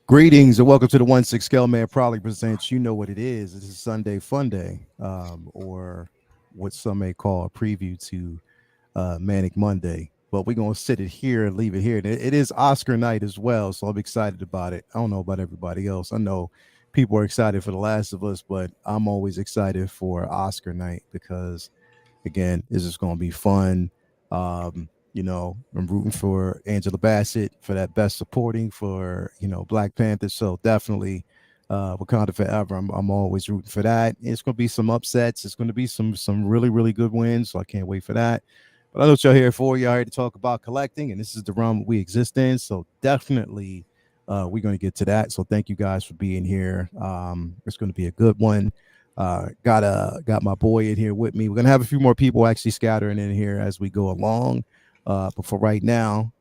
Greetings and welcome to the 1-6 Scale Man proudly presents You Know What It Is. This is Sunday Fun Day, or what some may call a preview to Manic Monday. But we're going to sit it here and leave it here. It is Oscar night as well, so I'm excited about it. I don't know about everybody else. I know people are excited for The Last of Us, but I'm always excited for Oscar night because again, it's just going to be fun. I'm rooting for Angela Bassett for that best supporting for Black Panther. So definitely, Wakanda Forever. I'm always rooting for that. It's going to be some upsets. It's going to be some really good wins. So I can't wait for that. But I know what y'all here for. Y'all here to talk about collecting, and this is the realm we exist in. So definitely, we're going to get to that. So thank you guys for being here. It's going to be a good one. Got my boy in here with me. We're gonna have a few more people actually scattering in here as we go along. But for right now,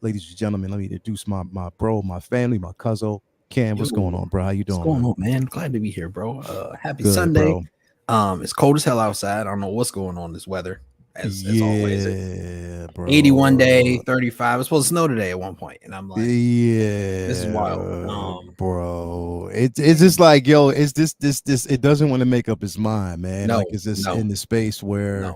ladies and gentlemen, let me introduce my bro, my family, my cousin Cam. What's going on, bro? How you doing? What's going on, man? Glad to be here, bro. Happy Good, Sunday. bro. It's cold as hell outside. I don't know what's going on this weather. As always, bro. 81 day, 35. It's supposed to snow today at one point, and I'm like, yeah, this is wild, bro. It's just like, yo, it's this. It doesn't want to make up its mind, man. No, like, it's just no, in the space where. no.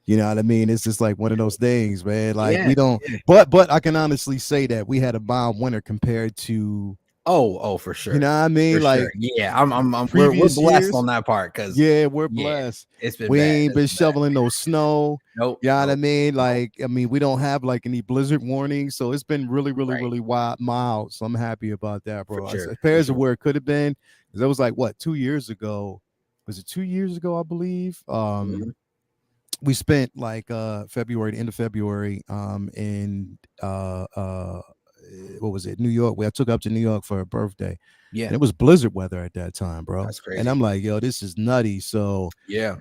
You know what I mean? It's just like one of those things, man. Like Yeah, we don't, yeah. but I can honestly say that we had a mild winter compared to, Oh, for sure. you know what I mean? For Like, sure. Yeah, we're previous blessed years. on that part because Yeah, we're blessed. it's been We bad. ain't been It's been shoveling no snow. Nope. You know what I mean? Nope. Like, I mean, we don't have like any blizzard warnings, so it's been really mild. So I'm happy about that, bro. For As sure. compared to where it could have been, because that was like what 2 years ago. Was it 2 years ago? I believe. We spent like February, the end of February, in what was it, New York. I took up to New York for a birthday. Yeah, And it was blizzard weather at that time, bro. that's crazy. And I'm like, yo, this is nutty. So Yeah,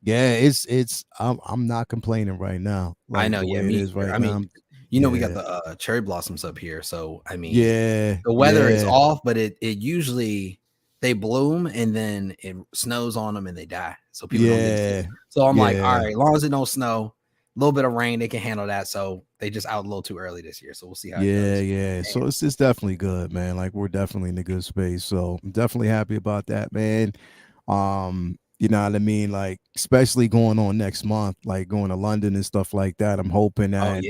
yeah, it's I'm not complaining right now. Like I know. the way it is right now. We got the cherry blossoms up here, so I mean, yeah, the weather is off, but it usually they bloom and then it snows on them and they die, so people don't get to see them. So I'm like, all right, as long as it don't snow, a little bit of rain, they can handle that. So they just out a little too early this year, so we'll see how it goes. Yeah. So it's definitely good, man. Like we're definitely in a good space. So I'm definitely happy about that, man. You know what I mean? Like, especially going on next month, like going to London and stuff like that. I'm hoping that,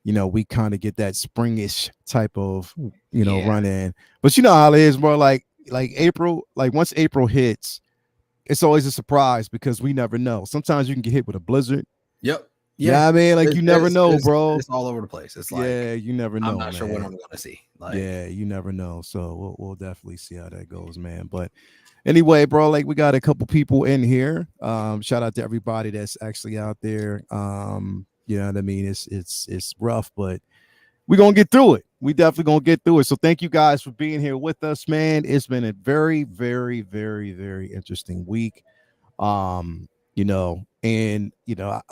we kind of get that springish type of, run in. But you know how it is, bro. Like April, like once April hits, it's always a surprise because we never know. Sometimes you can get hit with a blizzard. Yep. Yeah, you know I mean, like you never know, bro. It's all over the place. It's like, yeah, you never know. I'm not sure what man. I'm going to see. Like, Yeah, you never know. So we'll definitely see how that goes, man. But anyway, bro, like we got a couple people in here. Shout out to everybody that's actually out there. You know what I mean? It's rough, but we're gonna get through it. We definitely gonna get through it. So thank you guys for being here with us, man. It's been a very interesting week. I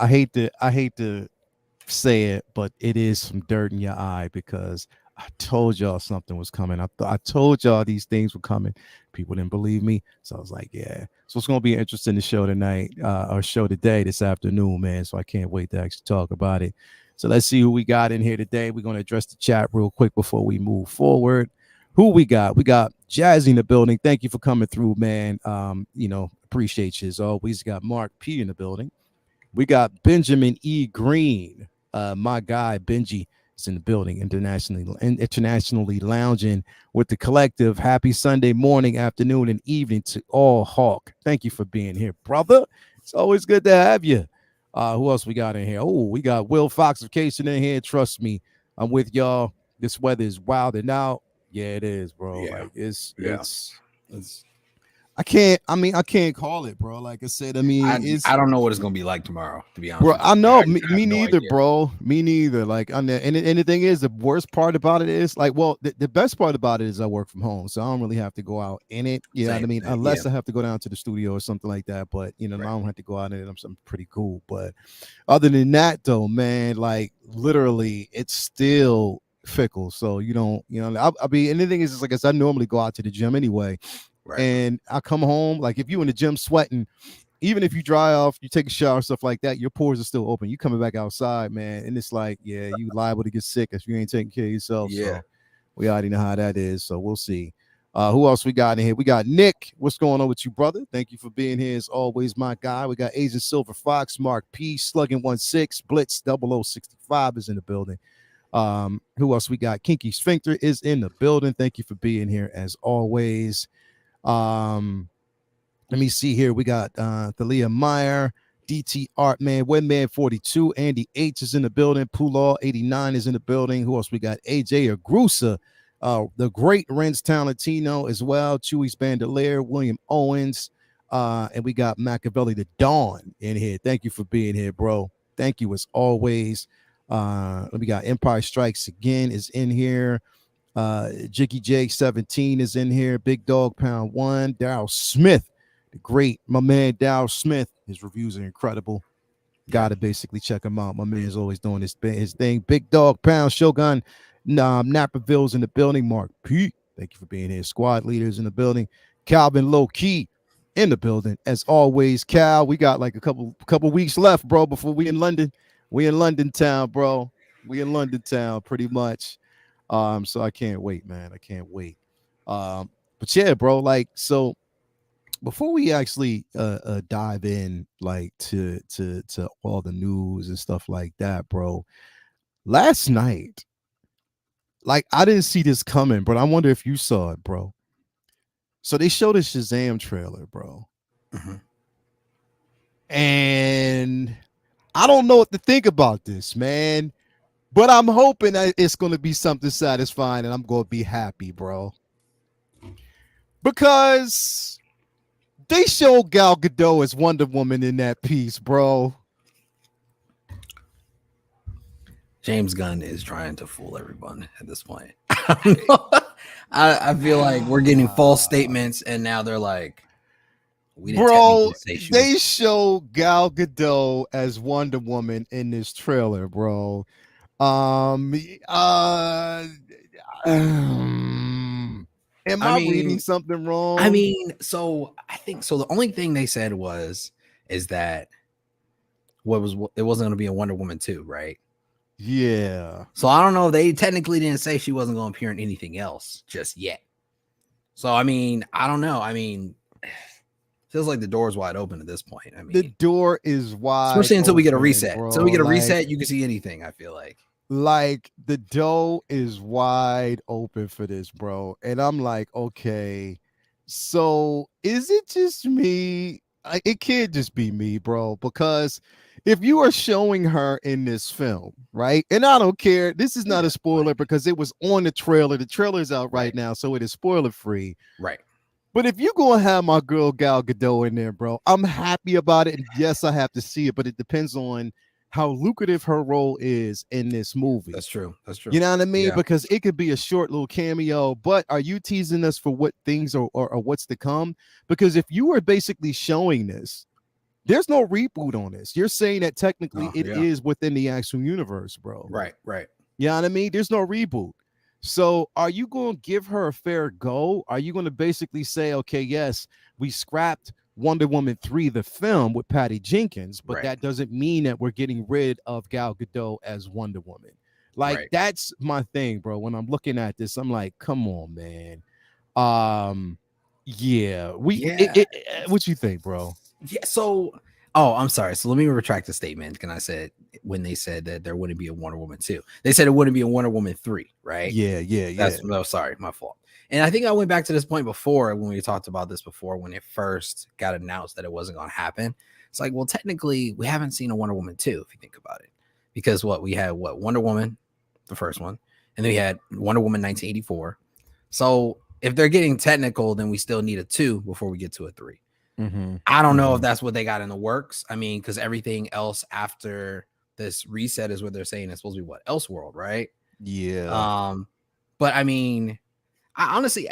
hate to say it, but it is some dirt in your eye because I told y'all something was coming. I told y'all these things were coming. People didn't believe me, so I was like, yeah. So it's gonna be interesting to show tonight, or show today, this afternoon, man. So I can't wait to actually talk about it. So let's see who we got in here today. We're gonna address the chat real quick before we move forward. Who we got? We got Jazzy in the building. Thank you for coming through, man. Appreciate you as always. Got Mark P in the building. We got Benjamin E. Green. My guy Benji is in the building, internationally lounging with the collective. Happy Sunday morning, afternoon, and evening to all Hawk. Thank you for being here, brother. It's always good to have you. Who else we got in here? Oh, we got Will Foxification in here. Trust me, I'm with y'all. This weather is wild and out. Yeah, it is, bro. Yeah. Like it's I can't call it, bro. Like I said, I don't know what it's gonna be like tomorrow, to be honest. Bro, I know. Me no neither, idea. bro. Me neither. Like, and the thing is, the worst part about it is, like, well, the best part about it is I work from home, so I don't really have to go out in it. You know what I mean? Unless I have to go down to the studio or something like that. But I don't have to go out in it. I'm something pretty cool. But other than that, though, man, like literally, it's still fickle. So you don't, I mean, and the thing is, like I said, I normally go out to the gym anyway. Right. And I come home, like if you in the gym sweating, even if you dry off, you take a shower, stuff like that, your pores are still open. You coming back outside, man, and it's like, yeah, you liable to get sick if you ain't taking care of yourself. Yeah. So We already know how that is, so we'll see. Who else we got in here? We got Nick. What's going on with you, brother? Thank you for being here as always, my guy. We got Agent Silver Fox, Mark P, Slugging 16, Blitz 0065 is in the building. Who else we got? Kinky Sphincter is in the building. Thank you for being here as always. Let me see here. We got Thalia Meyer, DT Artman, Webman 42, Andy H is in the building, Pulaw 89 is in the building. Who else we got? AJ Agrusa, the great Renz Talentino as well, Chewy's Bandolier, William Owens, and we got Machiavelli the Dawn in here. Thank you for being here, bro. Thank you as always. We got Empire Strikes Again is in here. Jiggy J 17 is in here. Big Dog Pound 1, Daryl Smith. Great, my man Dow Smith. His reviews are incredible. Gotta basically check him out. My man is always doing his thing. Big Dog Pound Shogun, Naperville's in the building. Mark P, thank you for being here. Squad leaders in the building. Calvin Low Key in the building as always. Cal, we got like a couple weeks left, bro, before we in London. We in London town, bro. We in London town, pretty much. So I can't wait, man. I can't wait. But yeah, bro, like so. Before we actually dive in like to all the news and stuff like that, bro, last night, like I didn't see this coming, but I wonder if you saw it, bro. So they showed a Shazam trailer, bro. Mm-hmm. And I don't know what to think about this, man, but I'm hoping that it's going to be something satisfying and I'm going to be happy, bro. Because they showed Gal Gadot as Wonder Woman in that piece, bro. James Gunn is trying to fool everyone at this point. I feel like we're getting false statements, and now they're like, we didn't bro, they show Gal Gadot as Wonder Woman in this trailer, bro. Am I reading something wrong? I mean, so I think so. The only thing they said is that it wasn't going to be a Wonder Woman 2, right? Yeah. So I don't know. They technically didn't say she wasn't going to appear in anything else just yet. So I mean, I don't know. I mean, feels like the door's wide open at this point. I mean, the door is wide, especially until we get a reset. Bro. Until we get a reset, you can see anything. I feel like the door is wide open for this, bro. And I'm like, okay, so is it just me? It can't just be me, bro, because if you are showing her in this film, right? And I don't care. This is not a spoiler because it was on the trailer. The trailer's out right now, so it is spoiler free. Right. But if you're going to have my girl Gal Gadot in there, bro, I'm happy about it. And yes, I have to see it, but it depends on how lucrative her role is in this movie. That's true. That's true. You know what I mean? Yeah. Because it could be a short little cameo, but are you teasing us for what things or what's to come? Because if you are basically showing this, there's no reboot on this. You're saying that technically it is within the actual universe, bro. Right, right. You know what I mean? There's no reboot. So are you going to give her a fair go? Are you going to basically say, okay, yes, we scrapped Wonder Woman 3, the film with Patty Jenkins, but that doesn't mean that we're getting rid of Gal Gadot as Wonder Woman. Like, that's my thing, bro. When I'm looking at this, I'm like, come on, man. What you think, bro? Yeah, so I'm sorry. So let me retract the statement. Can I said when they said that there wouldn't be a Wonder Woman 2. They said it wouldn't be a Wonder Woman 3, right? Yeah. No, sorry, my fault. And I think I went back to this point before when we talked about this before when it first got announced that it wasn't going to happen. It's like, well, technically, we haven't seen a Wonder Woman 2 if you think about it, because we had Wonder Woman, the first one, and then we had Wonder Woman 1984. So if they're getting technical, then we still need a 2 before we get to a 3. Mm-hmm. I don't know if that's what they got in the works. I mean, because everything else after this reset is what they're saying it's supposed to be Elseworld, right? Yeah. But I mean, I honestly,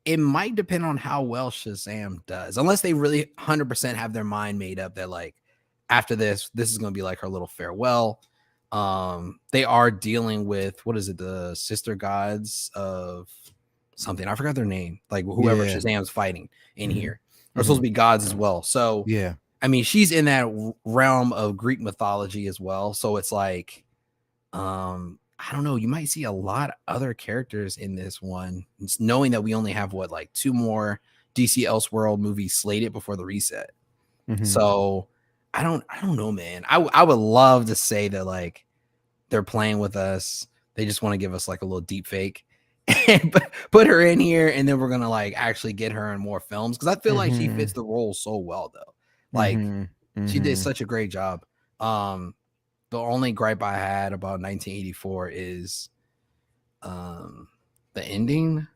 it might depend on how well Shazam does, unless they really 100% have their mind made up that like after this is going to be like her little farewell. They are dealing with the sister gods of something. I forgot their name. Like whoever Shazam's fighting in here. Are supposed to be gods as well. So yeah, I mean, she's in that realm of Greek mythology as well. So it's like, I don't know. You might see a lot of other characters in this one, it's knowing that we only have what, like 2 more DC Elseworld movies slated before the reset. So I don't know, man. I would love to say that like they're playing with us. They just want to give us like a little deep fake and put her in here, and then we're gonna like actually get her in more films because I feel like she fits the role so well though. Like she did such a great job. The only gripe I had about 1984 is the ending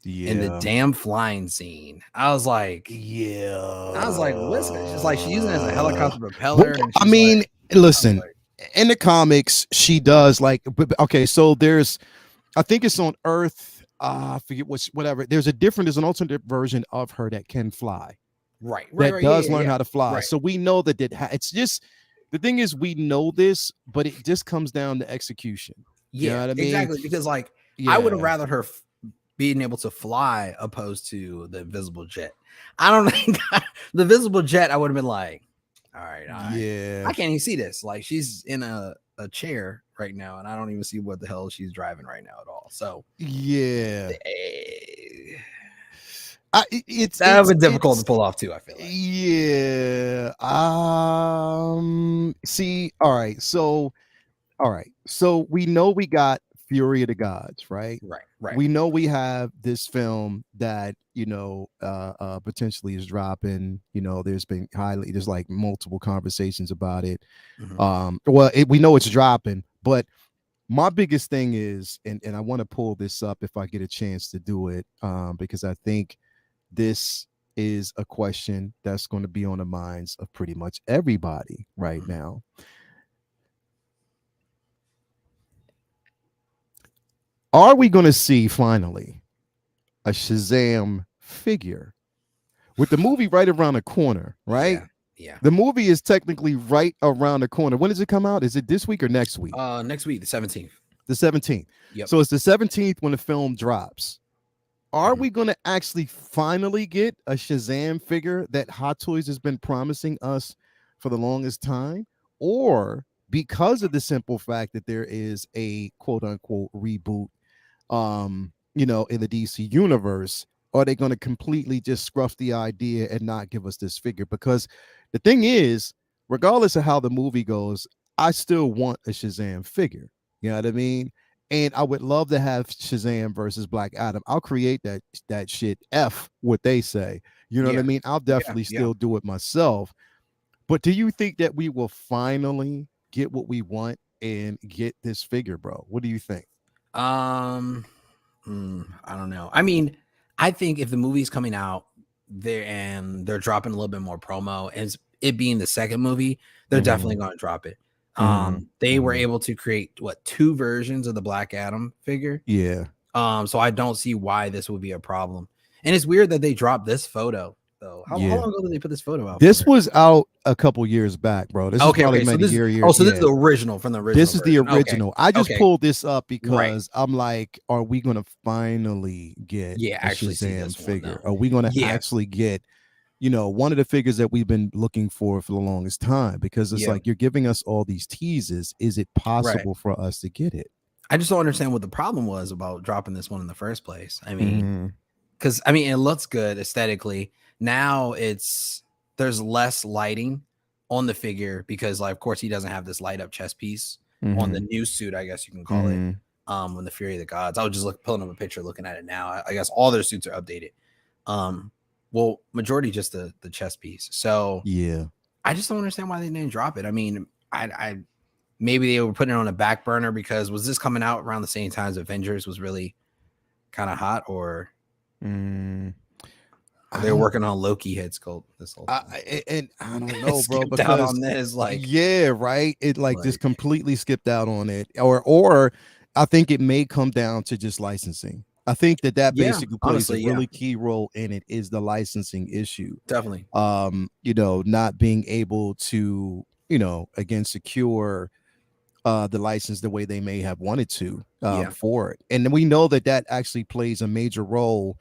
and the damn flying scene. I was like, what's this? It's like she's using it as a helicopter propeller. Well, And I mean, listen, like, in the comics, she does like, okay, so there's, I think it's on Earth. I forget whatever. There's an alternate version of her that can fly. Right. That does learn how to fly. Right. So we know that it's just, the thing is, we know this, but it just comes down to exexecution. Yeah, you know what I mean? Exactly. Because like, I would have rather her being able to fly opposed to the invisible jet. I don't think the invisible jet, I would have been like, all right. Yeah. I can't even see this. Like she's in a chair right now, and I don't even see what the hell she's driving right now at all. So yeah. It's difficult to pull off too, I feel like. Yeah. See, all right. So we know we got Fury of the Gods, right? Right. We know we have this film that, potentially is dropping. There's like multiple conversations about it. We know it's dropping, but my biggest thing is, and I want to pull this up if I get a chance to do it, because I think this is a question that's going to be on the minds of pretty much everybody right now. Are we going to see finally a Shazam figure with the movie right around the corner, right? Yeah. The movie is technically right around the corner. When does it come out? Is it this week or next week? Next week, the 17th. The 17th. Yep. So it's the 17th when the film drops. Are we going to actually finally get a Shazam figure that Hot Toys has been promising us for the longest time? Or because of the simple fact that there is a quote unquote reboot, in the DC universe, are they going to completely just scruff the idea and not give us this figure? Because the thing is, regardless of how the movie goes, I still want a Shazam figure. You know what I mean? And I would love to have Shazam versus Black Adam. I'll create that shit. F what they say. You know what I mean? I'll definitely still do it myself. But do you think that we will finally get what we want and get this figure, bro? What do you think? I don't know. I mean, I think if the movie's coming out there and they're dropping a little bit more promo, and it being the second movie, they're definitely going to drop it. They were able to create 2 versions of the Black Adam figure. Yeah. So I don't see why this would be a problem. And it's weird that they dropped this photo though. How long ago did they put this photo out? This was out a couple years back, bro. This is probably maybe a year. Oh, so this is the original from the original. This is the original. I just pulled this up because I'm like, are we gonna finally get a Shazam figure? Are we gonna actually get one of the figures that we've been looking for the longest time? Because it's like you're giving us all these teases. Is it possible for us to get it? I just don't understand what the problem was about dropping this one in the first place. I mean, because it looks good aesthetically. Now there's less lighting on the figure because, like, of course, he doesn't have this light up chest piece on the new suit, I guess you can call it. When the Fury of the Gods, I was just pulling up a picture, looking at it now. I guess all their suits are updated. Well, majority just the chest piece. So I just don't understand why they didn't drop it. I mean, I maybe they were putting it on a back burner because was this coming out around the same time as Avengers was really kind of hot, or they're working on Loki head sculpt this whole time. And I don't know, bro, because on this, right, it just completely skipped out on it, or I think it may come down to just licensing. I think that basically plays a really key role in it, is the licensing issue. Definitely. Not being able to, again, secure the license the way they may have wanted to for it. And we know that actually plays a major role,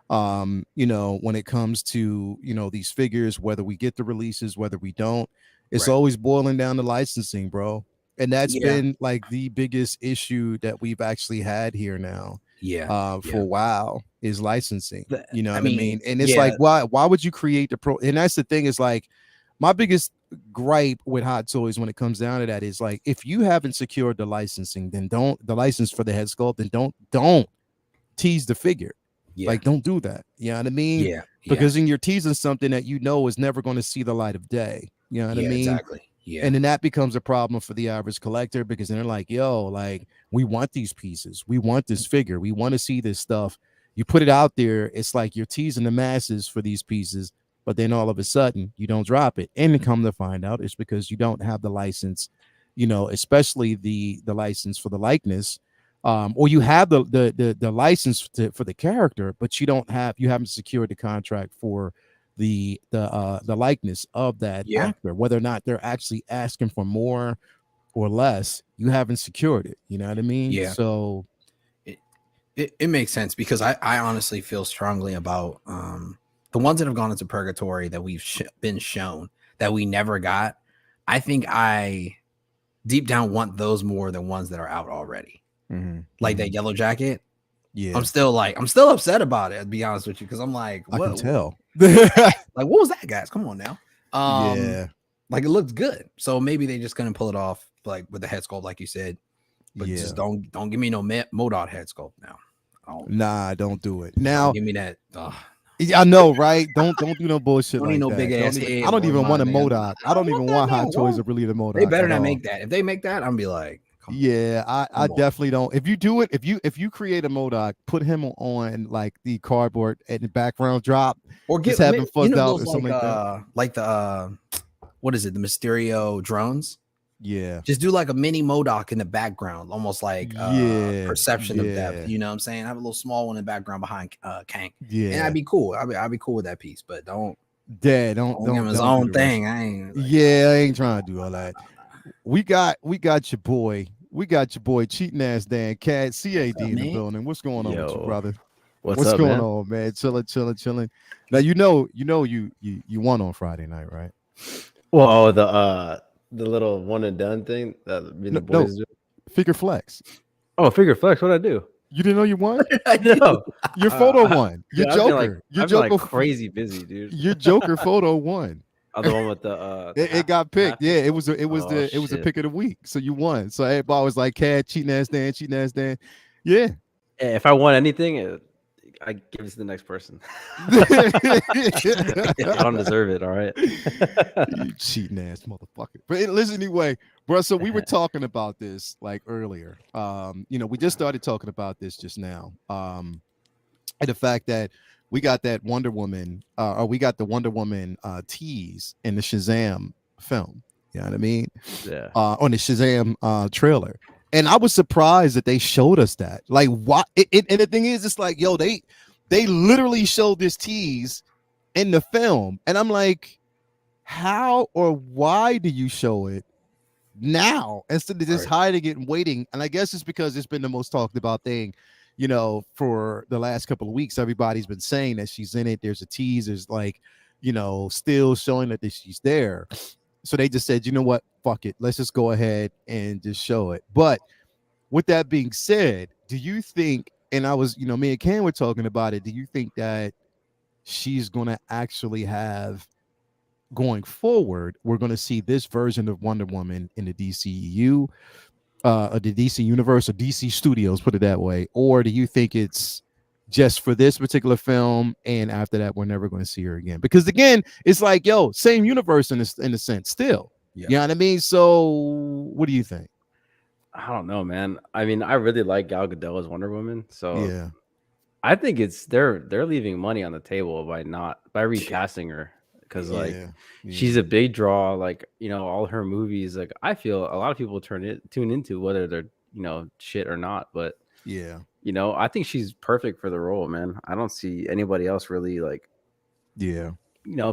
when it comes to, these figures, whether we get the releases, whether we don't, it's always boiling down to licensing, bro. And that's been like the biggest issue that we've actually had here now. For a while is licensing. You know what I mean? And it's like, why would you create the pro? And that's the thing, is like, my biggest gripe with Hot Toys when it comes down to that is like, if you haven't secured the licensing, then the license for the head sculpt, then don't tease the figure. Like, don't do that. You know what I mean? Because then you're teasing something that you know is never going to see the light of day. You know what I mean? Exactly. Yeah. And then that becomes a problem for the average collector, because then they're like, yo, like, we want these pieces. We want this figure. We want to see this stuff. You put it out there, it's like you're teasing the masses for these pieces, but then all of a sudden you don't drop it. And come to find out, it's because you don't have the license, you know, especially the license for the likeness. Or you have the license for the character, but you haven't secured the contract for the likeness of that actor, whether or not they're actually asking for more or less. You haven't secured it. You know what I mean? So it makes sense, because I honestly feel strongly about the ones that have gone into purgatory that we've been shown that we never got. I think I deep down want those more than ones that are out already. Like that Yellow Jacket. I'm still upset about it, to be honest with you, because I'm like, what? I can tell. Like, what was that, guys? Come on now. Like, it looked good. So maybe they just couldn't pull it off, like with the head sculpt, like you said. But just don't give me no MODOK head sculpt now. Nah, don't do it. Now give me that. I know, right? Don't do no bullshit like no that. big ass head. I don't even want a MODOK. I don't even want Hot Toys to really the MODOK. They better not make that. If they make that, I'm be like, I definitely don't. If you do it, if you create a MODOK, put him on like the cardboard and the background drop, or just have him fuzzed out or something like that. Like the what is it? The Mysterio drones. Yeah. Just do like a mini MODOK in the background, almost like perception of depth. You know what I'm saying? Have a little small one in the background behind Kank. Yeah. And I'd be cool. I'd be cool with that piece, but don't give him his own thing. I ain't I ain't trying to do all that. We got your boy. We got your boy cheating ass Dan Cat CAD in the building. What's going on with you, brother? What's up, going on, man? Chilling. Now you won on Friday night, right? Well, the little one and done thing that the boys do. Figure flex. Oh, figure flex. What'd I do? You didn't know you won? No. Your photo won. Your Joker. Your Joker like crazy busy, dude. Your Joker photo won. The one with the it got picked. Yeah, it was the pick of the week. So you won. So everybody was like, "Cat, cheating ass Dan." Yeah. If I won anything, I give it to the next person. I don't deserve it. All right. You cheating ass motherfucker. But listen, anyway, bro. So we were talking about this like earlier. We just started talking about this just now. And the fact that we got that Wonder Woman, or we got the Wonder Woman tease in the Shazam film. You know what I mean? Yeah. On the Shazam trailer. And I was surprised that they showed us that. Like, why? And the thing is, it's like, yo, they literally showed this tease in the film. And I'm like, how or why do you show it now instead of just hiding it and waiting? And I guess it's because it's been the most talked about thing, for the last couple of weeks. Everybody's been saying that she's in it. There's a tease. There's like, still showing that she's there. So they just said, you know what? Fuck it. Let's just go ahead and just show it. But with that being said, do you think, and I was, me and Ken were talking about it, do you think that she's going to actually have, going forward, we're going to see this version of Wonder Woman in the DCEU, the DC universe, or DC Studios, put it that way? Or do you think it's just for this particular film, and after that we're never going to see her again? Because again, it's like, yo, same universe in a sense still. You know what I mean? So what do you think? I don't know, man. I mean, I really like Gal Gadot as Wonder Woman, so yeah, I think it's they're leaving money on the table by recasting her, because she's a big draw. Like, all her movies, like, I feel a lot of people tune into, whether they're shit or not, but I think she's perfect for the role, man. I don't see anybody else really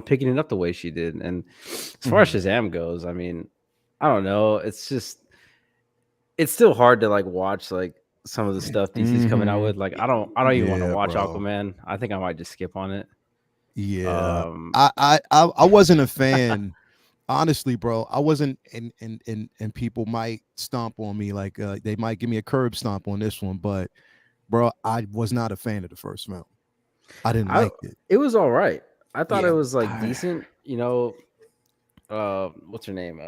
picking it up the way she did. And as far as Shazam goes, I mean, I don't know. It's still hard to like watch like some of the stuff DC's coming out with. Like, I don't even want to watch Aquaman. I think I might just skip on it. Yeah. I wasn't a fan honestly, bro, I wasn't, and people might stomp on me, like they might give me a curb stomp on this one, but bro, I was not a fan of the first film. I didn't like it. It was all right. I thought it Yeah. was like decent. You know, what's her name?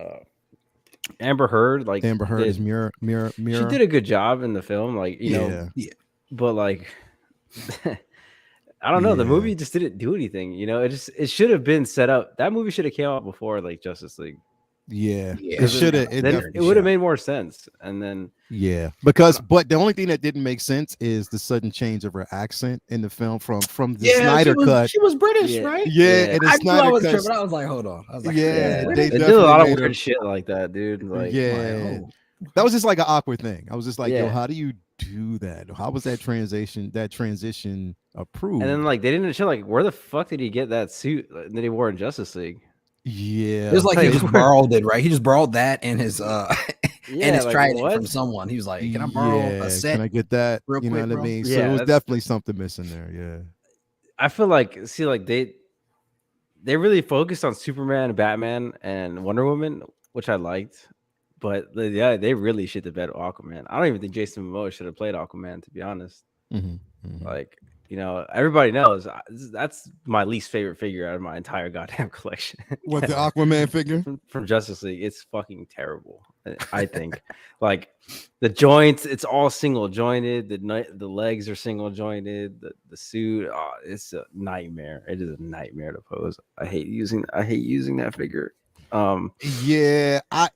Amber Heard. Like Amber Heard is Mirror. She did a good job in the film. Like you know, Yeah. but like. I don't know. The movie just didn't do anything. You know, it should have been set up. That movie should have came out before like Justice League. Yeah. It should have. It would have made more sense. And then because but the only thing that didn't make sense is the sudden change of her accent in the film from the Snyder cut. She was British, right? Yeah, and the Snyder cut. Tripping. I was like, hold on. I was like, they did a lot of weird shit like that, dude. Like, that was just like an awkward thing. I was just like, yo, how do you do that? How was that transition approved? And then like they didn't show like where the fuck did he get that suit that he wore in Justice League? Yeah, it was like he just borrowed it, right? He just borrowed that and his and his like, trident from someone. He was like, "Can I borrow a set? Can I get that?" Real you know quick, what I mean? Yeah, so it was definitely something missing there. Yeah, I feel like they really focused on Superman, Batman, and Wonder Woman, which I liked. But they really shit the bed with Aquaman. I don't even think Jason Momoa should have played Aquaman, to be honest. Like, you know, everybody knows that's my least favorite figure out of my entire goddamn collection. What, the Aquaman figure from Justice League? It's fucking terrible. I think, like the joints, it's all single jointed. The legs are single jointed. The suit, it's a nightmare. It is a nightmare to pose. I hate using that figure. Yeah, I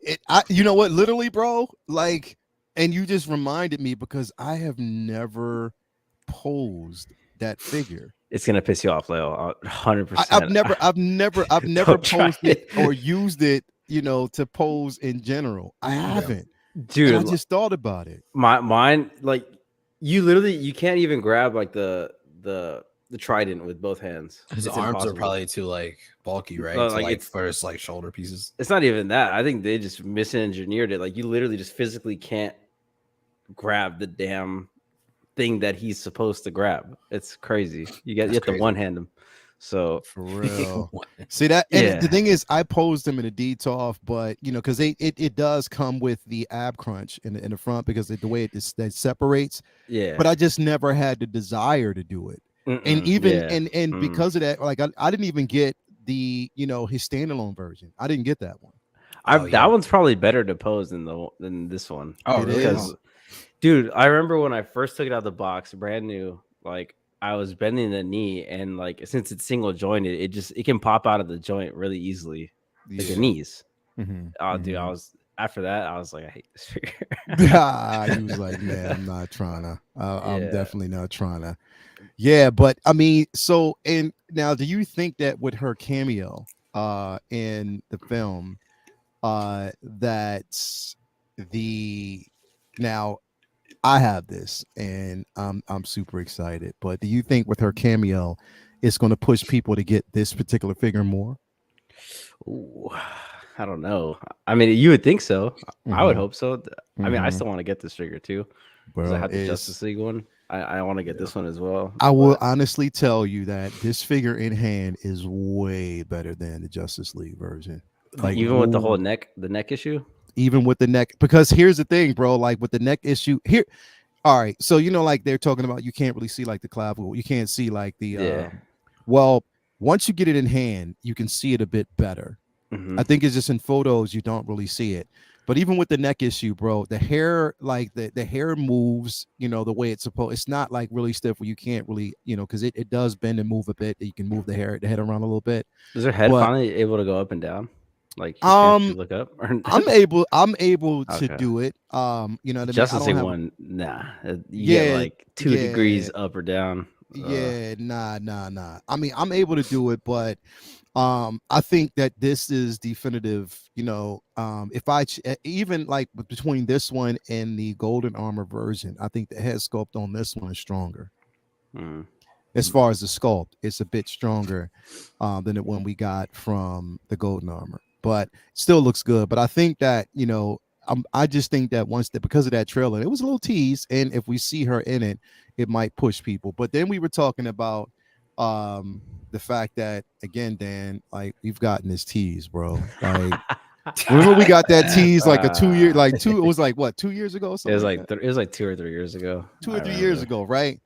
you know what, literally, bro, like, and you just reminded me because I have never posed that figure. It's gonna piss you off, Leo. 100%. I've never posed it or used it, you know, to pose in general. I haven't, dude. I just thought about it. Mine, like, you can't even grab like the trident with both hands. His arms are probably too like bulky, right? Like it's for his like shoulder pieces. It's not even that. I think they just misengineered it. Like you literally just physically can't grab the damn thing that he's supposed to grab. It's crazy. You have to one hand him. So for real. See that? And the thing is, I posed him in a DTOF, but you know, because it does come with the ab crunch in the front because of the way that separates. Yeah. But I just never had the desire to do it. And even and because of that, like I didn't even get the, you know, his standalone version. I didn't get that one. That one's probably better to pose than this one. Oh, really? Because, dude, I remember when I first took it out of the box, brand new, like I was bending the knee, and like since it's single jointed, it can pop out of the joint really easily, like the knees. Dude, after that, I was like, I hate this figure. He was like, man, I'm not trying to. I'm definitely not trying to. Yeah, but I mean, so, and now, do you think that with her cameo in the film, that's now I have this and I'm super excited, but do you think with her cameo it's going to push people to get this particular figure more? Ooh, I don't know. I mean, you would think so. I would hope so. I mean, I still want to get this figure too. Bro, I have the Justice League one. I want to get this one as well. I will honestly tell you that this figure in hand is way better than the Justice League version. Like even with the whole neck issue? Even with the neck, because here's the thing, bro, like with the neck issue here. All right. So, you know, like they're talking about, you can't really see like the clavicle. You can't see like the, well, once you get it in hand, you can see it a bit better. I think it's just in photos, you don't really see it. But even with the neck issue, bro, the hair, like the hair moves, you know, the way it's supposed. It's not like really stiff where you can't really, you know, because it does bend and move a bit. You can move the head around a little bit. Is her head finally able to go up and down? Like look up? I'm able to do it. You know, Justice League one, nah. You get like 2 degrees up or down. Nah. I mean, I'm able to do it, but I think that this is definitive. You know, if I even like between this one and the golden armor version, I think the head sculpt on this one is stronger. As far as the sculpt, it's a bit stronger than the one we got from the golden armor, but still looks good. But I think that, you know, I just think that because of that trailer, it was a little tease, and if we see her in it, it might push people. But then we were talking about the fact that again, Dan, like we've gotten this tease, bro. Like remember we got that tease like a 2 year, like two. It was like what 2 years ago, or It something was like like that. it was like 2 or 3 years ago. Two I or 3 years remember. ago, right?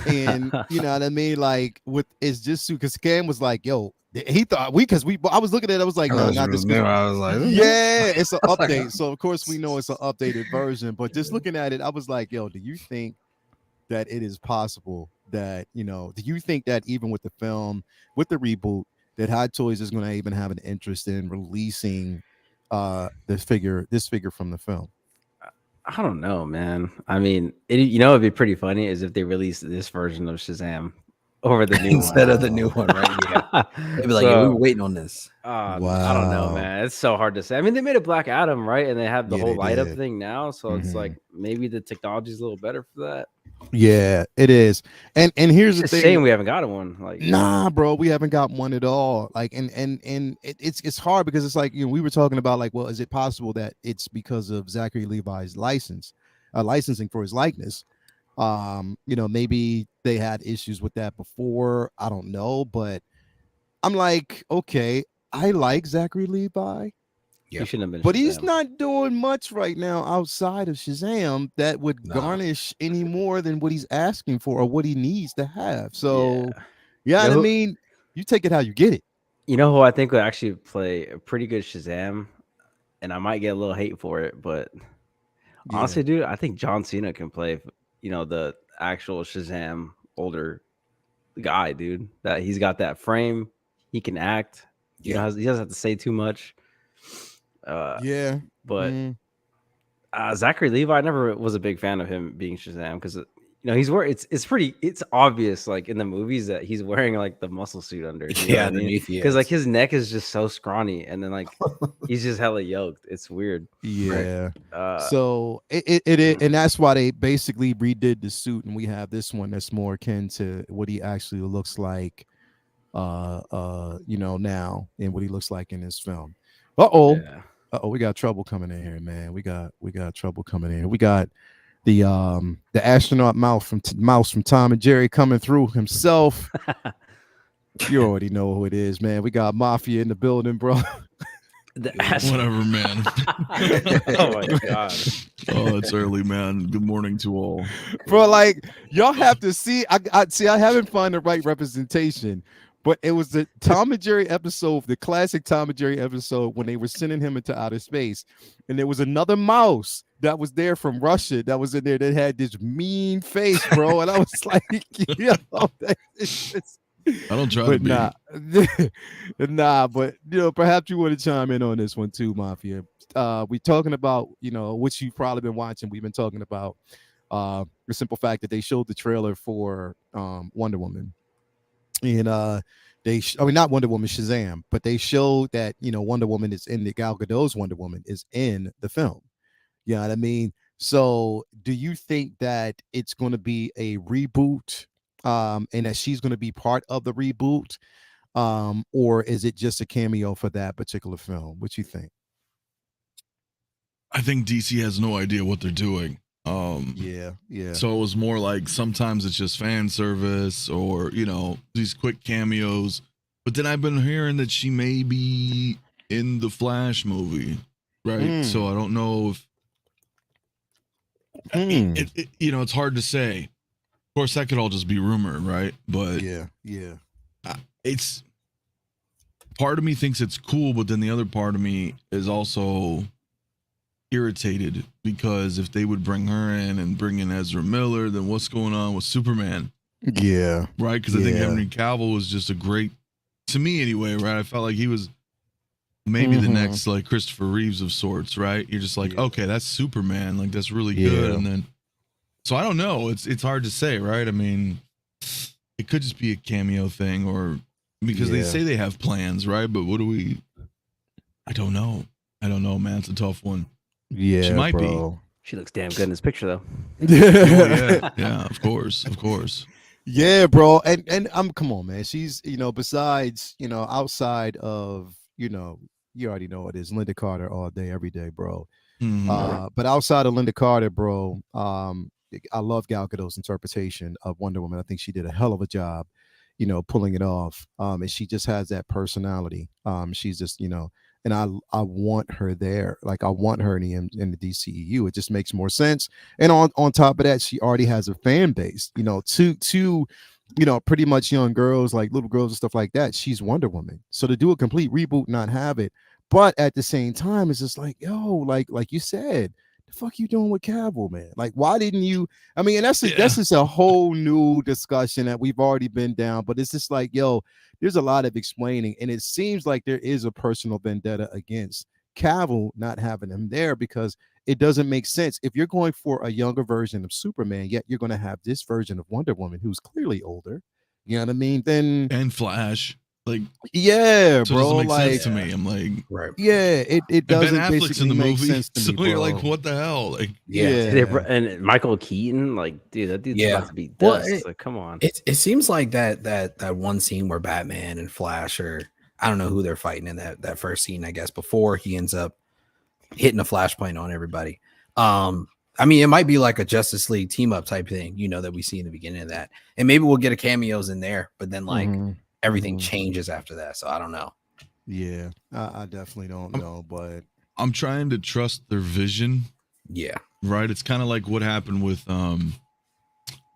And you know what I mean? Like with it's just because Cam was like, yo, he thought because I was looking at it, I was like, no, not this. I was like, Yeah, it's an update. So of course we know it's an updated version, but just looking at it, I was like, yo, do you think that it is possible that, do you think that even with the film, with the reboot, that Hot Toys is going to even have an interest in releasing this figure from the film? I don't know, man. I mean, it'd be pretty funny is if they released this version of Shazam over the new instead one. of the new one, right? Yeah, they'd be like, yeah, we So, were waiting on this. I don't know, Wow. man. It's so hard to say. I mean, they made a Black Adam, right? And they have the Yeah, whole they light up did. thing now. So it's like Mhm. maybe the technology's a little better for that. Yeah, it is. And here's It's the just a thing. shame we haven't gotten one. Like, Nah, bro, we haven't got one at all. Like, it's hard because it's like we were talking about like, well, is it possible that it's because of Zachary Levi's licensing for his likeness? Maybe they had issues with that before. I don't know, but I'm like, okay, I like Zachary Levi, he shouldn't have been but he's Shazam. not doing much right now outside of Shazam that would Nah. garnish any more than what he's asking for or what he needs to have. Yeah. So, yeah, I mean, you take it how you get it. You know who I think would actually play a pretty good Shazam, and I might get a little hate for it, but honestly, dude, I think John Cena can play, the actual Shazam older guy, dude. That he's got that frame, he can act. He doesn't have to say too much. Yeah, But Zachary Levi, I never was a big fan of him being Shazam because he's wearing it's obvious like in the movies that he's wearing like the muscle suit under. You know what I mean? Because like his neck is just so scrawny, and then like he's just hella yoked. It's weird. Yeah. So it and that's why they basically redid the suit, and we have this one that's more akin to what he actually looks like, now, and what he looks like in this film. We got trouble coming in here, man. We got trouble coming in. We got the astronaut mouse from Tom and Jerry coming through himself. You already know who it is, man. We got Mafia in the building, bro. Whatever, man. Oh my god. Oh, it's early, man. Good morning to all, bro. Like y'all have to see. I haven't found the right representation, but it was the Tom and Jerry episode, the classic Tom and Jerry episode when they were sending him into outer space, and there was another mouse that was there from Russia that was in there that had this mean face, bro. And I was like, I don't try to be. But perhaps you want to chime in on this one too, Mafia. We talking about which you've probably been watching. We've been talking about the simple fact that they showed the trailer for Wonder Woman, and not Wonder Woman, Shazam, but they showed that Wonder Woman is in the Gal Gadot's Wonder Woman is in the film. You know what I mean? So, do you think that it's going to be a reboot? And that she's going to be part of the reboot, or is it just a cameo for that particular film? What you think? I think DC has no idea what they're doing. Yeah. So it was more like sometimes it's just fan service or these quick cameos. But then I've been hearing that she may be in the Flash movie, right? So I don't know if it's hard to say. Of course, that could all just be rumor, right? But yeah, it's part of me thinks it's cool, but then the other part of me is also irritated because if they would bring her in and bring in Ezra Miller, then what's going on with Superman? Yeah, right. Because I think Henry Cavill was just a great, to me anyway, right? I felt like he was maybe the next like Christopher Reeves of sorts, right? You're just like, okay, that's Superman, like that's really good, and then. So I don't know. It's hard to say, right? I mean, it could just be a cameo thing, or because they say they have plans, right? But what do we? I don't know. Man. It's a tough one. Yeah, she might be. She looks damn good in this picture, though. Yeah. Of course. Yeah, bro. And come on, man. She's besides outside of you already know it is Linda Carter all day, every day, bro. But outside of Linda Carter, bro, I love Gal Gadot's interpretation of Wonder Woman. I think she did a hell of a job pulling it off. And she just has that personality. She's just, and I want her there. Like I want her in the DCEU. It just makes more sense. And on top of that, she already has a fan base. Two pretty much young girls, like little girls and stuff like that. She's Wonder Woman. So to do a complete reboot, not have it, but at the same time, it's just like, yo, like you said, the fuck you doing with Cavill, man? Like, why didn't you? I mean, and that's just a whole new discussion that we've already been down. But it's just like, yo, there's a lot of explaining, and it seems like there is a personal vendetta against Cavill not having him there because it doesn't make sense. If you're going for a younger version of Superman, yet you're going to have this version of Wonder Woman who's clearly older. You know what I mean? Then and Flash, like yeah, so bro. it doesn't make like sense to me. I'm like, right. Yeah, it doesn't Ben Affleck's basically in the make movie, sense to so me, you're bro. like, what the hell? Like, And Michael Keaton, like, dude, that dude's about to be dust. Like, come on. It seems like that one scene where Batman and Flash I don't know who they're fighting in that first scene, I guess, before he ends up hitting a flashpoint on everybody. I mean, it might be like a Justice League team up type thing, that we see in the beginning of that. And maybe we'll get a cameos in there, but then like everything changes after that. So I don't know. Yeah, I definitely don't know, but I'm trying to trust their vision. Yeah. Right. It's kind of like what happened with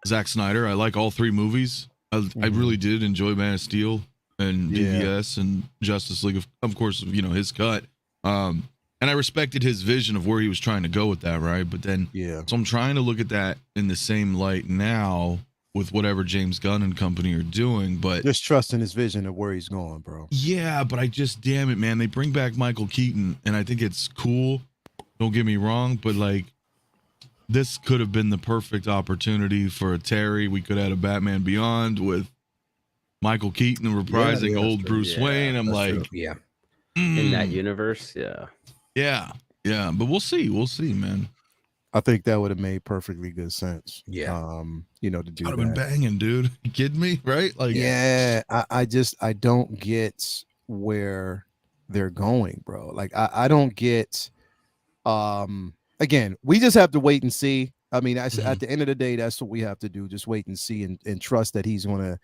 Zack Snyder. I like all three movies. I really did enjoy Man of Steel and DVS and Justice League, of course, his cut. And I respected his vision of where he was trying to go with that, right? But then, so I'm trying to look at that in the same light now with whatever James Gunn and company are doing, but just trusting his vision of where he's going, bro. Yeah, but damn it, man, they bring back Michael Keaton, and I think it's cool. Don't get me wrong, but like, this could have been the perfect opportunity for a Terry. We could have had a Batman Beyond with Michael Keaton reprising old Bruce Wayne. I'm like, in that universe, yeah, but we'll see, man. I think that would have made perfectly good sense. Yeah, to do that. I'd have been banging, dude. You kidding me, right? Like, I don't get where they're going, bro. Like, I don't get. Again, we just have to wait and see. I mean, at the end of the day, that's what we have to do. Just wait and see and trust that he's gonna,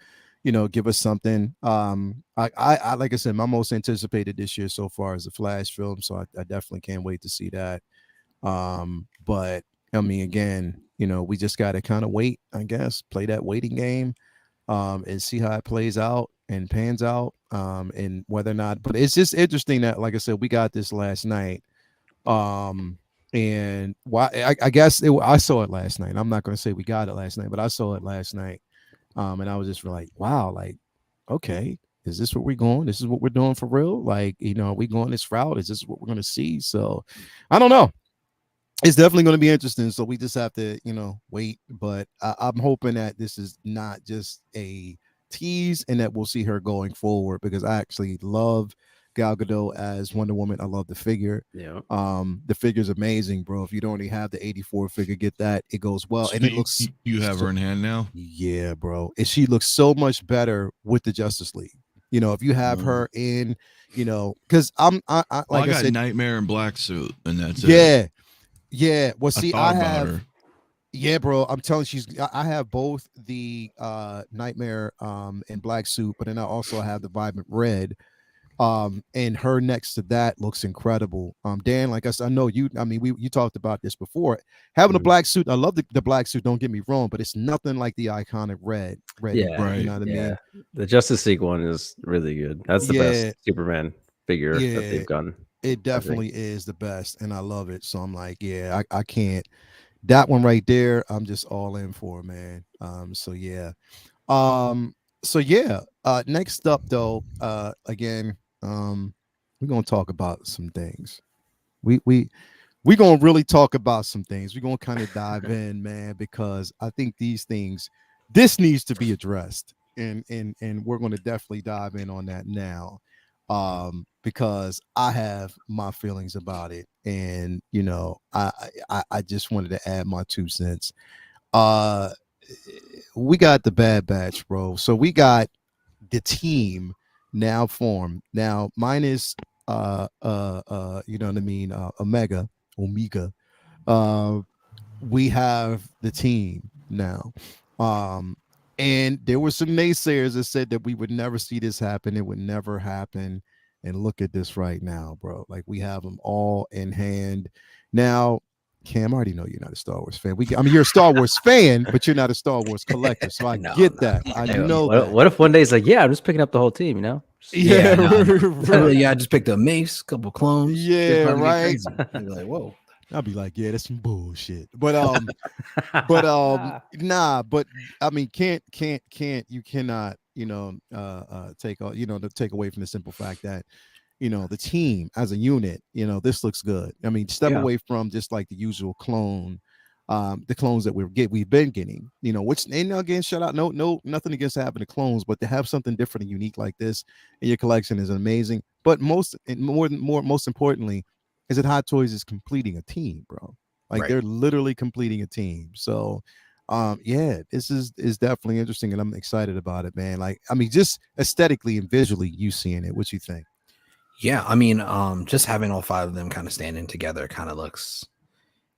give us something. I like I said, my most anticipated this year so far is the Flash film, so I definitely can't wait to see that. But I mean, again, we just got to kind of wait, I guess, play that waiting game, and see how it plays out and pans out, and whether or not. But it's just interesting that, like I said, we got this last night. And why I guess I saw it last night. I'm not going to say we got it last night, but I saw it last night. And I was just like, wow, like, okay, is this what we're going? This is what we're doing for real? Like, are we going this route? Is this what we're going to see? So I don't know. It's definitely going to be interesting. So we just have to, wait. But I'm hoping that this is not just a tease and that we'll see her going forward, because I actually love Gal Gadot as Wonder Woman. I love the figure. Yeah. The figure's amazing, bro. If you don't already have the 84 figure, get that. It goes well. So and it looks you have her in hand now? Yeah, bro. And she looks so much better with the Justice League. If you have her in, because I got Nightmare and Black Suit, and that's it. Yeah. Well, see, I have her. Yeah, bro. I'm telling you, I have both the Nightmare and Black Suit, but then I also have the Vibrant Red. And her next to that looks incredible. Dan, like I know you, I mean, you talked about this before. Having a black suit, I love the black suit, don't get me wrong, but it's nothing like the iconic red. Yeah, right. You know what I mean? The Justice League one is really good. That's the best Superman figure that they've done. It definitely is the best, and I love it. So I'm like, I can't. That one right there, I'm just all in for, man. So yeah. Next up though, again, we're gonna talk about some things. We're gonna really talk about some things. We're gonna kind of dive in, man, because I think this needs to be addressed, and we're gonna definitely dive in on that now, because I have my feelings about it, and I just wanted to add my 2 cents. We got the Bad Batch, bro. So we got the team now formed. Now minus you know what I mean, Omega. We have the team now. And there were some naysayers that said that we would never see this happen. It would never happen. And look at this right now, bro. Like, we have them all in hand. Now, Cam, I already know you're not a Star Wars fan. I mean, you're a Star Wars fan, but you're not a Star Wars collector. So I get that. I know that. What if one day it's like, yeah, I'm just picking up the whole team, you know? Yeah, yeah. I just picked up Mace, a couple clones. Yeah, right. Like, whoa. I'll be like, yeah, that's some bullshit. But nah. But I mean, you cannot, take away from the simple fact that, the team as a unit, this looks good. I mean, step away from just like the usual clone, the clones that we've been getting, which, and again, shout out, no, nothing against having the clones, but to have something different and unique like this in your collection is amazing. But most importantly, is that Hot Toys is completing a team, bro. Like, they're literally completing a team. So, this is definitely interesting, and I'm excited about it, man. Like, I mean, just aesthetically and visually, you seeing it, what you think? Yeah, I mean, just having all 5 of them kind of standing together kind of looks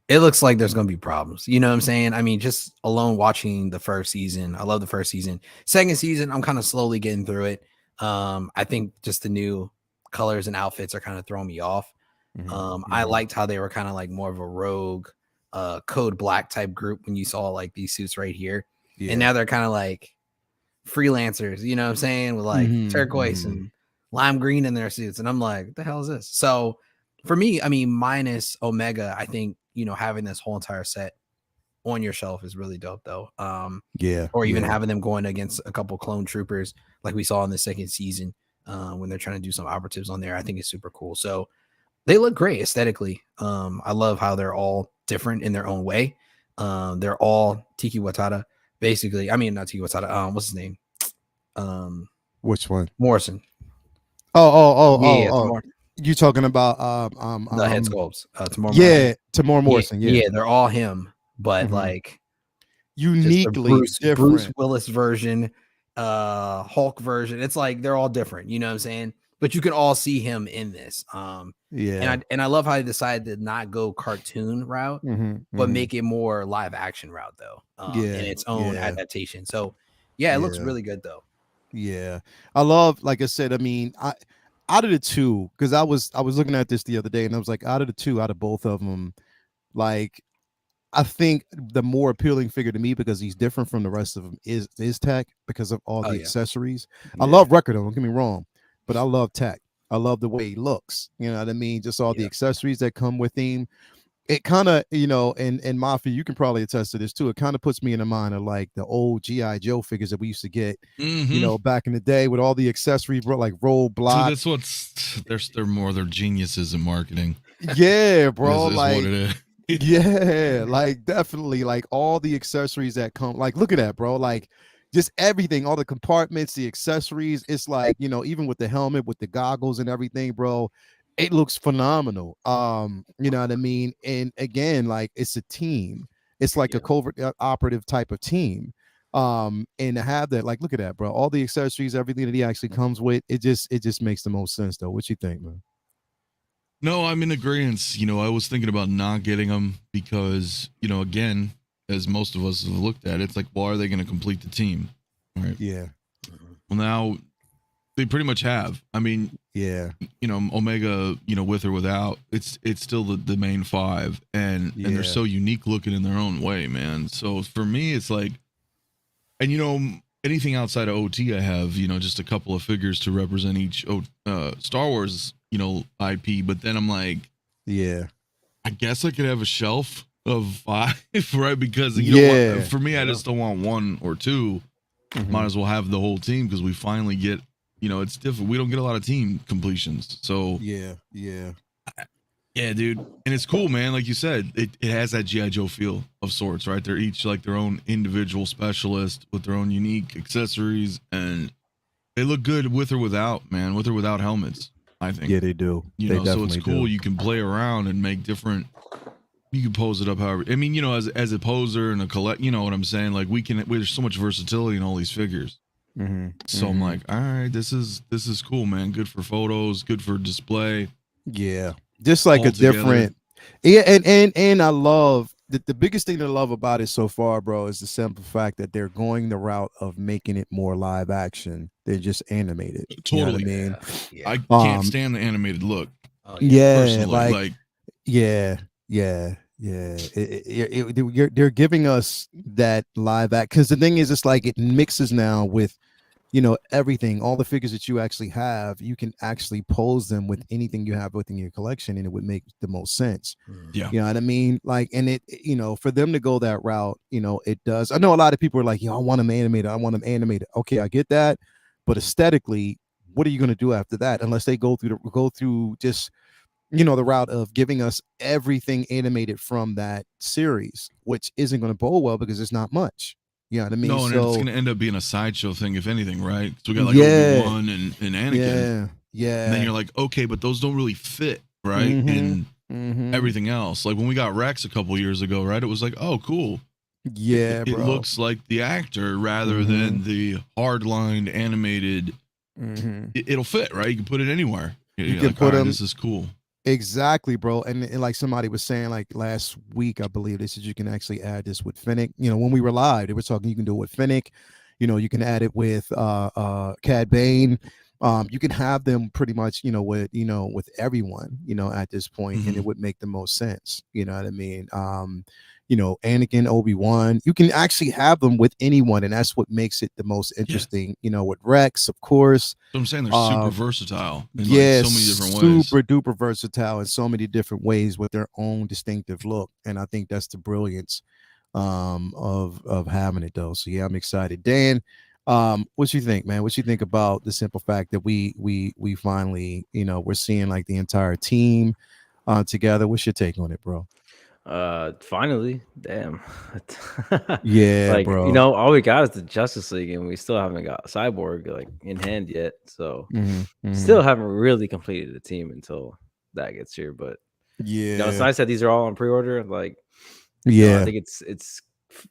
like there's going to be problems. You know what I'm saying? I mean, just alone watching the first season, I love the first season. Second season, I'm kind of slowly getting through it. I think just the new colors and outfits are kind of throwing me off. I liked how they were kind of like more of a rogue, code black type group when you saw like these suits right here. Yeah. And now they're kind of like freelancers, you know what I'm saying? With like turquoise and lime green in their suits. And I'm like, what the hell is this? So for me, I mean, minus Omega, I think, having this whole entire set on your shelf is really dope though. Or even having them going against a couple clone troopers like we saw in the second season, when they're trying to do some operatives on there, I think it's super cool. So they look great aesthetically. I love how they're all different in their own way. They're all Tiki Watara, basically. I mean, not Tiki Watara. What's his name? Which one? Morrison. Oh. You talking about the head sculpts? Tamora Morrison. Yeah, they're all him, but like uniquely different. Bruce Willis version, Hulk version. It's like they're all different. You know what I'm saying? But you can all see him in this. And I love how they decided to not go cartoon route, but make it more live action route though. In its own adaptation. So it looks really good though. Yeah. I love, like I said, I mean, out of the two, because I was looking at this the other day and I was like, out of both of them, like, I think the more appealing figure to me, because he's different from the rest of them, is Tech, because of all the accessories. I love Record, don't get me wrong, but I love Tech. I love the way he looks. You know what I mean? Just all the accessories that come with him. It kind of, and Mafia, you can probably attest to this too. It kind of puts me in the mind of like the old G.I. Joe figures that we used to get, back in the day with all the accessories, like Roadblock. So that's they're geniuses in marketing. Yeah, bro. is like, what it is. Yeah, like definitely, like all the accessories that come, like look at that, bro. Like just everything, all the compartments, the accessories. It's like, even with the helmet, with the goggles and everything, bro. It looks phenomenal. You know what I mean? And again, like it's a team. It's like a covert operative type of team. And to have that, like, look at that, bro. All the accessories, everything that he actually comes with, it just makes the most sense, though. What you think, man? No, I'm in agreement. I was thinking about not getting them because, again, as most of us have looked at it, it's like, well, are they going to complete the team? Right? Yeah. Well, now they pretty much have. I mean, Omega, with or without, it's still the main 5, and they're so unique looking in their own way, man. So for me, it's like, and anything outside of OT, I have just a couple of figures to represent each Star Wars IP, but then I'm like, I guess I could have a shelf of 5, right? Because for me, I just don't want 1 or 2. Might as well have the whole team, because we finally get. It's different. We don't get a lot of team completions. So yeah, dude. And it's cool, man. Like you said, it has that G.I. Joe feel of sorts, right? They're each like their own individual specialist with their own unique accessories, and they look good with or without, man. With or without helmets, I think. Yeah, they do. So it's cool. You can play around and make different. You can pose it up however. I mean, as a poser and a collect. You know what I'm saying? Like there's so much versatility in all these figures. So I'm like, all right, this is cool, man. Good for photos, good for display. Yeah, just like a different. Yeah, and I love the biggest thing to love about it so far, bro, is the simple fact that they're going the route of making it more live action than just animated. Totally. You know what I mean? Yeah. I can't stand the animated look. Oh, Personally, like yeah. They're giving us that live act, because the thing is, it's like it mixes now with, you know, everything, all the figures that you actually have, you can actually pose them with anything you have within your collection, and it would make the most sense. Yeah. You know what I mean? Like, and it, you know, for them to go that route, you know, it does. I know a lot of people are like, I want them animated. I want them animated. Okay, I get that. But aesthetically, what are you going to do after that? Unless they go through just, you know, the route of giving us everything animated from that series, which isn't going to bowl well because it's not much. You know what I mean? No, and it's going to end up being a sideshow thing, if anything, right? So we got like Yeah. Obi-Wan and Anakin. Yeah. And then you're like, okay, but those don't really fit, right? In everything else. Like when we got Rex a couple years ago, right? It was like, oh, cool. Yeah, it looks like the actor rather than the hard-lined animated. It'll fit, right? You can put it anywhere. You can put them. This is cool. Exactly, bro. And like somebody was saying, like last week, I believe they said you can actually add this with Finnick. You know, when we were live, they were talking you can do it with Finnick. You know, you can add it with Cad Bane. You can have them pretty much, with everyone, at this point, and it would make the most sense. You know what I mean? Anakin, Obi-Wan, you can actually have them with anyone, and that's what makes it the most interesting. With Rex, of course. So I'm saying they're super versatile in so many different ways. Super duper versatile in so many different ways with their own distinctive look, and I think that's the brilliance of having it, though. So yeah, I'm excited. Dan, what you think, man? What you think about the simple fact that we finally, we're seeing like the entire team together? What's your take on it, bro? Finally, damn. Yeah, like, bro. all we got is the Justice League, and we still haven't got Cyborg like in hand yet. So still haven't really completed the team until that gets here. But yeah, it's nice that these are all on pre-order. Like, yeah, I think it's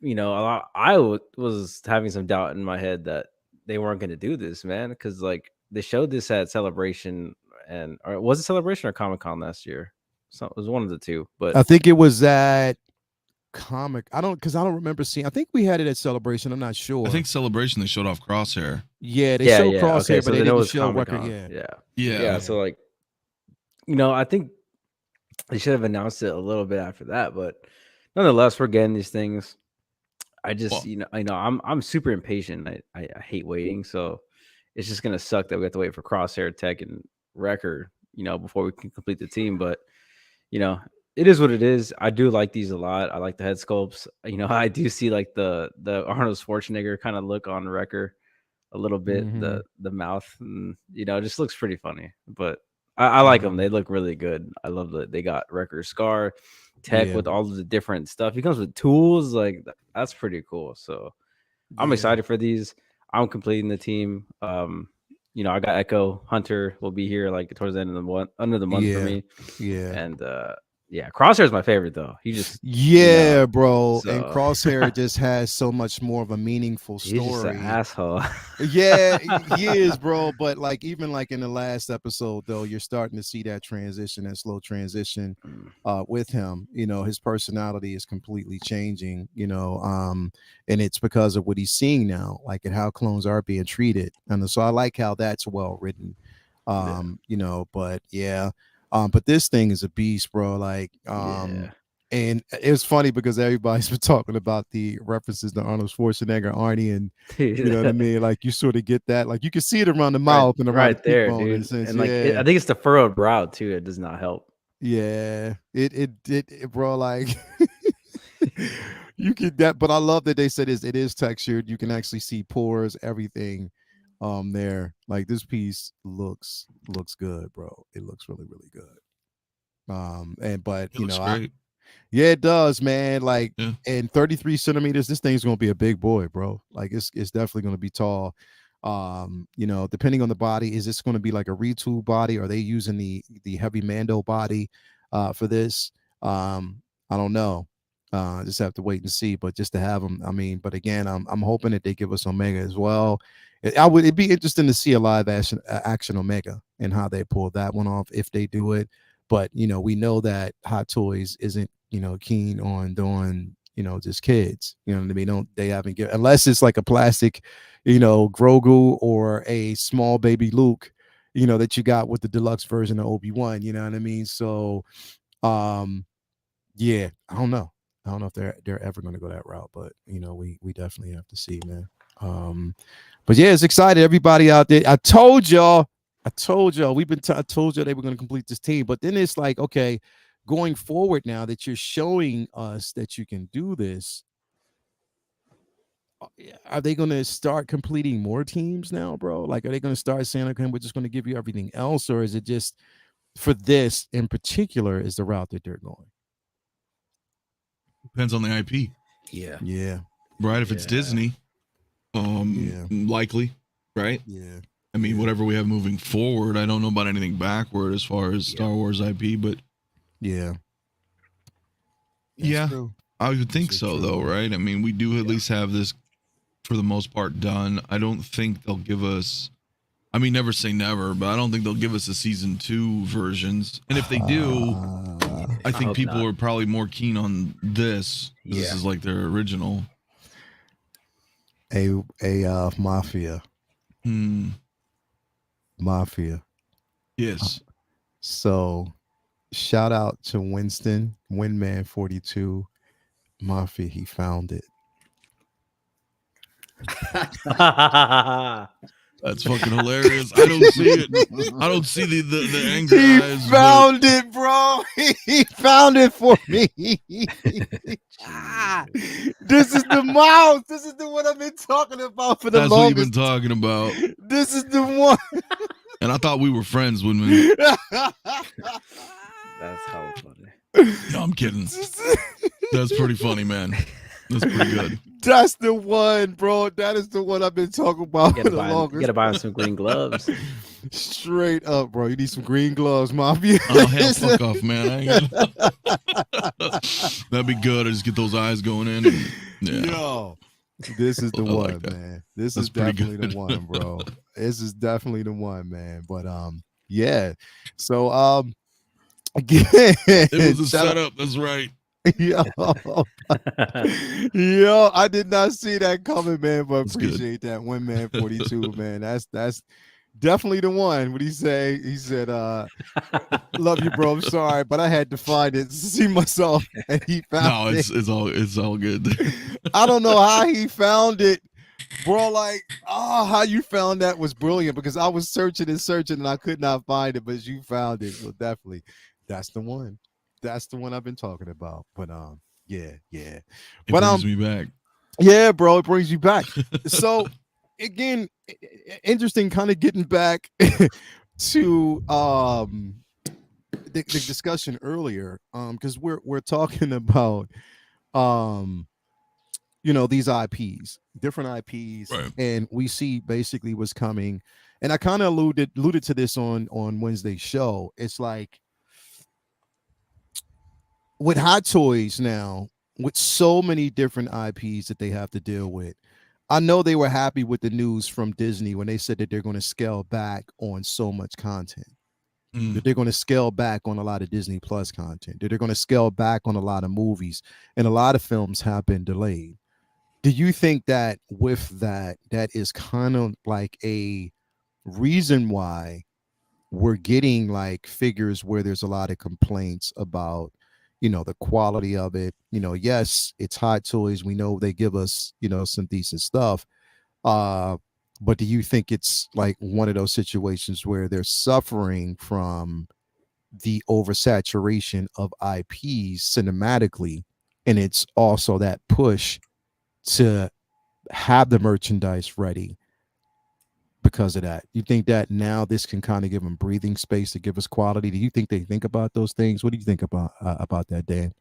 a lot. I was having some doubt in my head that they weren't going to do this, man, because like they showed this at Celebration, or was it Celebration or Comic-Con last year? So it was one of the two, but I think it was at Comic. I don't remember seeing. I think we had it at Celebration. I'm not sure. I think Celebration they showed off Crosshair. Yeah, they showed Crosshair, but they didn't show Comic-Con. record. Yeah. So like, I think they should have announced it a little bit after that, but nonetheless, we're getting these things. I just, I'm super impatient. I hate waiting, so it's just gonna suck that we have to wait for Crosshair, Tech, and Wrecker, before we can complete the team. But it is what it is. I do like these a lot. I like the head sculpts. I do see like the Arnold Schwarzenegger kind of look on Wrecker a little bit. The mouth, and, it just looks pretty funny. But I like them. They look really good. I love that they got Wrecker Scar, Tech with all of the different stuff. He comes with tools. Like that's pretty cool. So I'm excited for these. I'm completing the team. I got Echo Hunter will be here like towards the end of the month, under the month for me. Yeah. And Crosshair is my favorite though. He just bro. So. And Crosshair just has so much more of a meaningful story. He's just an asshole. Yeah, he is, bro. But like even like in the last episode, though, you're starting to see that transition, that slow transition with him. His personality is completely changing, and it's because of what he's seeing now, like and how clones are being treated. And so I like how that's well written. But yeah. But this thing is a beast, bro. Like, and it's funny because everybody's been talking about the references to Arnold Schwarzenegger, Arnie, and you know what I mean. Like, you sort of get that. Like, you can see it around the mouth and around the there, cheekbone, dude. And like, I think it's the furrowed brow too. It does not help. Yeah, it bro. Like, you can that, but I love that they said it is textured. You can actually see pores, everything. There, like this piece looks good, bro. It looks really good. But it does, man. Like, and 33 centimeters, this thing's gonna be a big boy, bro. Like it's definitely gonna be tall. Depending on the body, is this gonna be like a retool body? Are they using the heavy Mando body for this? I don't know. Just have to wait and see. But just to have them, I mean, but again, I'm hoping that they give us Omega as well. It'd be interesting to see a live action Omega and how they pull that one off if they do it. But we know that Hot Toys isn't keen on doing, just kids. You know what I mean? They haven't given, unless it's like a plastic, Grogu or a small baby Luke, that you got with the deluxe version of Obi-Wan. You know what I mean? So, yeah, I don't know. I don't know if they're ever going to go that route, but we definitely have to see, man. But yeah, it's excited. Everybody out there. I told y'all I told y'all I told y'all they were going to complete this team, but then it's like, okay, going forward now that you're showing us that you can do this, are they going to start completing more teams now, bro? Like, are they going to start saying, okay, we're just going to give you everything else, or is it just for this in particular is the route that they're going? Depends on the IP. Yeah. Right. If it's Disney, likely. Right. Yeah. I mean, whatever we have moving forward, I don't know about anything backward as far as Star Wars IP, but That's true. I would think so, though, right? I mean, we do at least have this for the most part done. I don't think they'll give us, I mean, never say never, but I don't think they'll give us a season 2 versions. And if they do, I think people are probably more keen on this. This is like their original. A Mafia. Mafia. Yes. So shout out to Winston, Windman 42. Mafia, he found it. That's fucking hilarious. I don't see it. I don't see the angry eyes. He found it, bro. He found it for me. This is the mouse. This is the one I've been talking about for the longest. That's what you've been talking about. This is the one. And I thought we were friends when we. That's how funny. No, I'm kidding. That's pretty funny, man. That's pretty good. That's the one, bro. That is the one I've been talking about for the longest. You gotta buy him some green gloves. Straight up, bro. You need some green gloves, Mafia. Oh, hell, fuck off, man. I ain't gonna... That'd be good. I just get those eyes going in. And... Yeah. Yo, this is the one, like man. This is definitely the one, bro. This is definitely the one, man. But yeah. So again, it was a setup. That's right. Yo, I did not see that coming, man. But that's appreciate that Windman 42, man. That's definitely the one. What he say? He said, "Love you, bro. I'm sorry, but I had to find it to see myself." And he found it. No, it's all good. I don't know how he found it, bro. Like, how you found that was brilliant because I was searching and I could not find it, but you found it. So definitely, that's the one. That's the one I've been talking about. But yeah. It brings me back. Yeah, bro, it brings you back. So again, interesting, kind of getting back to the discussion earlier, because we're talking about these IPs, different IPs, right. And we see basically what's coming. And I kind of alluded to this on Wednesday's show. It's like with Hot Toys now, with so many different IPs that they have to deal with, I know they were happy with the news from Disney when they said that they're going to scale back on so much content, that they're going to scale back on a lot of Disney Plus content, that they're going to scale back on a lot of movies, and a lot of films have been delayed. Do you think that with that is kind of like a reason why we're getting like figures where there's a lot of complaints about the quality of it? Yes, it's Hot Toys. We know they give us, some decent stuff. But do you think it's like one of those situations where they're suffering from the oversaturation of IPs cinematically, and it's also that push to have the merchandise ready because of that? You think that now this can kind of give them breathing space to give us quality? Do you think they think about those things? What do you think about that, Dan?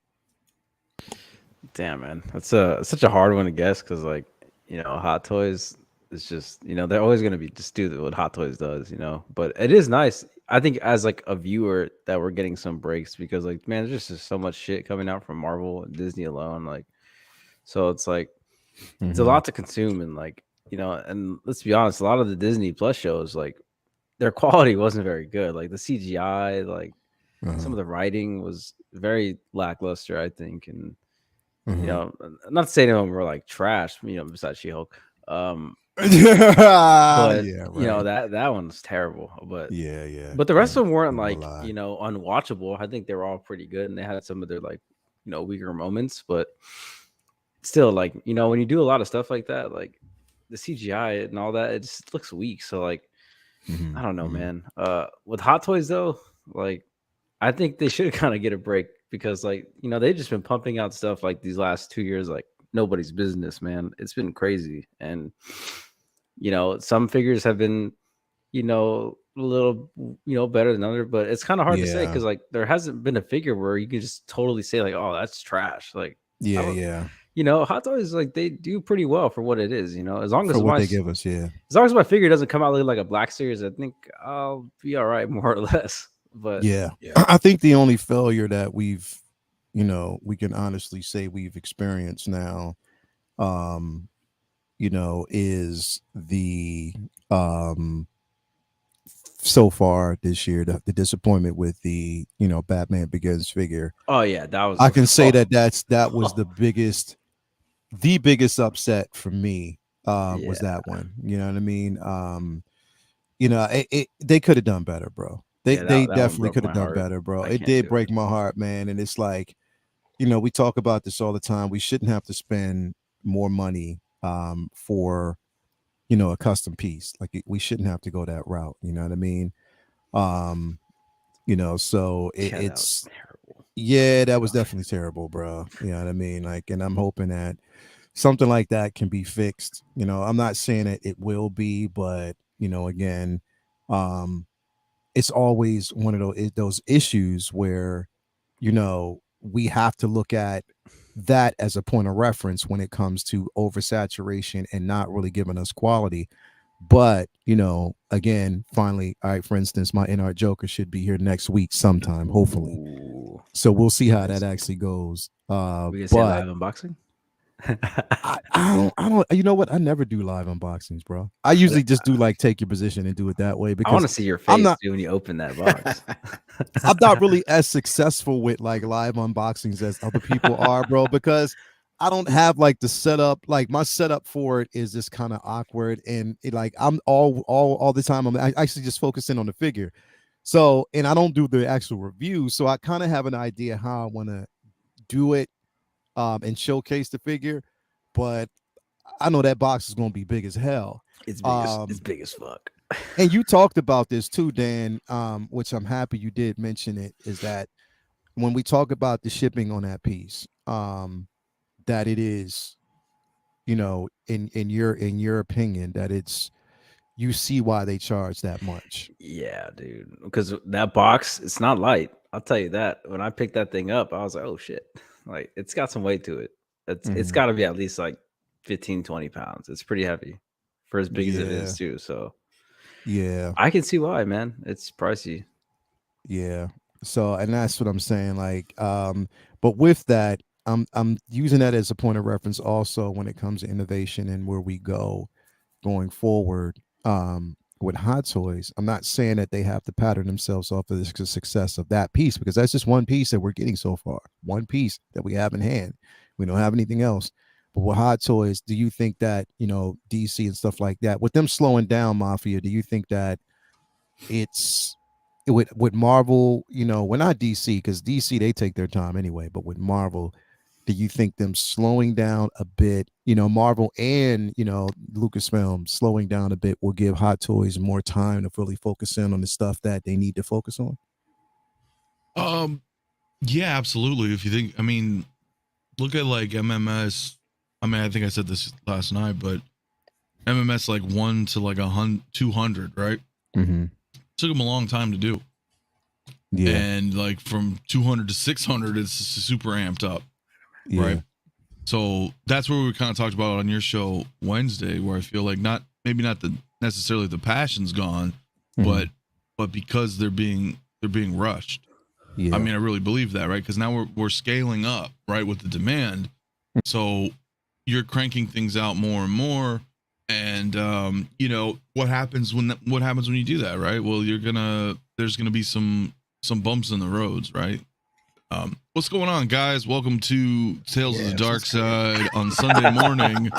Damn, man, that's such a hard one to guess because, like, Hot Toys is just, they're always gonna be just do what Hot Toys does, But it is nice, I think, as like a viewer, that we're getting some breaks because, like, man, there's just so much shit coming out from Marvel and Disney alone, like, so it's like it's a lot to consume, and like. And let's be honest, a lot of the Disney Plus shows, like, their quality wasn't very good. Like the CGI, like some of the writing was very lackluster, I think. And you know, not to say any of them were like trash, you know, besides She-Hulk. But Yeah, you know, right. that one's terrible. But Yeah. but the rest of them weren't I'm gonna like, lie. you know, unwatchable. I think they were all pretty good, and they had some of their like, you know, weaker moments. But still, like, you know, when you do a lot of stuff like that, like the CGI and all that, it just looks weak. So like, I don't know, man. With Hot Toys though, like I think they should kind of get a break because, like, you know, they've just been pumping out stuff like these last 2 years, like nobody's business, man. It's been crazy. And, you know, some figures have been, you know, a little, you know, better than others, but it's kind of hard to say because, like, there hasn't been a figure where you can just totally say, like, oh, that's trash. Like, I don't, Yeah. you know, Hot Toys, like, they do pretty well for what it is, you know, as long For as what they give us, as long as my figure doesn't come out looking like a Black Series, I think I'll be all right, more or less. But yeah. I think the only failure that we've, you know, we can honestly say we've experienced now, you know, is the so far this year the disappointment with the, you know, Batman Begins figure. oh yeah, that was I can say that was the biggest upset for me. Was that one? You know what I mean? You know, they could have done better, bro. They yeah, they that one definitely broke could have my done heart. better, bro. I It can't did do break it. my heart, man. And it's like, you know, we talk about this all the time. We shouldn't have to spend more money for, you know, a custom piece. Like we shouldn't have to go that route. You know what I mean? Um, you know, so Yeah, that was it's terrible. yeah, that was definitely terrible, bro. You know what I mean? Like, and I'm hoping that something like that can be fixed. You know, I'm not saying it will be, but you know, again, um, it's always one of those issues where, you know, we have to look at that as a point of reference when it comes to oversaturation and not really giving us quality. But, you know, again, finally, all right, for instance, my NR Joker should be here next week sometime, hopefully. Ooh. So we'll see how that actually goes. We can say But live unboxing. I don't, you know what? I never do live unboxings, bro. I usually just do like take your position and do it that way I want because to see your I'm face not too when you open that box. I'm not really as successful with like live unboxings as other people are, bro, because I don't have like the setup. Like my setup for it is just kind of awkward, and like I'm all the time. I actually just focusing on the figure, so and I don't do the actual review, so I kind of have an idea how I want to do it, and showcase the figure, but I know that box is going to be big as hell. It's Um, big as fuck. and you talked about this too, Dan, which I'm happy you did mention it, is that when we talk about the shipping on that piece, that it is, you know, in your opinion, that it's you see why they charge that much. Yeah, dude. Because that box, it's not light. I'll tell you that. When I picked that thing up, I was like, oh shit. Like it's got some weight to it. It's Mhm. got to be at least like 15, 20 pounds. It's pretty heavy for as big as it Yeah, is too. So yeah, I can see why, man. It's pricey. yeah. So, and that's what I'm saying. Like, but with that, I'm using that as a point of reference also when it comes to innovation and where we go going forward, with Hot Toys. I'm not saying that they have to pattern themselves off of the success of that piece, because that's just one piece that we're getting so far, one piece that we have in hand. We don't have anything else. But with Hot Toys, do you think that, you know, DC and stuff like that, with them slowing down Mafia, do you think that it's with Marvel, you know, we're not DC, because DC they take their time anyway, but with Marvel, do you think them slowing down a bit, you know, Marvel and, you know, Lucasfilm slowing down a bit will give Hot Toys more time to really focus in on the stuff that they need to focus on? Yeah, absolutely. If you think, I mean, look at like MMS. I mean, I think I said this last night, but MMS like 1 to like 200, right? Mm-hmm. Took them a long time to do. Yeah. And like from 200 to 600, it's super amped up, right? So that's where we kind of talked about on your show Wednesday, where I feel like maybe not necessarily the passion's gone, Mhm. but because they're being rushed. Yeah. I mean, I really believe that, right? Because now we're scaling up, right, with the demand. So you're cranking things out more and more, and you know what happens when you do that, right? Well, there's gonna be some bumps in the roads, right? What's going on, guys? Welcome to Tales of the Dark Side on Sunday morning.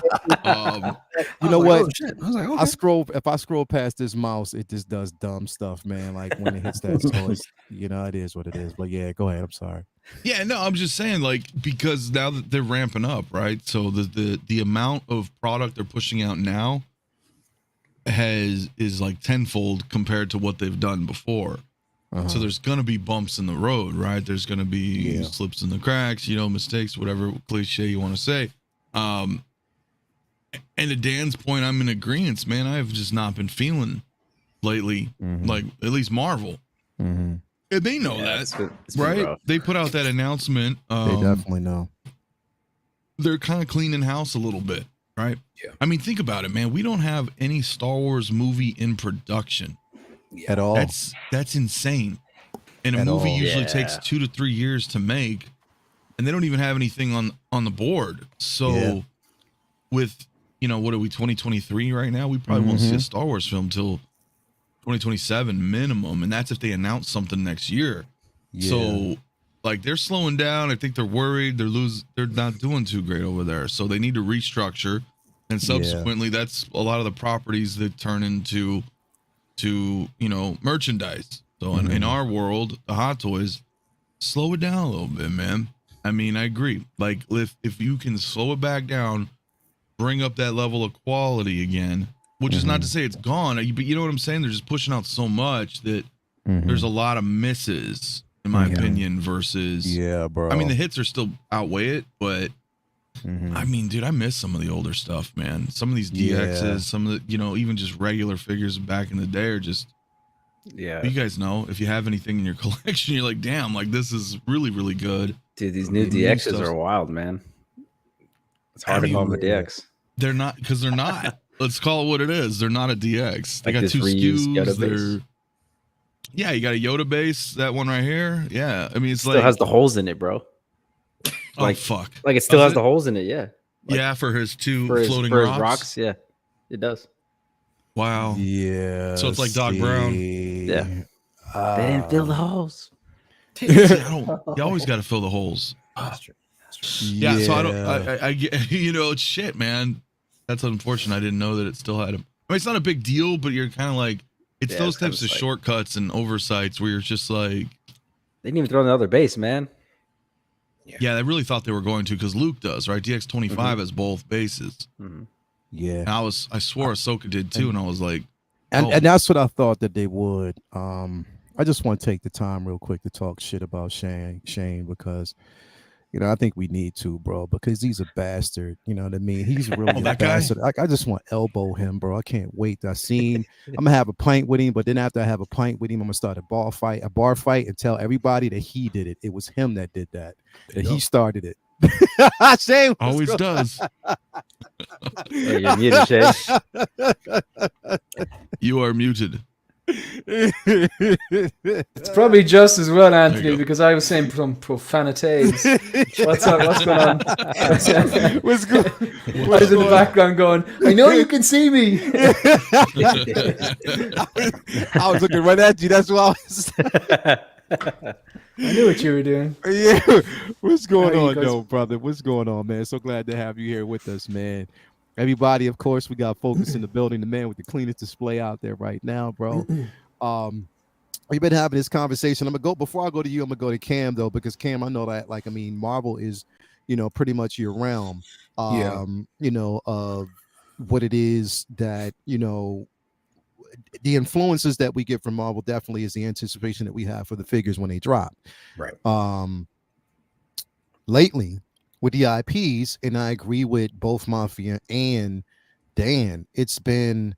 You know what? I was like, okay. If I scroll past this mouse, it just does dumb stuff, man. Like when it hits that, so it's, it is what it is. But yeah, go ahead. I'm sorry. Yeah, no, I'm just saying, like, because now that they're ramping up, right? So the amount of product they're pushing out now is like tenfold compared to what they've done before. So there's going to be bumps in the road, right? There's going to be slips in the cracks, mistakes, whatever cliche you want to say. And to Dan's point, I'm in agreement, man. I've just not been feeling lately, like at least Marvel. And they know that, it's right? Rough. They put out that announcement. They definitely know. They're kind of cleaning house a little bit, right? Yeah. I mean, think about it, man. We don't have any Star Wars movie in production. At all. That's insane. And a movie usually takes 2 to 3 years to make, and they don't even have anything on the board. So with what are we, 2023 right now? We probably won't see a Star Wars film till 2027 minimum, and that's if they announce something next year. So like they're slowing down. I think they're worried. They're not doing too great over there. So they need to restructure, and subsequently that's a lot of the properties that turn into merchandise. So in our world, the Hot Toys, slow it down a little bit, man. I mean, I agree. Like if you can slow it back down, bring up that level of quality again, which is not to say it's gone, but you know what I'm saying? They're just pushing out so much that there's a lot of misses, in my opinion, versus bro. I mean, the hits are still outweigh it, but I mean, dude, I miss some of the older stuff, man. Some of these DXs, some of the, even just regular figures back in the day are just, you guys know, if you have anything in your collection, you're like, damn, like this is really, really good. Dude, these new DXs are wild, man. It's hard to call them a DX. They're not, because they're not. Let's call it what it is. They're not a DX. They got 2 SKUs. Yeah, you got a Yoda base, that one right here. Yeah, I mean, it still has the holes in it, bro. Like, fuck. Like it still has the holes in it, yeah. Like, for his 2 floating rocks. His rocks, yeah. It does. Wow. Yeah. So it's like Doc Brown. Yeah. They didn't fill the holes. You always got to fill the holes. That's true. Yeah, so I get, it's shit, man. That's unfortunate. I didn't know that it still had them. I mean, it's not a big deal, but you're kind of like, it's those types of shortcuts and oversights where you're just like, they didn't even throw another base, man. Yeah, they really thought they were going to, because Luke does, right? DX25 has both bases. Yeah, and I swore Ahsoka did too, and I was like, and that's what I thought that they would. I just want to take the time real quick to talk shit about Shane, because I think we need to, bro, because he's a bastard. You know what I mean? He's really a bastard. I just want to elbow him, bro. I can't wait. I'm gonna have a pint with him, but then after I have a pint with him, I'm gonna start a bar fight, and tell everybody that he did it. It was him that did that. That he started it. Shane always does. Hey, you're muted, Shane. You are muted. It's probably just as well, Anthony, because I was saying some profanities. What's up? What's going on? What's good? I was in the background going, I know you can see me. I was looking right at you. That's what I was. I knew what you were doing. Yeah. What's going on, though, brother? What's going on, man? So glad to have you here with us, man. Everybody, of course, we got Focus in the building, the man with the cleanest display out there right now, bro. We've been having this conversation. Before I go to you, I'm gonna go to Cam, though, because Cam, I know that, Marvel is, pretty much your realm. Of what it is that, the influences that we get from Marvel definitely is the anticipation that we have for the figures when they drop. Right. Lately, with the IPs, and I agree with both Mafia and Dan, it's been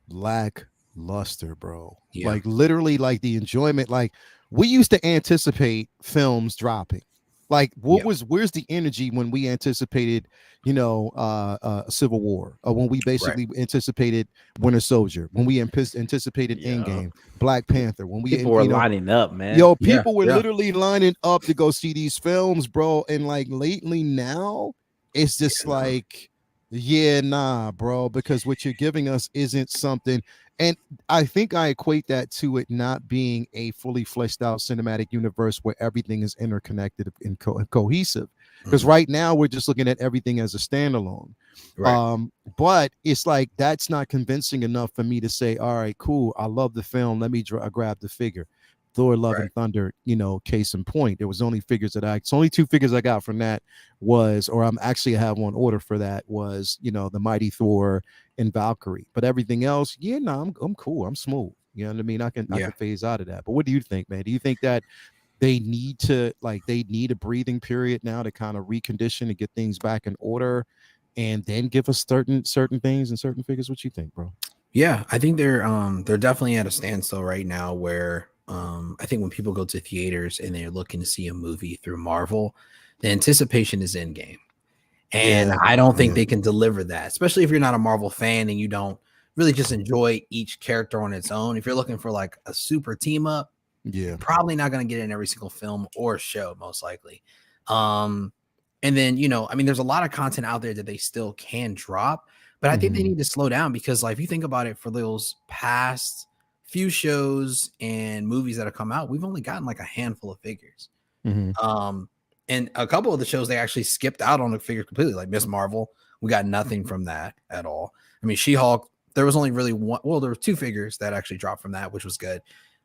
lackluster, bro. Yeah. Like literally, like the enjoyment, like we used to anticipate films dropping. Like where's the energy when we anticipated, Civil War, or when we basically anticipated Winter Soldier, when we anticipated Endgame, Black Panther, when people were lining up, man. People were literally lining up to go see these films, bro. And like lately now, it's just like Yeah, nah, bro, because what you're giving us isn't something, and I think I equate that to it not being a fully fleshed out cinematic universe where everything is interconnected and cohesive. Because right now we're just looking at everything as a standalone. Right. But it's like that's not convincing enough for me to say, all right, cool, I love the film. Let me grab the figure. Thor: Love and Thunder, case in point. There was only it's only two figures I got from that or I'm actually have one order for that was, the Mighty Thor and Valkyrie. But everything else, yeah, no, I'm cool. I'm smooth. You know what I mean? I can phase out of that. But what do you think, man? Do you think that they need a breathing period now to kind of recondition and get things back in order and then give us certain things and certain figures? What you think, bro? Yeah, I think they're definitely at a standstill right now where I think when people go to theaters and they're looking to see a movie through Marvel, the anticipation is in game. And I don't think they can deliver that, especially if you're not a Marvel fan and you don't really just enjoy each character on its own. If you're looking for like a super team up, you're probably not going to get it in every single film or show, most likely. And then, there's a lot of content out there that they still can drop, but I think they need to slow down because, like, if you think about it, for those past few shows and movies that have come out, we've only gotten like a handful of figures. And a couple of the shows they actually skipped out on the figure completely, like Miss Marvel. We got nothing from that at all. I mean, She-Hulk, there was only really one. Well, there were two figures that actually dropped from that, which was good.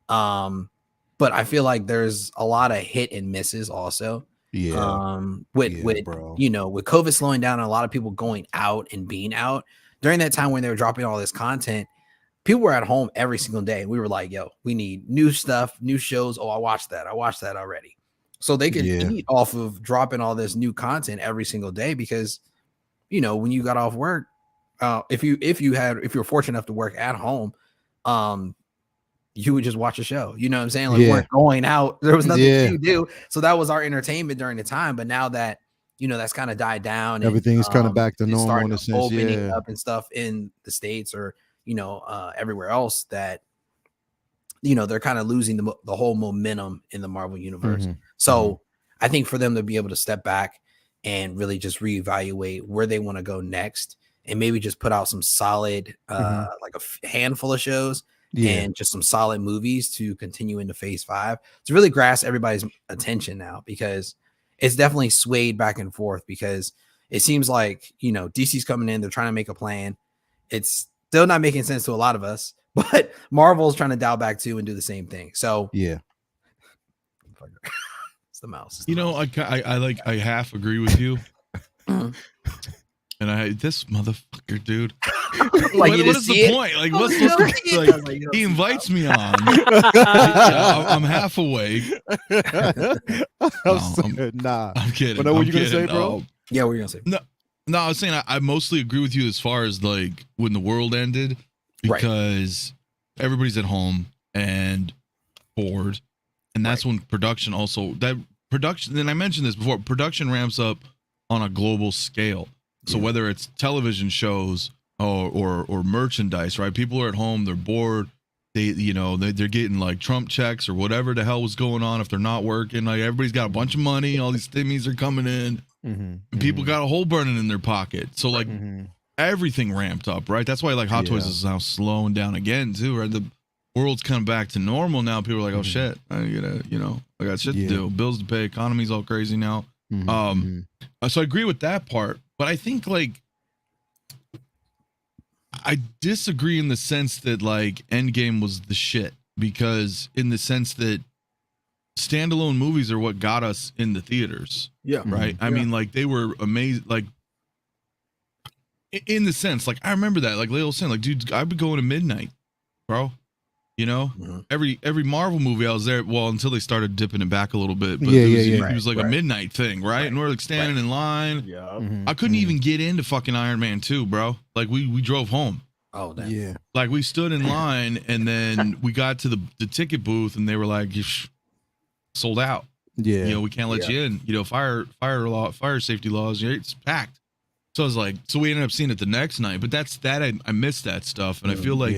But I feel like there's a lot of hit and misses also. With COVID slowing down and a lot of people going out and being out during that time when they were dropping all this content, people were at home every single day. We were like, yo, we need new stuff, new shows. Oh, I watched that already. So they could eat off of dropping all this new content every single day because, when you got off work, if you were fortunate enough to work at home, you would just watch a show. You know what I'm saying? Like, we weren't going out. There was nothing to do. So that was our entertainment during the time. But now that, that's kind of died down. Everything's kind of back to normal in a sense. Opening up and stuff in the States or, everywhere else that, they're kind of losing the whole momentum in the Marvel universe. So I think for them to be able to step back and really just reevaluate where they want to go next and maybe just put out some solid, like a handful of shows and just some solid movies to continue into phase 5 to really grasp everybody's attention now, because it's definitely swayed back and forth because it seems like, DC's coming in, they're trying to make a plan. It's still not making sense to a lot of us, but Marvel's trying to dial back too and do the same thing. So it's the mouse. I half agree with you. And this motherfucker, dude. What is the point? Like, what's supposed to like? He invites me on. I'm half awake. I'm kidding. But what were you gonna say, bro? Yeah, what were you gonna say? No, I was saying I mostly agree with you as far as like when the world ended, because everybody's at home and bored, and that's when production and I mentioned this before, production ramps up on a global scale. So whether it's television shows or merchandise, right? People are at home, they're bored, they're getting like Trump checks or whatever the hell was going on if they're not working. Like, everybody's got a bunch of money, all these stimmies are coming in, and people got a hole burning in their pocket. So like everything ramped up, right? That's why like Hot Toys is now slowing down again tue, right? The world's coming back to normal now. People are like, oh shit, I got shit to do, bills to pay, economy's all crazy now. So I agree with that part, but I think like I disagree in the sense that like Endgame was the shit, because in the sense that standalone movies are what got us in the theaters. Yeah. Right. I mean, like, they were amazing. Like, in the sense, like, I remember that, like Leo was saying, like, dude, I'd be going to midnight, bro. Every Marvel movie I was there, well, until they started dipping it back a little bit, but it was like a midnight thing, right? And we're like standing in line. I couldn't even get into fucking Iron Man 2, bro. Like, we drove home. Oh, damn. Yeah. Like, we stood in line, and then we got to the ticket booth, and they were like, sold out. Yeah. We can't let you in. Fire safety laws, it's packed. So I was like, so we ended up seeing it the next night, but I missed that stuff, and I feel like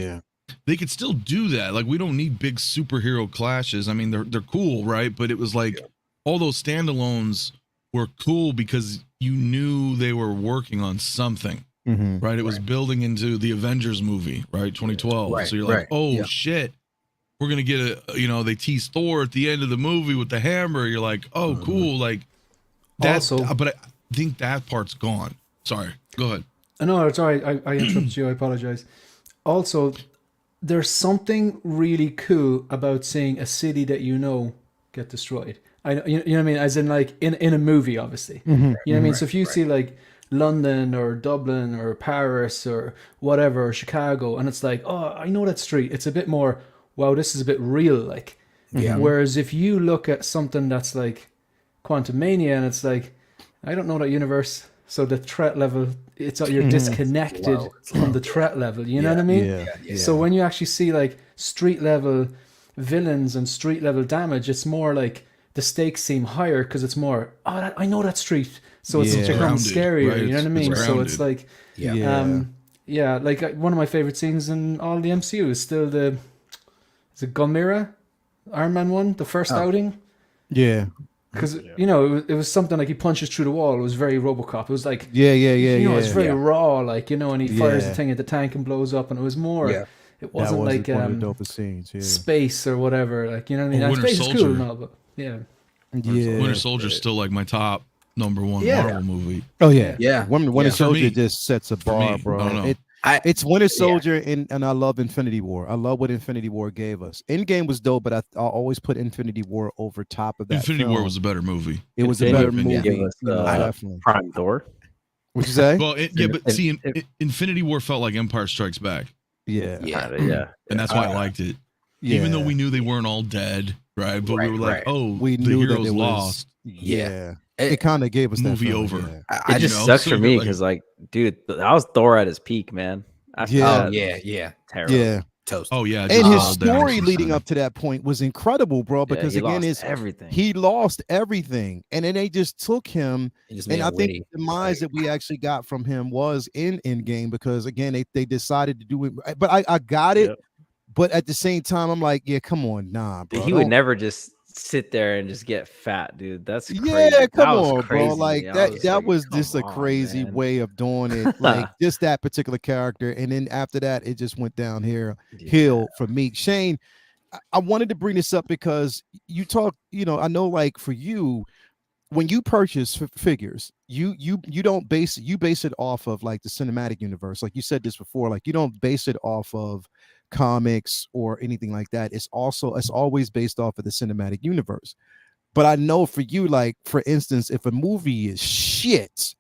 they could still do that. Like, we don't need big superhero clashes. I mean, they're cool, right? But it was like all those standalones were cool because you knew they were working on something. right? It was building into the Avengers movie, right? 2012. Right, So you're like, oh yeah. shit, we're gonna get they tease Thor at the end of the movie with the hammer. You're like, oh, cool, like that. Also, but I think that part's gone. Sorry, go ahead. No, sorry, I interrupted you. I apologize. Also, there's something really cool about seeing a city that you know get destroyed. You know what I mean? As in, like, in a movie, obviously. You know what I mean? So if you see, like, London or Dublin or Paris or whatever, or Chicago, and it's like, oh, I know that street. It's a bit more, wow, this is a bit real, like. Yeah. Whereas if you look at something that's like Quantum Mania, and it's like, I don't know that universe, so the threat level, you're disconnected from the threat level. You know what I mean? Yeah. So when you actually see like street level villains and street level damage, it's more like the stakes seem higher because it's more, I know that street, so it's becomes grounded, scarier. right? You know what I mean? So it's like, like one of my favorite scenes in all the MCU is still is it Gulmira, Iron Man 1, the first outing? Yeah. Because it was something like he punches through the wall. It was very RoboCop. It was like it's very raw, like, and he fires the thing at the tank and blows up, and it was more. Yeah. It wasn't like one of the dopest scenes, space or whatever, like, you know what I mean. Winter Space Soldier. is cool and all, but Winter Soldier's still like my top number one Marvel movie. Oh yeah, yeah. Winter Soldier just sets a bar, bro. No. It's Winter Soldier, and I love Infinity War. I love what Infinity War gave us. Endgame was dope, but I'll always put Infinity War over top of that. Infinity War was a better movie. It was a better movie. Gave us, definitely. Prime Thor. What'd you say? Well, but see, Infinity War felt like Empire Strikes Back. Yeah. And that's why I liked it. Even though we knew they weren't all dead, right? But we were like, we the knew heroes that lost. It kind of gave us that movie feeling, over. It just sucks for me because, like, dude, that was Thor at his peak, man. Terrible. Yeah. Toast. Oh yeah, and his story leading up to that point was incredible, bro. Because he again, he lost everything, and then they just took him. And I think the demise that we actually got from him was in Endgame, because again, they decided to do it. But I got it. But at the same time, I'm like, yeah, come on, nah, bro. He would never just sit there and just get fat, dude. That's crazy. Yeah, come on, crazy, bro. Like that was just a crazy way of doing it. Like just that particular character, and then after that, it just went downhill for me. Shane, I wanted to bring this up because you talk. I know, like, for you, when you purchase figures, you don't base it off of like the cinematic universe. Like you said this before, like you don't base it off of comics or anything like that. It's always based off of the cinematic universe. But I know for you, like, for instance, if a movie is shit,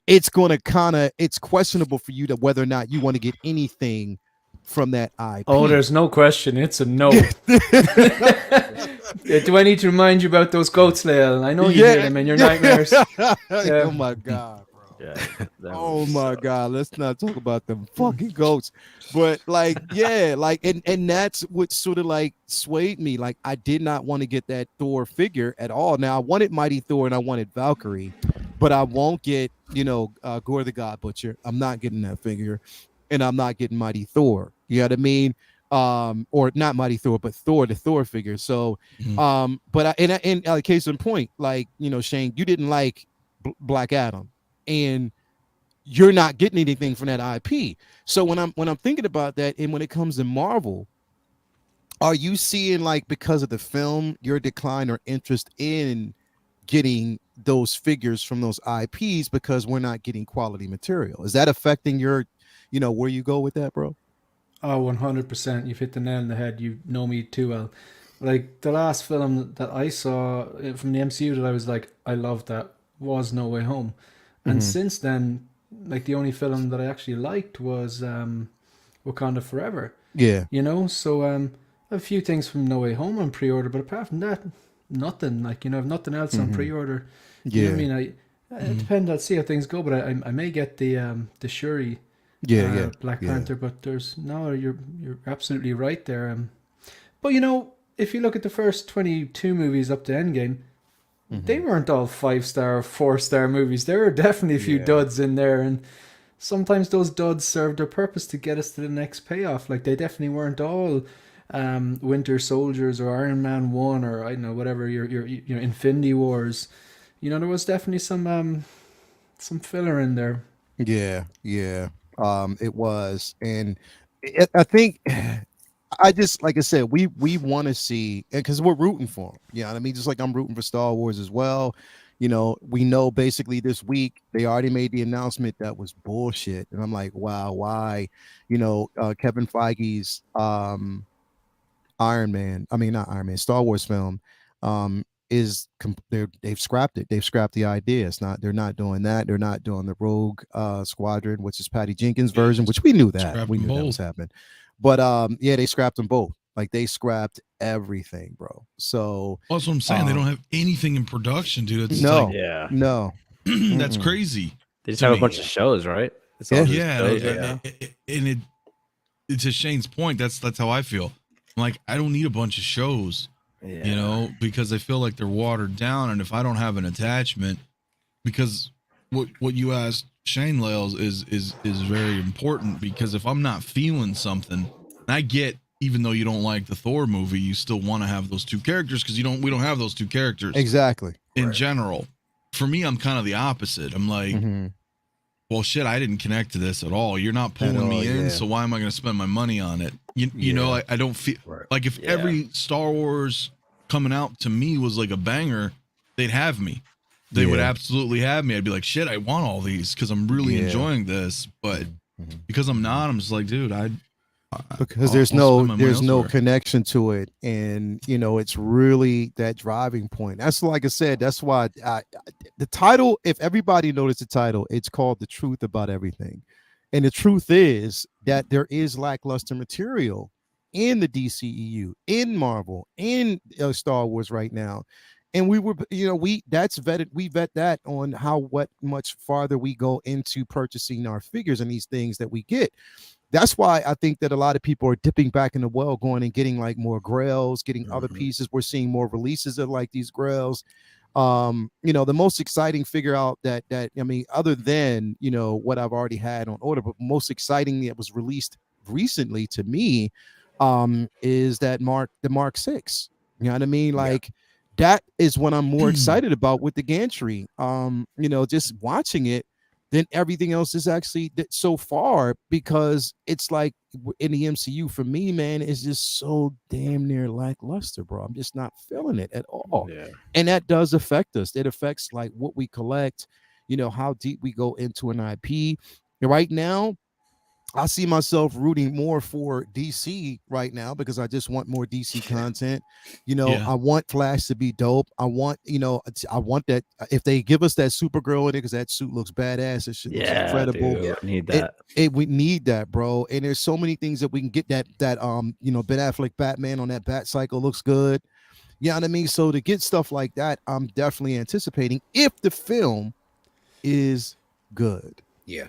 it's questionable for you to whether or not you want to get anything from that IP. Oh, there's no question. It's a no. Do I need to remind you about those goats, Lael? I know you hear them in your nightmares. Oh my God. Oh my God, let's not talk about them fucking goats. But like, and that's what sort of like swayed me. Like, I did not want to get that Thor figure at all. Now I wanted Mighty Thor and I wanted Valkyrie, but I won't get Gore the God Butcher. I'm not getting that figure, and I'm not getting Mighty Thor. You know what I mean? Or not Mighty Thor, but Thor, the Thor figure. So but in case in point, like, Shane, you didn't like Black Adam, and you're not getting anything from that IP. So when I'm thinking about that, and when it comes to Marvel, are you seeing, like, because of the film, your decline or interest in getting those figures from those IPs because we're not getting quality material? Is that affecting your, where you go with that, bro? Oh, 100%. You've hit the nail on the head. You know me too well. Like, the last film that I saw from the MCU that I was like, I love that, was No Way Home. And since then, like, the only film that I actually liked was Wakanda Forever. Yeah. So I have a few things from No Way Home on pre-order, but apart from that, nothing. Like, I have nothing else on pre-order. You know what I mean? It depends. I'll see how things go, but I may get the Shuri Black Panther, but you're absolutely right there. But if you look at the first 22 movies up to Endgame, they weren't all 5-star, 4-star movies. There were definitely a few duds in there, and sometimes those duds served their purpose to get us to the next payoff. Like, they definitely weren't all Winter Soldiers or Iron Man 1 or, I don't know, whatever, your Infinity Wars. There was definitely some filler in there. Yeah. It was, and I think I just, like I said, we want to see, and because we're rooting for them. You know what I mean? Just like I'm rooting for Star Wars as well. We know basically this week they already made the announcement that was bullshit, and I'm like, wow, why? Kevin Feige's Iron Man, I mean not Iron Man, Star Wars film, they've scrapped it. They've scrapped the idea. They're not doing that. They're not doing the Rogue Squadron, which is Patty Jenkins' version, which we knew that was happening. But yeah, they scrapped them both. Like they scrapped everything, bro. So that's what I'm saying. They don't have anything in production, dude. It's no, like, no. That's crazy. They just have a bunch of shows, right? It's all shows right now. And it's to Shane's point. That's how I feel. I'm like, I don't need a bunch of shows, because I feel like they're watered down. And if I don't have an attachment, because what you asked Shane Lales is very important, because if I'm not feeling something, and I get, even though you don't like the Thor movie, you still want to have those two characters, because we don't have those two characters exactly in general. For me, I'm kind of the opposite. I'm like, well, shit, I didn't connect to this at all. You're not pulling me in, so why am I going to spend my money on it? You know, I don't feel like if every Star Wars coming out to me was like a banger, they'd have me. They would absolutely have me. I'd be like, shit, I want all these because I'm really enjoying this. But because I'm not, I'm just like, dude, because there's no connection to it, and it's really that driving point. That's, like I said, that's why the title, if everybody noticed the title, it's called The Truth About Everything. And the truth is that there is lackluster material in the DCEU, in Marvel, in Star Wars right now. And we vet that on what much farther we go into purchasing our figures and these things that we get. That's why I think that a lot of people are dipping back in the well, going and getting like more grails, getting other pieces. We're seeing more releases of like these grails. The most exciting figure out that I mean, other than what I've already had on order, but most exciting that was released recently to me is that the Mark 6. You know what I mean? Like that is what I'm more excited about with the gantry. Just watching it, then everything else is actually so far, because it's like in the MCU for me, man, is just so damn near lackluster, bro. I'm just not feeling it at all. And that does affect us. It affects like what we collect, how deep we go into an IP. And right now, I see myself rooting more for DC right now, because I just want more DC content. I want Flash to be dope. I want that if they give us that Supergirl in it, because that suit looks badass. It should looks incredible. Dude, I need that. We need that, bro. And there's so many things that we can get. That Ben Affleck Batman on that Bat Cycle looks good. You know what I mean? So to get stuff like that, I'm definitely anticipating, if the film is good. Yeah.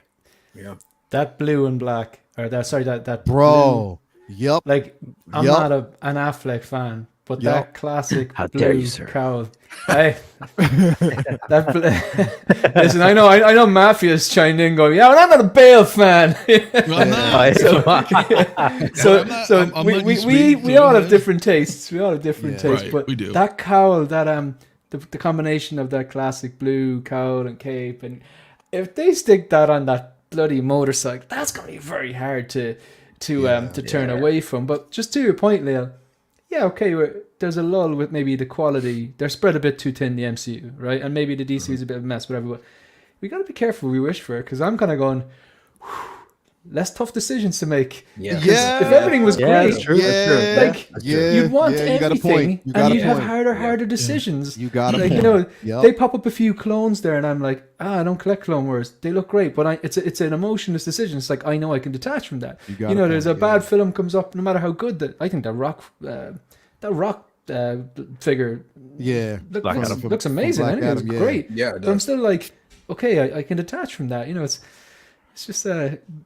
That blue and black, or that bro. Blue, yep. Like I'm not an Affleck fan, but that classic blue cowl. Hey, listen, I know Mafia's chimed in going, yeah, well, I'm not a Bale fan. We all have different tastes. We all have different tastes, right, but we do. That cowl, that the combination of that classic blue cowl and cape, and if they stick that on that bloody motorcycle, that's gonna be very hard to turn away from. But just to your point, Leo, there's a lull with maybe the quality. They're spread a bit too thin, the MCU, right? And maybe the DC is a bit of a mess, whatever. But we got to be careful what we wish for, because I'm kind of going, less tough decisions to make. If everything was great, that's true. You'd want everything, and you'd have harder decisions. You got like, they pop up a few clones there, and I'm like, I don't collect Clone Wars. They look great, but it's an emotionless decision. It's like, I know I can detach from that. There's a bad film comes up, no matter how good that. I think that Rock figure, looks amazing. I think it was great. But I'm still like, okay, I can detach from that. It's just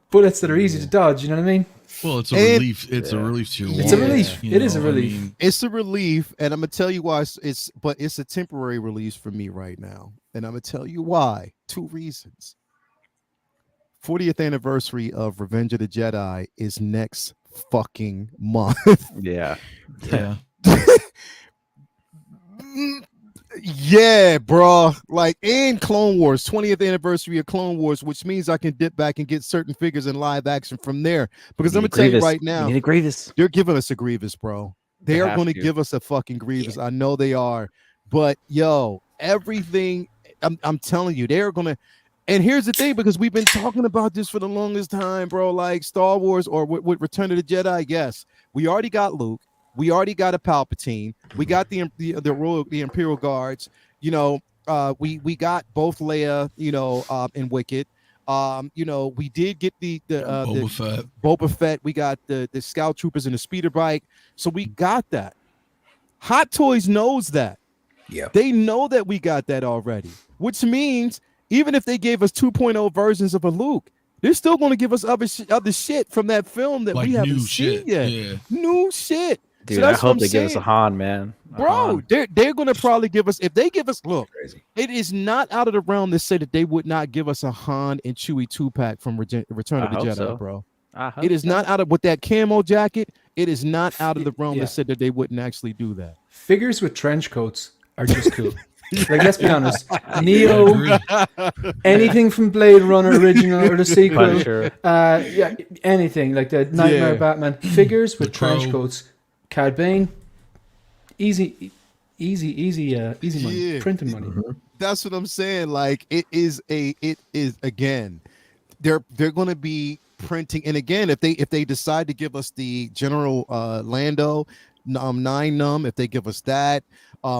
bullets that are easy to dodge. You know what I mean? Well, it's a relief. It's a relief to your. It's a relief. It is a relief. It's a relief, and I'm gonna tell you why. It's a temporary release for me right now, and I'm gonna tell you why. 2 reasons. 40th anniversary of Revenge of the Jedi is next fucking month. Yeah. Yeah, bro. Like in Clone Wars, 20th anniversary of Clone Wars, which means I can dip back and get certain figures in live action from there. Because I'm gonna tell you right now, need a Grievous. They're giving us a Grievous, bro. They are going to give us a fucking Grievous. I know they are. But yo, everything I'm telling you, they're gonna. And here's the thing, because we've been talking about this for the longest time, bro. Like Star Wars or with Return of the Jedi, yes, we already got Luke. We already got a Palpatine. We got the Imperial Guards. You know, we got both Leia, you know, and Wicket. You know, we did get the Boba Fett. We got the Scout Troopers and the speeder bike. So we got that. Hot Toys knows that. Yeah, they know that we got that already, which means even if they gave us 2.0 versions of a Luke, they're still going to give us other shit from that film that like we haven't seen yet. Yeah. New shit. Dude, I hope they give us a Han, man. Bro, they're going to probably give us, if they give us, look, it is not out of the realm to say that they would not give us a Han and Chewie 2-pack from Return of the Jedi, bro. It is not out of, with that camo jacket, it is not out of the realm to say that they wouldn't actually do that. Figures with trench coats are just cool. Like, let's be honest, Neo, anything from Blade Runner original or the sequel, yeah, anything like the Nightmare Batman, figures with trench coats, Cad Bane, easy money, printing money. That's what I'm saying. Like it is again, they're going to be printing, and again, if they decide to give us the General Lando 9 num, if they give us that.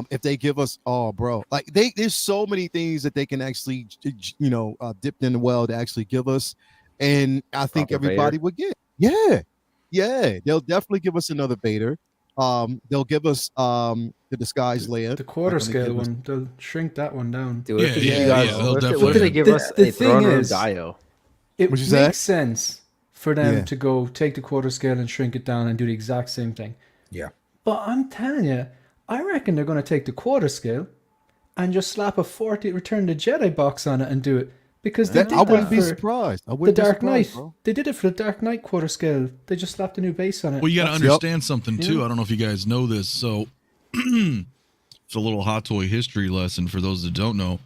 If they give us, like there's so many things that they can actually, you know, dip in the well to actually give us, and I think everybody would get. Yeah, they'll definitely give us another Vader. They'll give us the disguised Leia, the quarter scale one. They'll shrink that one down. Dude, they'll definitely. What if they give us the thing is, Dio? It makes sense for them to go take the quarter scale and shrink it down and do the exact same thing. Yeah, but I'm telling you, I reckon they're going to take the quarter scale and just slap a 40 Return of the Jedi box on it and do it, because they did I wouldn't be surprised. The Dark Knight, they did it for the Dark Knight quarter scale. They just slapped a new base on it. Well, you got to understand something too. I don't know if you guys know this, so it's a little Hot Toy history lesson for those that don't know.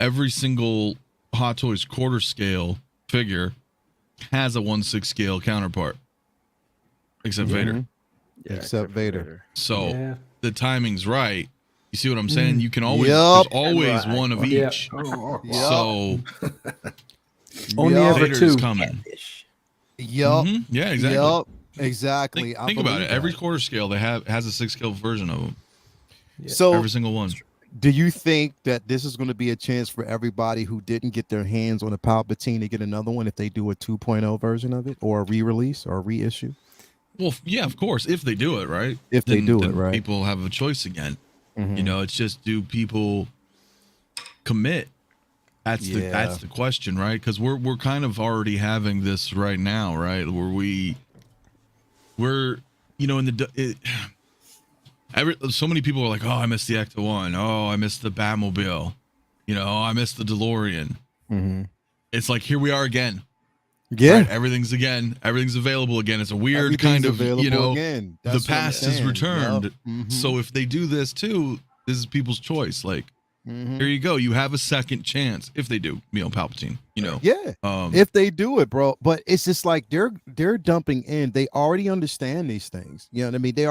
Every single Hot Toys quarter scale figure has a 1/6 scale counterpart, except Vader. Yeah, except Vader. So the timing's right. You see what I'm saying? You can always there's always one of each. So only ever Vader's 2 coming. Yeah, exactly. Exactly. Think about it. Every quarter scale has a 6 scale version of them. So every single one. Do you think that this is going to be a chance for everybody who didn't get their hands on a Palpatine to get another one if they do a 2.0 version of it, or a re-release or a reissue? Well, yeah, of course, if they do it, right? If they do it, right? People have a choice again. You know, it's just, do people commit? That's the question, right? Because we're kind of already having this right now, right? Where we're you know, so many people are like, oh, I missed the Ecto-1. Oh, I missed the Batmobile. You know, I missed the DeLorean. It's like, here we are again. Yeah, right? Everything's available again. It's a weird kind of, you know, the past is returned. So if they do this too, this is people's choice. Like, here you go. You have a second chance if they do, you know, Palpatine, you know. If they do it, bro. But it's just like they're dumping in. They already understand these things. You know what I mean? They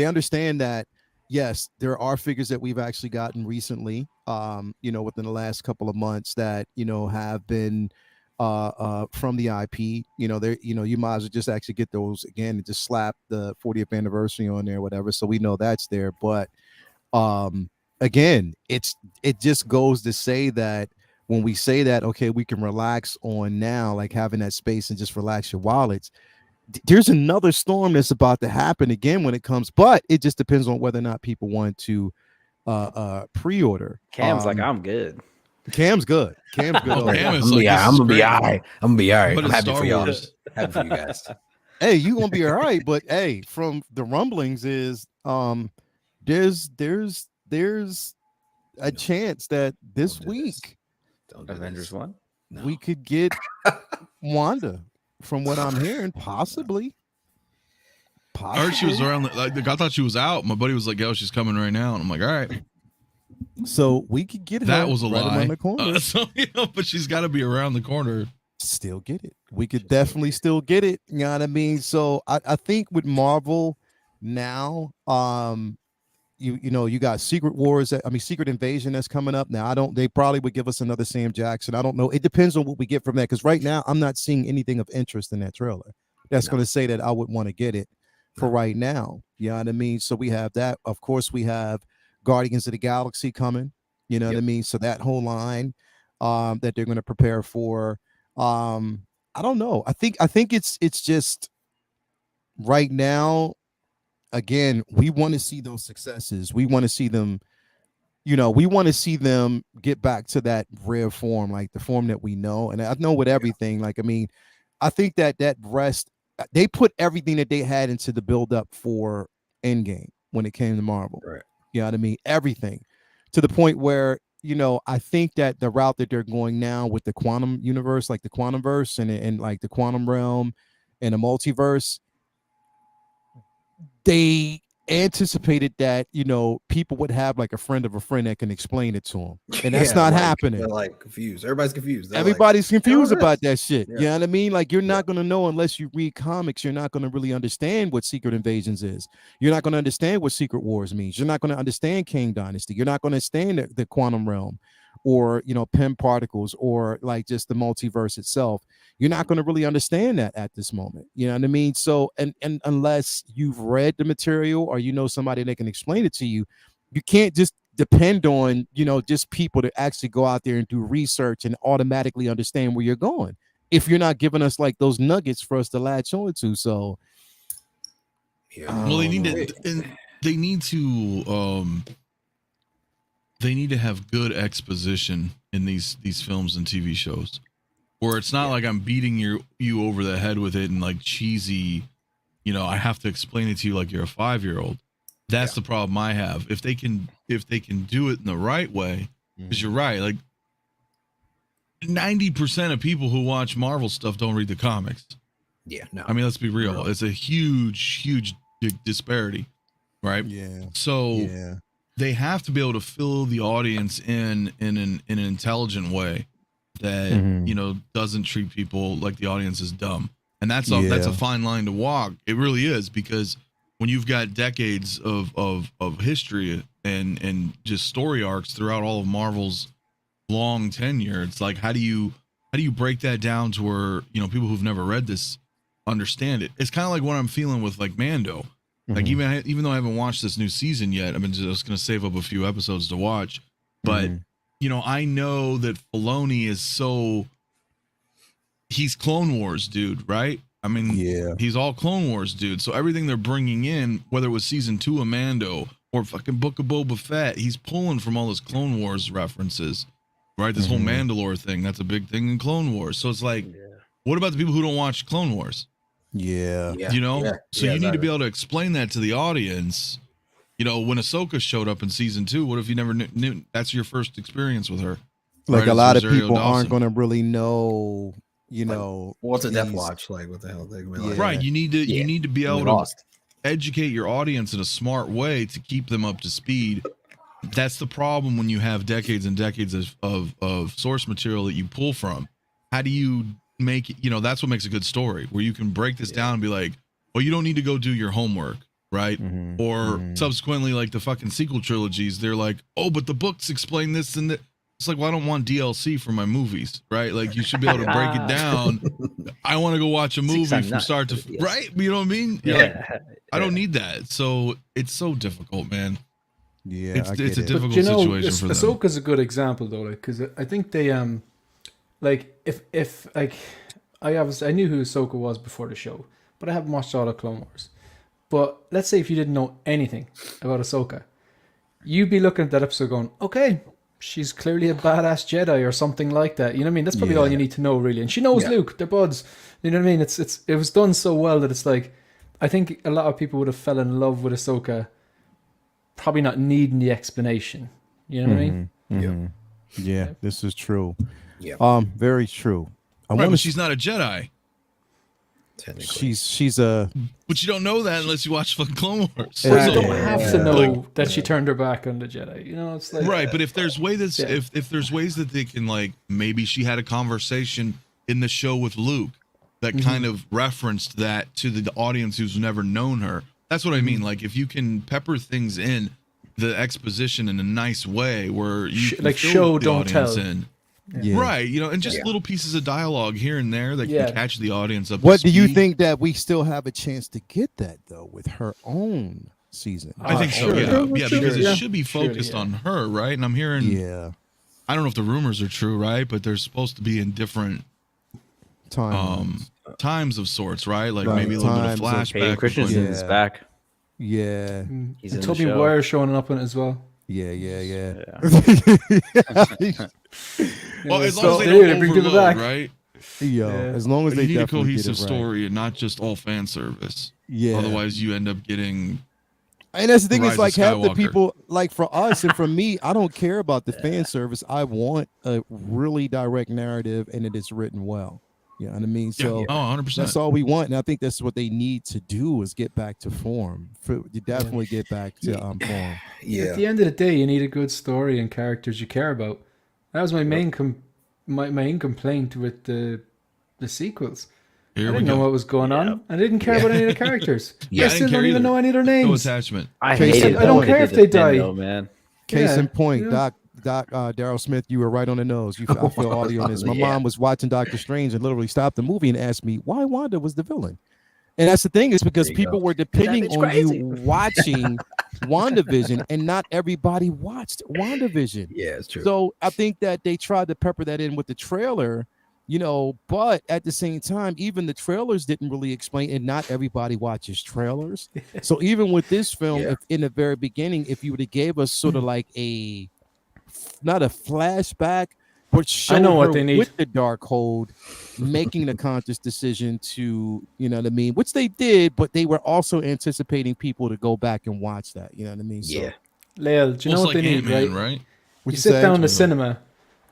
understand that, yes, there are figures that we've actually gotten recently, you know, within the last couple of months that, you know, have been from the IP, you know, there, you know, you might as well just actually get those again and just slap the 40th anniversary on there, whatever. So we know that's there. But again, it just goes to say that when we say that, okay, we can relax on now, like having that space and just relax your wallets. There's another storm that's about to happen again when it comes, but it just depends on whether or not people want to pre-order. Cam's like, I'm good. Cam's good. Cam's good. I'm gonna be all right. I'm happy for y'all. Happy for you guys. Hey, you gonna be all right, but hey, from the rumblings is there's a chance that this week Avengers 1 we could get Wanda, from what I'm hearing, possibly. I heard she was around. Like, I thought she was out. My buddy was like, "Yo, she's coming right now," and I'm like, "All right." So we could get it. That was a right lie. around the corner. But she's got to be around the corner. Still get it. We could definitely still get it. You know what I mean? So I think with Marvel now, you know, you got Secret Wars. Secret Invasion that's coming up now. They probably would give us another Sam Jackson. I don't know. It depends on what we get from that. Because right now, I'm not seeing anything of interest in that trailer. That's going to say that I would want to get it for right now. You know what I mean? So we have that. Of course, we have Guardians of the Galaxy coming. You know what I mean? So that whole line that they're going to prepare for. I don't know. I think it's just right now. Again, we want to see those successes. We want to see them, you know, we want to see them get back to that rare form, like the form that we know. And I know with everything, like, I mean, I think that rest, they put everything that they had into the build up for Endgame when it came to Marvel. Right. You know what I mean? Everything to the point where, you know, I think that the route that they're going now with the quantum universe, like the quantum verse and like the quantum realm and the multiverse, they anticipated that, you know, people would have like a friend of a friend that can explain it to them, and that's not happening. They're like confused. Everybody's confused. Everybody's confused about that shit. Yeah. You know what I mean? Like, you're not going to know unless you read comics. You're not going to really understand what Secret Invasions is. You're not going to understand what Secret Wars means. You're not going to understand King Dynasty. You're not going to understand the quantum realm, or, you know, PEM particles, or like just the multiverse itself. You're not going to really understand that at this moment. You know what I mean? So, and unless you've read the material or you know somebody that can explain it to you, you can't just depend on, you know, just people to actually go out there and do research and automatically understand where you're going if you're not giving us like those nuggets for us to latch on to. So, well, they need to have good exposition in these films and TV shows, where it's not like I'm beating you over the head with it and like cheesy, you know, I have to explain it to you like you're a 5-year-old. That's the problem I have. If they can do it in the right way, because you're right, like 90% of people who watch Marvel stuff don't read the comics. Yeah, no. I mean, let's be real. It's a huge disparity, right? Yeah. So they have to be able to fill the audience in an intelligent way that you know, doesn't treat people like the audience is dumb. And that's a fine line to walk. It really is, because when you've got decades of history and just story arcs throughout all of Marvel's long tenure, it's like, how do you break that down to where, you know, people who've never read this understand it? It's kind of like what I'm feeling with like Mando. Like, even though I haven't watched this new season yet, I've been just going to save up a few episodes to watch. But, you know, I know that Filoni is he's Clone Wars dude, right? I mean, he's all Clone Wars dude. So everything they're bringing in, whether it was season 2 of Mando or fucking Book of Boba Fett, he's pulling from all his Clone Wars references, right? This whole Mandalore thing, that's a big thing in Clone Wars. So it's like, what about the people who don't watch Clone Wars? You know, so you need to be able to explain that to the audience. You know, when Ahsoka showed up in season 2, what if you never knew that's your first experience with her? Like, right, a lot of people aren't going to really know, you know, what's a Death Watch? Like, what the hell? They like, right. You need to be able to educate your audience in a smart way to keep them up to speed. That's the problem when you have decades and decades of source material that you pull from. How do you make it, you know, that's what makes a good story, where you can break this down and be like, well, you don't need to go do your homework, right? Or subsequently, like the fucking sequel trilogies, they're like, oh, but the books explain this and that. It's like, well, I don't want DLC for my movies, right? Like, you should be able to break it down. I want to go watch a movie from start to right. You know what I mean? I don't need that. So it's so difficult, man. Yeah, it's a difficult situation for them. Ahsoka's a good example though, like, because I think they like if like I knew who Ahsoka was before the show, but I haven't watched all of Clone Wars. But let's say if you didn't know anything about Ahsoka, you'd be looking at that episode going, okay, she's clearly a badass Jedi or something like that. You know what I mean? That's probably all you need to know, really. And she knows Luke, they're buds. You know what I mean? It was done so well that it's like, I think a lot of people would have fell in love with Ahsoka, probably not needing the explanation. You know what I mean? Yeah, this is true. Very true. But she's not a Jedi. She's a. But you don't know that unless you watch fucking Clone Wars. You don't have to know that she turned her back on the Jedi. You know, it's like right. But if there's if there's ways that they can like maybe she had a conversation in the show with Luke that kind of referenced that to the audience who's never known her. That's what I mean. Like if you can pepper things in the exposition in a nice way where you like show don't tell. Right, you know, and just little pieces of dialogue here and there that can catch the audience up. What do you think that we still have a chance to get that though with her own season? I think so. Yeah, because it should be focused on her, right? And I'm hearing, I don't know if the rumors are true, right? But they're supposed to be in different times of sorts, right? Like maybe a little bit of flashback. Hayden Christensen's back. Yeah, he's in Toby Maguire showing up in it as well. Yeah. Well, as long as they don't overload, right? As long as they need a cohesive story and not just all fan service. Yeah. Otherwise, you end up getting. And that's the thing is like half the people, like for us and for me, I don't care about the fan service. I want a really direct narrative and it is written well. You know what I mean? So 100%. That's all we want. And I think that's what they need to do is get back to form. You definitely get back to form. Yeah. At the end of the day, you need a good story and characters you care about. That was my main main complaint with the sequels. I didn't know what was going on. I didn't care about any of the characters. I still don't even know any of their names. No attachment. I don't care if they die. Man. Case in point, Doc Daryl Smith, you were right on the nose. I feel all you on this. My mom was watching Doctor Strange and literally stopped the movie and asked me why Wanda was the villain. And that's the thing is because people were depending on you watching WandaVision and not everybody watched WandaVision. Yeah, it's true. So I think that they tried to pepper that in with the trailer, you know, but at the same time, even the trailers didn't really explain, and not everybody watches trailers. So even with this film, if in the very beginning, if you would have gave us sort of like not a flashback, but show what they need with the Darkhold making a conscious decision to, you know what I mean, which they did, but they were also anticipating people to go back and watch that. You know what I mean? So, Lael, do you know what they need, right? You sit down in the cinema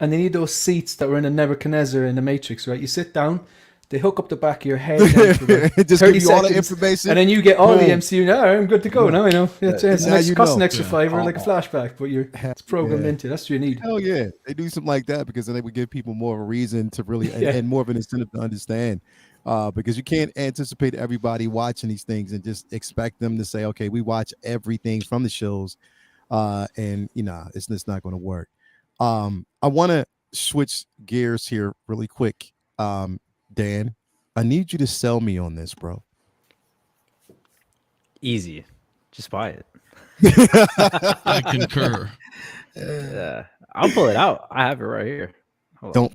and they need those seats that were in the Nebuchadnezzar in the Matrix, right? You sit down, they hook up the back of your head just give you all the information, and then you get all the MCU. Now I'm good to go. Now I know it costs an extra $5 or like a flashback, but it's programmed into. That's what you need. Hell yeah, they do something like that because then they would give people more of a reason to really and more of an incentive to understand. Because you can't anticipate everybody watching these things and just expect them to say, okay, we watch everything from the shows, and you know it's not going to work. I want to switch gears here really quick. Dan, I need you to sell me on this, bro. Easy. Just buy it. I concur. I'll pull it out. I have it right here. Don't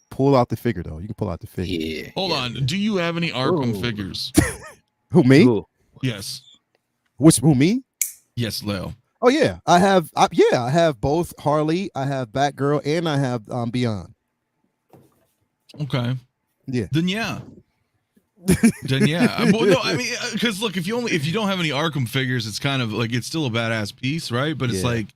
pull out the figure though. You can pull out the figure. Yeah. Hold on. Do you have any Arkham figures? Who, me? Ooh. Yes. Who, me? Yes, Leo. Oh yeah, I have both Harley, I have Batgirl, and I have Beyond. Okay. Yeah. Then yeah. Well, no, I mean, because look, if you don't have any Arkham figures, it's kind of like it's still a badass piece, right? But it's like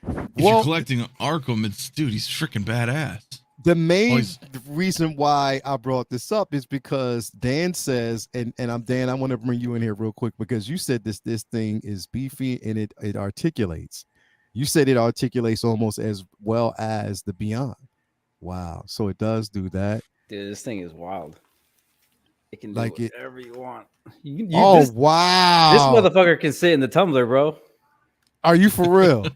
if you're collecting Arkham, he's freaking badass. The main reason why I brought this up is because Dan says, and Dan, I want to bring you in here real quick because you said this thing is beefy and it articulates. You said it articulates almost as well as the Beyond. Wow. So it does do that. Dude, this thing is wild. It can do like whatever you want. Wow. This motherfucker can sit in the tumbler, bro. Are you for real?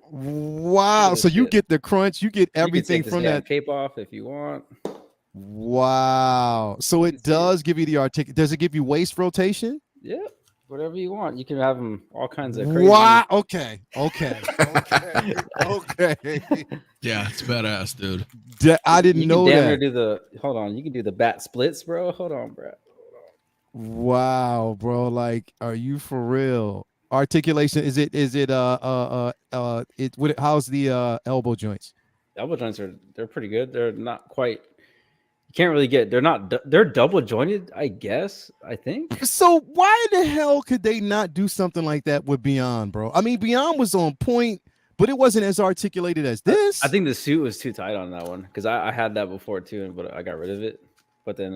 Wow. So you get the crunch, you get everything from that cape off if you want. Wow. So it does give you the does it give you waist rotation? Yeah. Whatever you want. You can have them all kinds of crazy. Wow. Okay. Okay. Yeah, it's badass, dude. I didn't know that. Hold on. You can do the bat splits, bro. Hold on, bro. Wow, bro. Like, are you for real? Articulation. How's the elbow joints? Elbow joints they're pretty good. They're not quite. You can't really get. They're double jointed, I guess. I think. So why the hell could they not do something like that with Beyond, bro? I mean, Beyond was on point, but it wasn't as articulated as this. I think the suit was too tight on that one because I had that before too, but I got rid of it. But then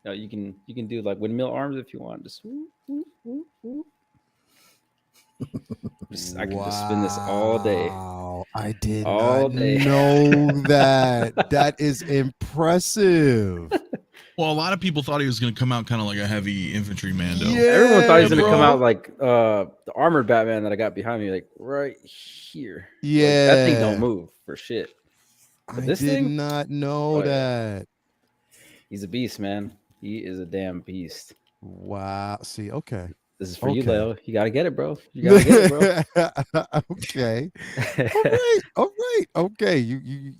You can do like windmill arms if you want. Just whoop, whoop, whoop, whoop. I can just spin this all day. I did all not day. know that. That is impressive. Well, a lot of people thought he was going to come out kind of like a heavy infantry Mando. Yeah, Everyone thought he was going to come bro. out like the armored Batman that I got behind me, like right here. Yeah, like, that thing don't move for shit. But I this did thing, not know that. He's a beast, man. He is a damn beast. Wow. See, okay. This is for you, Leo. You got to get it, bro. You got to get it, bro. Okay. All right. Okay. You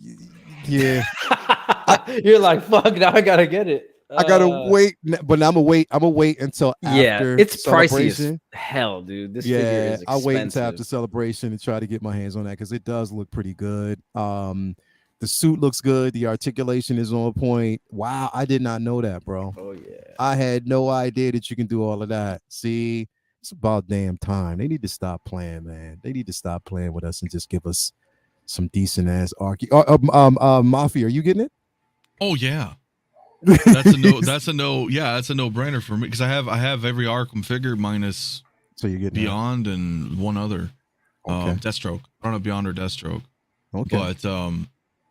yeah. You're like, fuck, now I got to get it. I gotta wait, but I'm gonna wait. I'm gonna wait until after. It's pricey celebration. as hell, dude. This figure is expensive. I'll wait until after celebration and try to get my hands on that because it does look pretty good. The suit looks good. The articulation is on point. Wow, I did not know that, bro. Oh yeah, I had no idea that you can do all of that. See, it's about damn time. They need to stop playing, man. They need to stop playing with us and just give us some decent ass Mafia. Are you getting it? Oh yeah. That's a no. That's a no. Yeah, that's a no-brainer for me because I have every Arkham figure minus so you get Beyond and one other, Deathstroke. I don't know Beyond or Deathstroke. Okay, but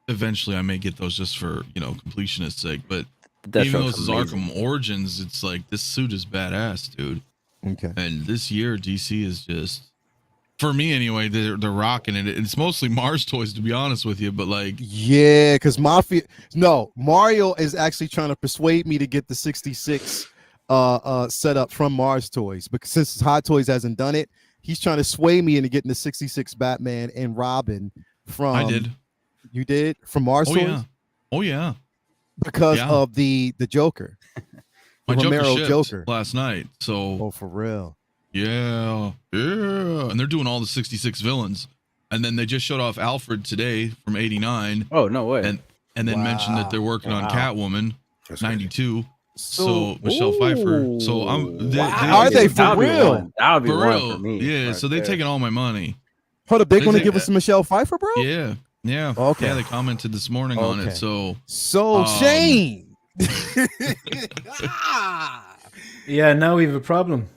eventually I may get those just for completionist sake. But Deathstroke's even though this is amazing. Arkham Origins, it's like this suit is badass, dude. Okay, and this year DC is just. For me, anyway, they're rocking it. It's mostly Mars toys, to be honest with you. But like, yeah, because Mario is actually trying to persuade me to get the 66 setup from Mars Toys, because since Hot Toys hasn't done it, he's trying to sway me into getting the 66 Batman and Robin from. I did. You did from Mars Toys? Yeah. Oh yeah. Because of the Joker. My Romero Joker last night. So. For real. Yeah, and they're doing all the 66 villains, and then they just showed off Alfred today from 89. Oh no way! And then mentioned that they're working on Catwoman 92. So Michelle Pfeiffer. So are they for real? That would be for one real. for me. Yeah. Right so they're taking all my money. Hold up, they're going to give us some Michelle Pfeiffer, bro. Yeah. Okay. Yeah, they commented this morning on it. So Shane. Yeah, now we have a problem.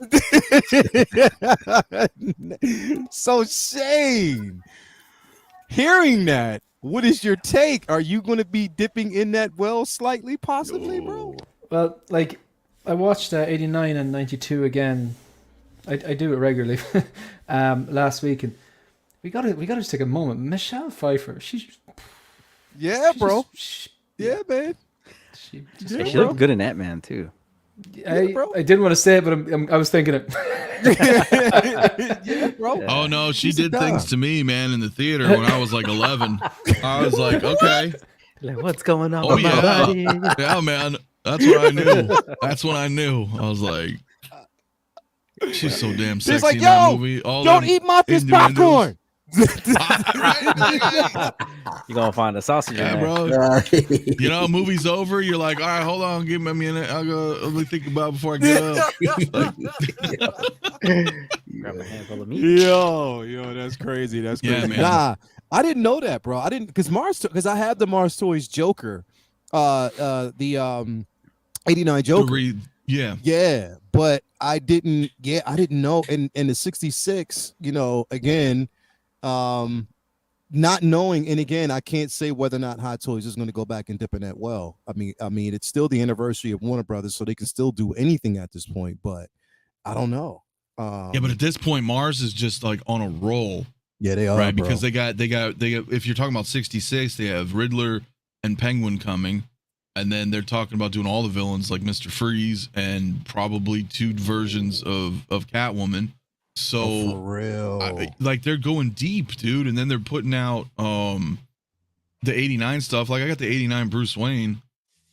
So Shane, hearing that, what is your take? Are you going to be dipping in that well slightly, possibly, bro? Well, like I watched 89 and 92 again. I do it regularly. Last week, and we gotta just take a moment. Michelle Pfeiffer, yeah, bro. Yeah, man. She looked good in that, man, too. I didn't want to say it, but I was thinking it. Yeah, bro. Oh no, she did things to me, man, in the theater when I was like 11. I was like, okay, like what's going on? Oh yeah, yeah, man. That's what I knew. That's when I knew. I was like, she's so damn sexy like, in that movie. Don't eat Mafia's popcorn. You're gonna find a sausage in there, bro. You know, movie's over. You're like, all right, hold on, give me a minute. I'll go. Let me think about it before I get up. Grab a handful of meat. Yo, that's crazy. That's crazy. Yeah, man. Nah, I didn't know that, bro. I didn't because I had the Mars Toys Joker, the 89 Joker. Yeah, but I didn't know. And the 66, again. Not knowing, and again, I can't say whether or not Hot Toys is going to go back and dip in that well. I mean, it's still the anniversary of Warner Brothers, so they can still do anything at this point. But I don't know. Yeah, but at this point, Mars is just like on a roll. Yeah, they are, right, bro. because they got. If you're talking about 66, they have Riddler and Penguin coming, and then they're talking about doing all the villains like Mr. Freeze and probably 2 versions of Catwoman. So for real, like they're going deep, dude, and then they're putting out the 89 stuff. Like I got the 89 Bruce Wayne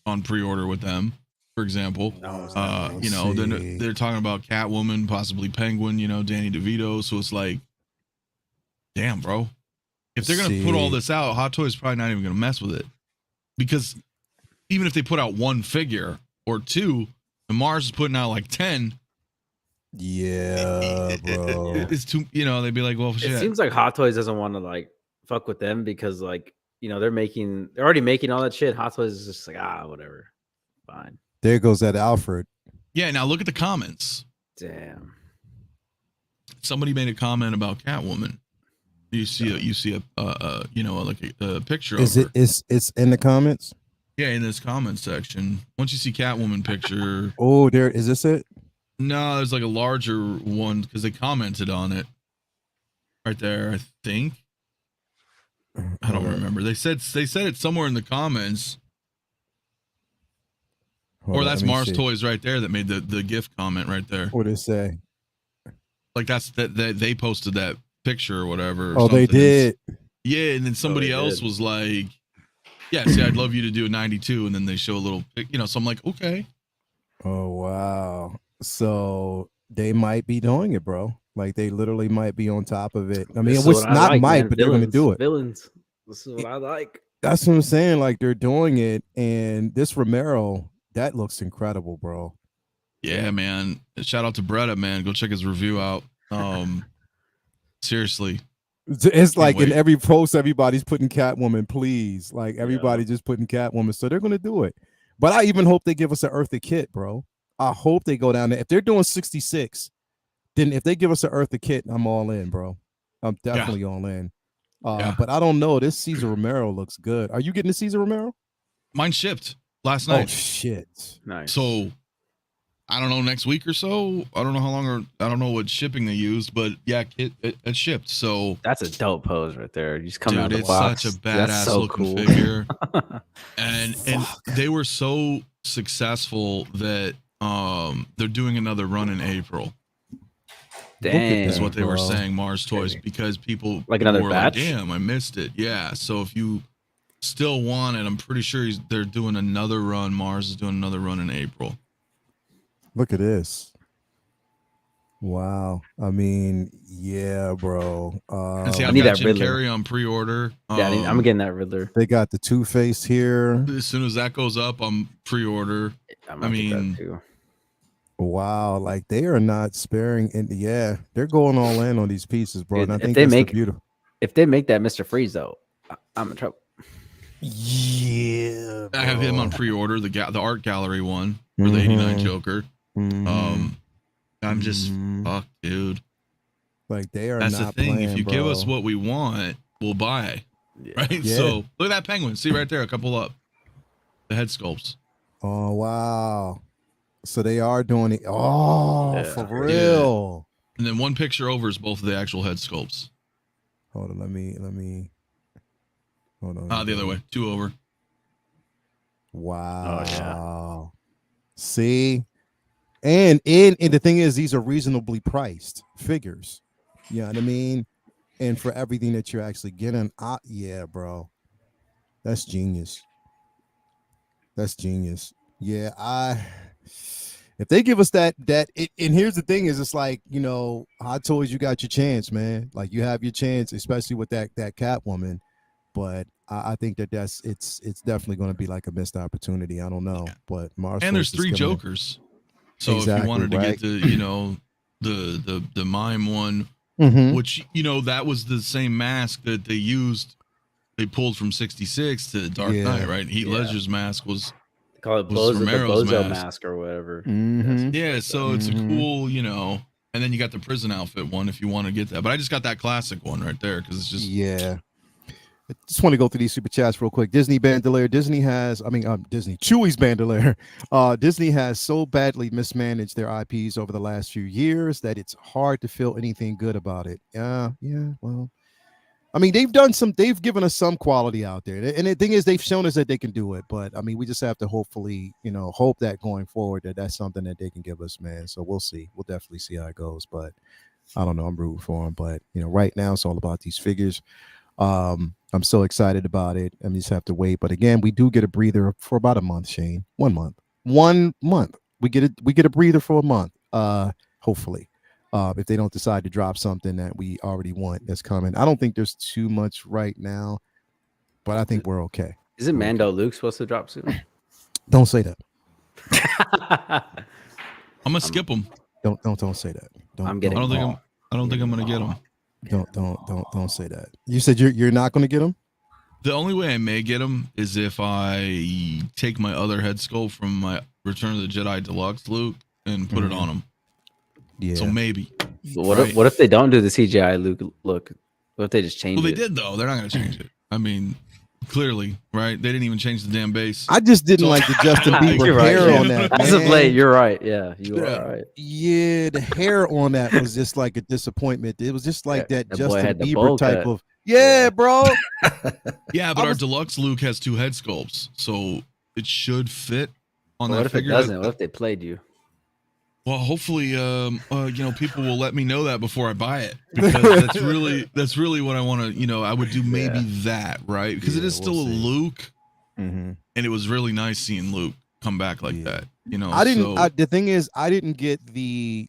on pre-order with them, for example. Then they're talking about Catwoman, possibly Penguin, Danny DeVito. So it's like, damn, bro, if they're gonna put all this out, Hot Toys is probably not even gonna mess with it, because even if they put out 1 figure or 2, and Mars is putting out like 10. Yeah, bro. It's too, they'd be like, well, shit. It seems like Hot Toys doesn't want to like fuck with them because they're already making all that shit. Hot Toys is just like, whatever, fine. There goes that Alfred. Yeah, now look at the comments. Damn. Somebody made a comment about Catwoman. You see a picture Is of her. It's in the comments? Yeah, in this comment section. Once you see Catwoman picture. Oh, there is this it? No, there's like a larger one because they commented on it. Right there, I think. I don't remember. They said it somewhere in the comments. Or that's Mars Toys right there that made the gift comment right there. What did it say? Like that's that they posted that picture or whatever. Oh, they did. Yeah, and then somebody else was like, "Yeah, see, I'd love you to do a 92," and then they show a little, So I'm like, okay. Oh wow! So they might be doing it, bro. Like they literally might be on top of it. I mean, it was not might, but they're going to do it. Villains. This is what I like. That's what I'm saying. Like they're doing it, and this Romero, that looks incredible, bro. Yeah, man. Shout out to Bretta, man. Go check his review out. Seriously. It's like in every post, everybody's putting Catwoman, please. Like everybody just putting Catwoman. So they're going to do it. But I even hope they give us an Eartha Kitt, bro. I hope they go down there. If they're doing 66, then if they give us an Eartha Kitt, I'm all in, bro. I'm definitely all in. But I don't know. This Cesar Romero looks good. Are you getting the Cesar Romero? Mine shipped last night. Oh, shit. Nice. So I don't know, next week or so. I don't know how long, or I don't know what shipping they used, but yeah, it shipped. So that's a dope pose right there. You just come out of the It's box. such a badass looking figure. and they were so successful that they're doing another run in April. Dang, is what they were saying, Mars Toys, because people like another were batch. Like, damn, I missed it. Yeah, so if you still want it, I'm pretty sure they're doing another run. Mars is doing another run in April. Look at this. Wow. I mean, yeah, bro. And see, I need that Jim Carrey on pre-order. Yeah, I'm getting that Riddler. They got the Two-Face here. As soon as that goes up, I'm pre-order. I mean, wow, like they are not sparing. And they're going all in on these pieces, bro. And I think beautiful. If they make that Mr. Freeze, though, I'm in trouble. Yeah, bro. I have him on pre-order, the art gallery one for the 89 Joker. I'm just fucked, dude. Like they are. That's not the thing. Playing, if you bro. give us what we want, we'll buy. Right. Yeah. So look at that penguin. See right there, a couple up. The head sculpts. Oh wow. So they are doing it. Oh, for real. Yeah. And then one picture over is both of the actual head sculpts. Hold on. Let me. Hold on. The other way. Two over. Wow. Oh, yeah. See. And the thing is, these are reasonably priced figures. You know what I mean? And for everything that you're actually getting, yeah, bro. That's genius. That's genius. Yeah, if they give us that, and here's the thing is, it's like, Hot Toys, you got your chance, man. Like you have your chance, especially with that Catwoman. But I think it's definitely going to be like a missed opportunity. I don't know, but Mars. And there's 3 Jokers. So if you wanted to get the, the mime one, which, that was the same mask that they used, they pulled from 66 to Dark Knight, right? Heath Ledger's mask was, they call it Romero's mask or whatever. Yeah, so it's a cool, and then you got the prison outfit one if you want to get that. But I just got that classic one right there because it's just I just want to go through these super chats real quick. Disney Bandolier. Chewy's Bandolier. Disney has so badly mismanaged their IPs over the last few years that it's hard to feel anything good about it. Well, I mean, they've given us some quality out there. And the thing is, they've shown us that they can do it. But I mean, we just have to hopefully, hope that going forward that's something that they can give us, man. So we'll see. We'll definitely see how it goes. But I don't know. I'm rooting for them. But, right now it's all about these figures. I'm so excited about it. I just have to wait. But again, we do get a breather for about a month, Shane. 1 month. 1 month. We get a breather for a month. Hopefully. If they don't decide to drop something that we already want that's coming. I don't think there's too much right now, but I think we're okay. Isn't Mando Luke supposed to drop soon? Don't say that. I'm gonna skip them. Don't say that. I don't think I'm gonna get them. Don't say that. You said you're not gonna get them? The only way I may get him is if I take my other head sculpt from my Return of the Jedi Deluxe Luke and put it on him. Yeah. So maybe. What if they don't do the CGI Luke look? What if they just change it? Well, they did though. They're not going to change it. I mean, clearly, right? They didn't even change the damn base. I just didn't like the Justin Bieber hair on that. As of late, you're right. Yeah, you are right. Yeah, the hair on that was just like a disappointment. It was just like that Justin Bieber type of. Yeah, bro. Yeah, but our deluxe Luke has 2 head sculpts, so it should fit on that What if it figure. doesn't? What if they played you? Well, hopefully, people will let me know that before I buy it, because that's really what I want to. I would do maybe that, right? Because it is still a Luke, and it was really nice seeing Luke come back like that. I didn't. The thing is, I didn't get the.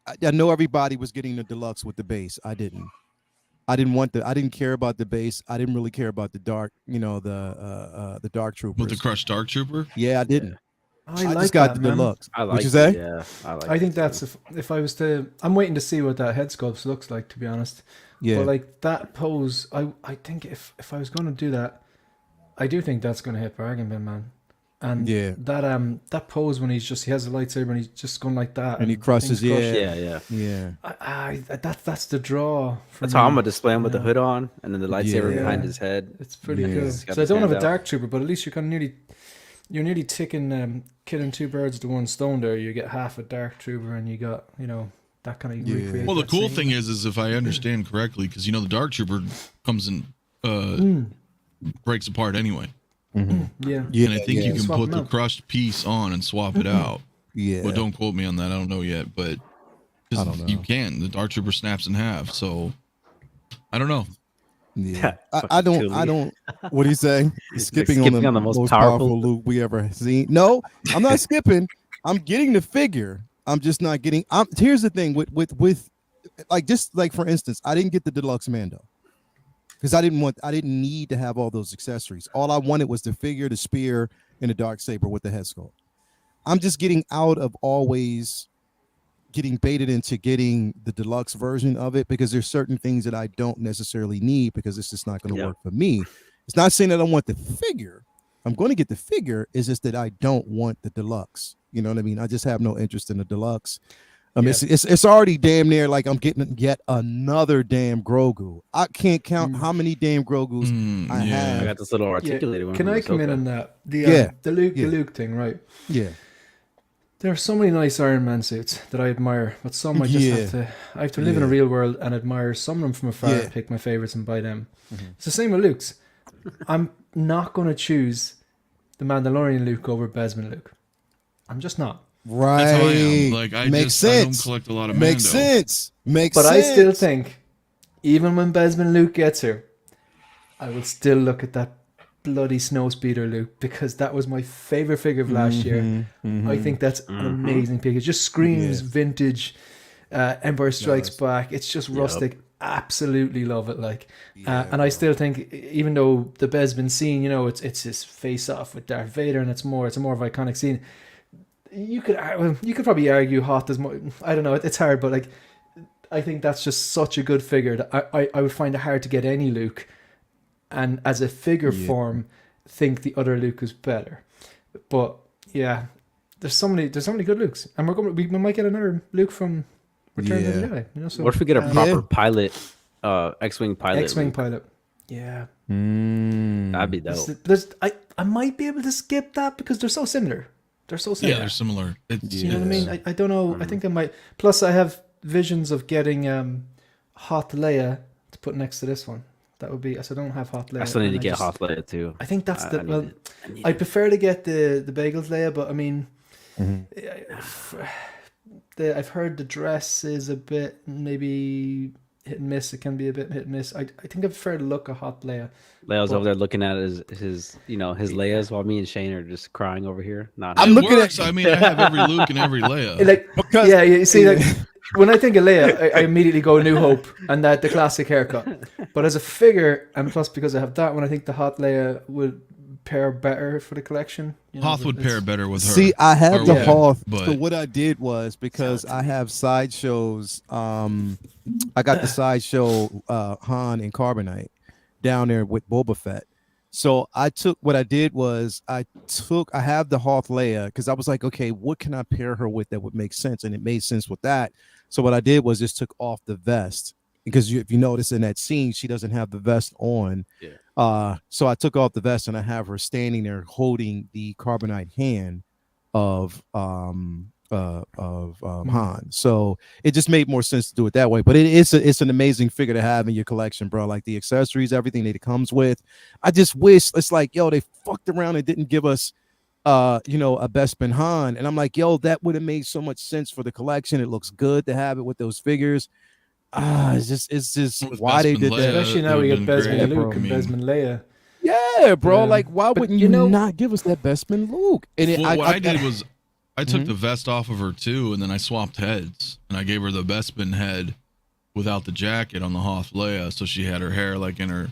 I know everybody was getting the deluxe with the base. I didn't. I didn't care about the base. I didn't really care about the dark. The dark troopers. With the crushed dark trooper. Yeah, I didn't. I like just got that, the man. deluxe. I like. What'd you say? Yeah, I think that's if I was to. I'm waiting to see what that head sculpt looks like. To be honest. Yeah. But like that pose, I think if I was going to do that, I do think that's going to hit bargain bin, man. And that pose when he has a lightsaber and he's just going like that and he crushes. Yeah. That's the draw. That's how I'm gonna display him with the hood on and then the lightsaber behind his head. It's pretty cool. So I don't have a dark trooper, but at least you're nearly killing 2 birds with 1 stone. There, you get half a dark trooper, and you got that kind of recreate. Well, the cool thing is if I understand correctly, because the dark trooper comes in breaks apart anyway. Yeah, and I think you can put the crushed piece on and swap it out. Yeah, but don't quote me on that. I don't know yet, but I don't know. You can. The dark trooper snaps in half, so I don't know. Yeah, I don't. What are you saying? Skipping on the most powerful Luke we ever seen. No, I'm not skipping. I'm getting the figure. I'm just not getting. Here's the thing with like for instance, I didn't get the deluxe Mando because I didn't need to have all those accessories. All I wanted was the figure, the spear, and the dark saber with the head sculpt. I'm just getting out of always getting baited into getting the deluxe version of it because there's certain things that I don't necessarily need because it's just not going to work for me. It's not saying that I want the figure. I'm going to get the figure. It's just that I don't want the deluxe. You know what I mean? I just have no interest in the deluxe. It's already damn near like I'm getting yet another damn Grogu. I can't count how many damn Grogus I have. I got this little articulated one. Can I come in on that? The Luke thing, right? Yeah. There are so many nice Iron Man suits that I admire, but some I just have to live in a real world and admire some of them from afar, pick my favorites and buy them. It's the same with Luke's. I'm not going to choose the Mandalorian Luke over Besman Luke. I'm just not. Right. That's how I am. Like Makes sense. I don't collect a lot of Makes Mando. sense. But I still think, even when Besman Luke gets here, I will still look at that bloody Snowspeeder Luke because that was my favorite figure of last year. I think that's an amazing figure. It just screams vintage Empire Strikes Back. It's just rustic. Absolutely love it. And I still think, even though the Besman scene, it's his face off with Darth Vader, and it's more of an iconic scene. You could probably argue Hoth is more. I don't know. It's hard, but I think that's just such a good figure that I would find it hard to get any Luke. And as a figure form, think the other Luke is better. But there's so many good Lukes, and we might get another Luke from Return of the Jedi. So, what if we get a proper pilot, X-wing pilot? X-wing pilot. Yeah, that'd be dope. I might be able to skip that because they're so similar. They're so similar. Yeah, they're similar. You know what I mean? I don't know. I think I might. Plus, I have visions of getting Hot Leia to put next to this one. That would be. So I don't have Hot Leia. I still need to get Hot Leia too. I think that's I prefer to get the Bagels Leia, but I mean, I've heard the dress is a bit maybe hit and miss. It can be a bit hit and miss. I think I prefer to look at Hot Leia. Leia's over there looking at his Leia's while me and Shane are just crying over here. I'm looking at. I mean, I have every Luke and every Leia. You see, when I think of Leia, I immediately go New Hope and that the classic haircut. But as a figure, and plus because I have that one, I think the Hot Leia would pair better for the collection. Hoth would pair better with her. See, I have the Hoth. But so what I did was because I have sideshows. I got the sideshow Han and Carbonite down there with Boba Fett. So what I did was I have the Hoth Leia because I was like, okay, what can I pair her with that would make sense? And it made sense with that. So what I did was just took off the vest because if you notice in that scene, she doesn't have the vest on. Yeah. So I took off the vest and I have her standing there holding the carbonite hand of Han. So it just made more sense to do it that way. But it's an amazing figure to have in your collection, bro. Like the accessories, everything that it comes with. I just wish it's like, yo, they fucked around and didn't give us a Bespin Han. And I'm like, yo, that would have made so much sense for the collection. It looks good to have it with those figures. It's just why they did that. Especially now we get Bespin Luke and Bespin Leia. Yeah, bro. Like, why wouldn't you not give us that Bespin Luke? And what I did was I took the vest off of her too, and then I swapped heads, and I gave her the Bespin head without the jacket on the Hoth Leia, so she had her hair like in her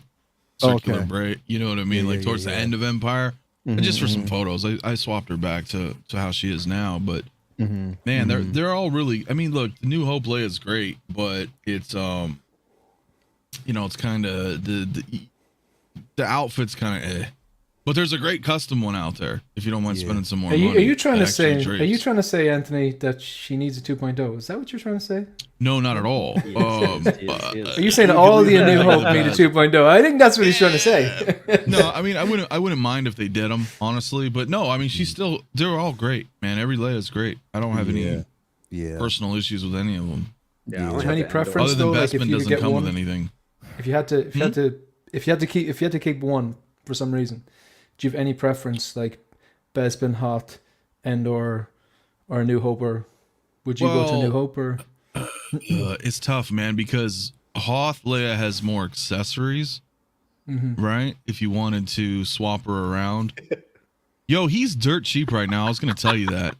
circular braid. You know what I mean? Like towards the end of Empire. And just for some photos, I swapped her back to how she is now. But man, they're all really. I mean, look, the New Hope Leia is great, but it's it's kind of the outfit's kind of But there's a great custom one out there if you don't mind spending some more money. Are you trying to say, Anthony, that she needs a 2.0? Is that what you're trying to say? No, not at all. Are you saying all the New Hope need a 2.0? I think that's what he's trying to say. No, I mean I wouldn't mind if they did them, honestly, but no, I mean they're all great, man. Every Leia is great. I don't have any personal issues with any of them. Yeah. Do you have any preference other than though? Bespin doesn't come with anything. If you had to keep one for some reason, do you have any preference, like Bespin, Hoth, or a New Hope, or would you go to New Hope? Or it's tough, man, because Hoth Leia has more accessories, right? If you wanted to swap her around, yo, he's dirt cheap right now. I was gonna tell you that.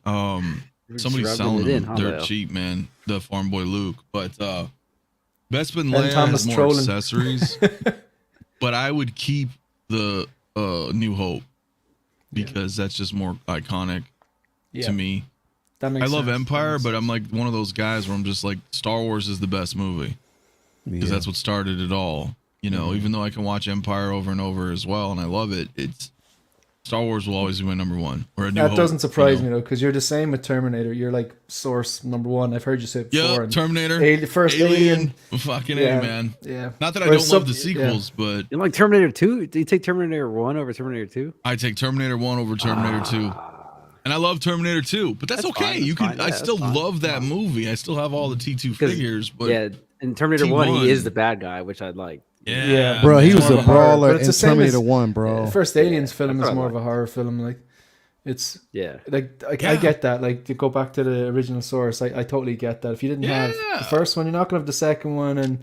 Somebody's selling him dirt cheap, man. The farm boy Luke, but Bespin Leia has more accessories, but I would keep the New Hope because that's just more iconic to me. That makes I love sense. Empire, but I'm like one of those guys where I'm just like Star Wars is the best movie because that's what started it all. You know, even though I can watch Empire over and over as well, and I love it, it's Star Wars will always be my number one. Or a New Hope, doesn't surprise me though, because you're the same with Terminator. You're like source number one. I've heard you say it before. Yeah, Terminator, first Alien. Fucking A, man. Yeah. Not that I don't love the sequels, but you like Terminator 2? Do you take Terminator 1 over Terminator 2? I take Terminator 1 over Terminator 2. And I love Terminator 2, but that's okay. Fine. I still love that movie. I still have all the T2 figures, but in Terminator 1 he is the bad guy, which I'd like. Yeah, bro, he was a brawler in Terminator 1, bro. First Aliens film is more of a horror film. Like, it's like I get that. Like, to go back to the original source, I totally get that. If you didn't have the first one, you're not gonna have the second one.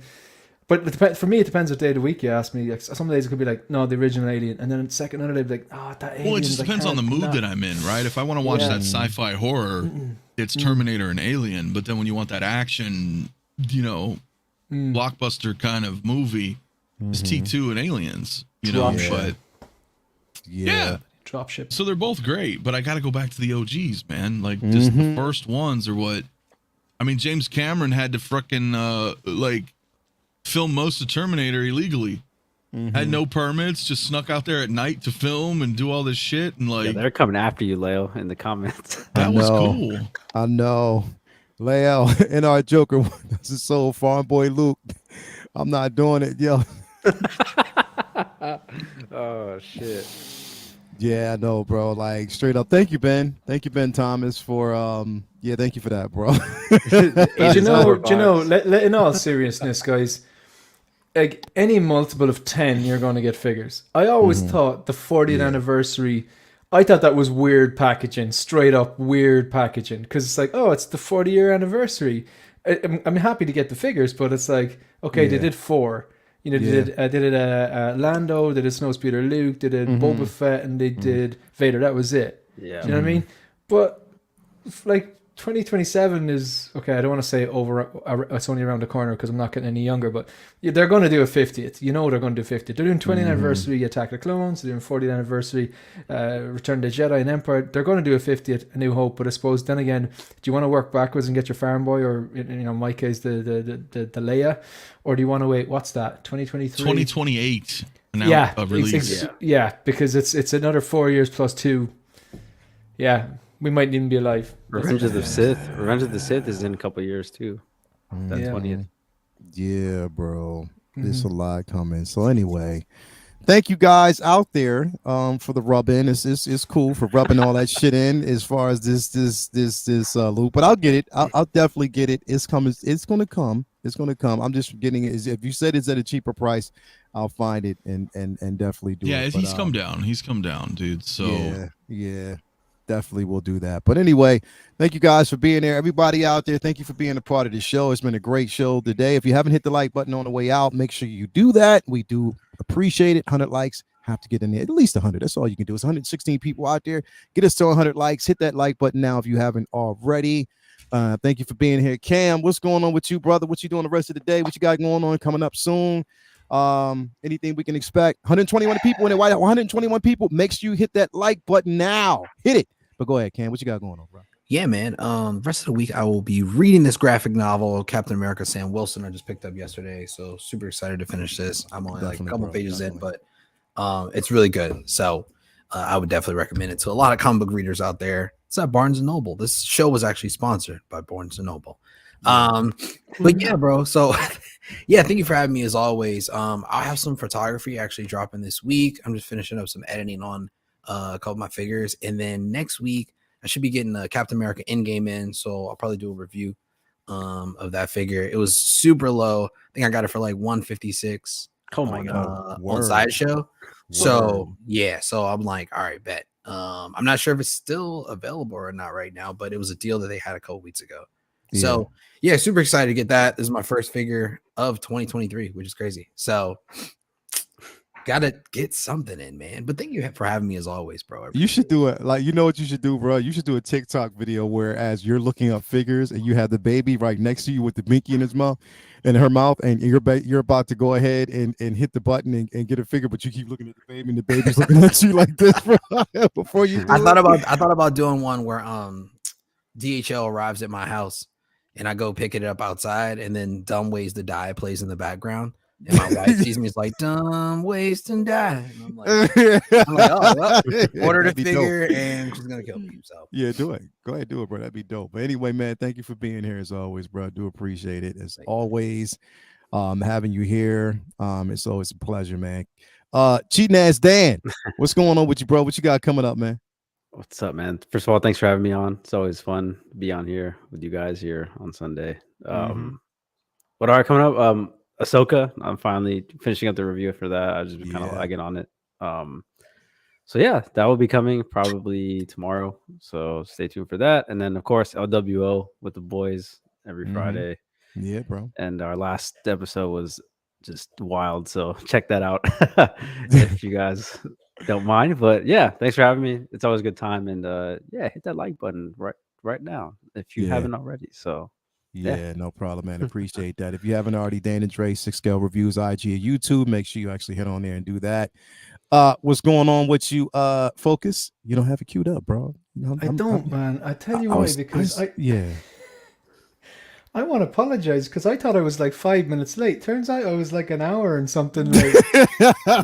But for me, it depends what day of the week you ask me. Like, some days it could be like, no, the original Alien, and then second another day, be like, oh, that Alien. Well, it just depends on the mood that I'm in, right? If I want to watch that sci-fi horror, it's Terminator and Alien. But then when you want that action, blockbuster kind of movie, it's T2 and Aliens. But Dropship. So they're both great, but I got to go back to the OGs, man. Like, just the first ones are what. I mean, James Cameron had to frickin' film most of Terminator illegally. Had no permits, just snuck out there at night to film and do all this shit. And they're coming after you, Leo, in the comments. That was cool. I know. Leo and our Joker, this is so farm boy Luke. I'm not doing it, yo. Oh shit. Yeah, I know, bro. Like, straight up. Thank you, Ben. Thank you, Ben Thomas, for thank you for that, bro. do you know, in all seriousness, guys, like any multiple of 10, you're going to get figures. I always thought the 40th anniversary, I thought that was weird packaging, straight up weird packaging, because it's like, oh, it's the 40-year anniversary. I'm happy to get the figures, but it's like, okay, they did 4. They did Lando, they did Snowspeeder Luke, they did Boba Fett, and they did Vader. That was it. Yeah. Do you know what I mean? But like 2027 is okay. I don't want to say over. It's only around the corner because I'm not getting any younger. But they're going to do a 50th. You know they're going to do 50th. They're doing 20th anniversary Attack of the Clones. They're doing 40th anniversary Return of the Jedi and Empire. They're going to do a 50th A New Hope. But I suppose then again, do you want to work backwards and get your Farm Boy, or in my case the Leia, or do you want to wait? What's that? 2023. 2028. Yeah, release. Yeah, because it's another 4 years plus 2. Yeah. We might even be alive. Revenge of the Sith. Revenge of the Sith is in a couple of years too. That 20th. Yeah, bro. There's a lot coming. So anyway, thank you guys out there for the rub in. It's cool for rubbing all that shit in as far as this loop. But I'll get it. I'll definitely get it. It's coming. It's gonna come. It's gonna come. I'm just getting it. If you said it's at a cheaper price, I'll find it and definitely do it. Yeah, but, he's come down. He's come down, dude. So yeah. Definitely will do that. But anyway, thank you guys for being there. Everybody out there, thank you for being a part of the show. It's been a great show today. If you haven't hit the like button on the way out, make sure you do that. We do appreciate it. 100 likes have to get in there. At least 100. That's all you can do. It's 116 people out there. Get us to 100 likes. Hit that like button now if you haven't already. Thank you for being here. Cam, what's going on with you, brother? What you doing the rest of the day? What you got going on coming up soon? Anything we can expect? 121 people in it. 121 people. Make sure you hit that like button now. Hit it. But go ahead, Cam. What you got going on, bro? Yeah, man. Rest of the week I will be reading this graphic novel, Captain America: Sam Wilson. I just picked up yesterday, so super excited to finish this. I'm only like a couple pages in, but it's really good. So I would definitely recommend it to a lot of comic book readers out there. It's at Barnes and Noble. This show was actually sponsored by Barnes and Noble. But yeah, bro. So yeah, thank you for having me as always. I'll have some photography actually dropping this week. I'm just finishing up some editing on a couple of my figures, and then next week I should be getting a Captain America Endgame in, so I'll probably do a review of that figure. It was super low. I think I got it for like 156. Oh my god, on Sideshow. So yeah, so I'm like, all right, bet. I'm not sure if it's still available or not right now, but it was a deal that they had a couple weeks ago. So yeah, super excited to get that. This is my first figure of 2023, which is crazy. So gotta get something in, man. But thank you for having me as always, bro. You should do it. Like, you know what you should do, bro? You should do a TikTok video where as you're looking up figures and you have the baby right next to you with the binky in his mouth and her mouth, and you're about to go ahead and hit the button and get a figure, but you keep looking at the baby and the baby's looking at you like this, bro. Before you I thought about doing one where DHL arrives at my house and I go pick it up outside, and then Dumb Ways to Die plays in the background. And my wife sees me, it's like, dumb ways to die. And I'm like, oh, well, ordered a figure and she's going to kill me. So yeah, do it. Go ahead, do it, bro. That'd be dope. But anyway, man, thank you for being here as always, bro. I do appreciate it. As always, having you here. It's always a pleasure, man. Cheating ass Dan, what's going on with you, bro? What you got coming up, man? What's up, man? First of all, thanks for having me on. It's always fun to be on here with you guys here on Sunday. What are coming up? Ahsoka. I'm finally finishing up the review for that. I just been kind of lagging on it. So yeah, that will be coming probably tomorrow. So stay tuned for that. And then of course LWO with the boys every Friday. Yeah, bro. And our last episode was just wild. So check that out if you guys don't mind. But yeah, thanks for having me. It's always a good time. And yeah, hit that like button right now if you haven't already. So yeah, no problem, man. Appreciate that. If you haven't already, Dan and Dre 6 Scale Reviews, IG and YouTube, make sure you actually head on there and do that. What's going on with you, Focus? You don't have it queued up, bro. I don't, man. I tell you why, because I want to apologize because I thought I was like 5 minutes late. Turns out I was like an hour and something late.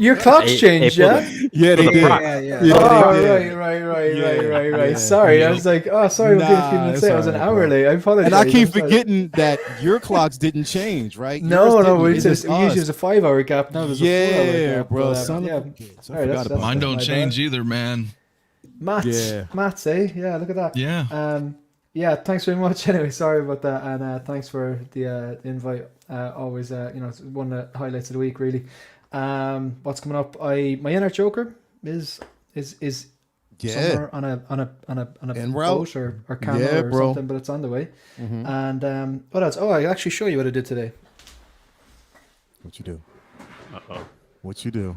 Your clocks changed, yeah? Yeah, they did. Yeah. Oh, right. Yeah. Sorry, I was like, sorry, we're being a few minutes late. I was an hour late. I apologize. And I keep forgetting that your clocks didn't change, right? No, we usually there's a 5 hour gap. Now there's a 4 hour gap. Bro. That's mine don't change either, man. Maths, eh? Yeah, look at that. Yeah. Yeah, thanks very much. Anyway, sorry about that, and thanks for the invite. Always, it's one of the highlights of the week, really. What's coming up? My inner Joker is somewhere on a boat or camera or something, but it's on the way. And what else? Oh, I'll actually show you what I did today. What you do? What you do?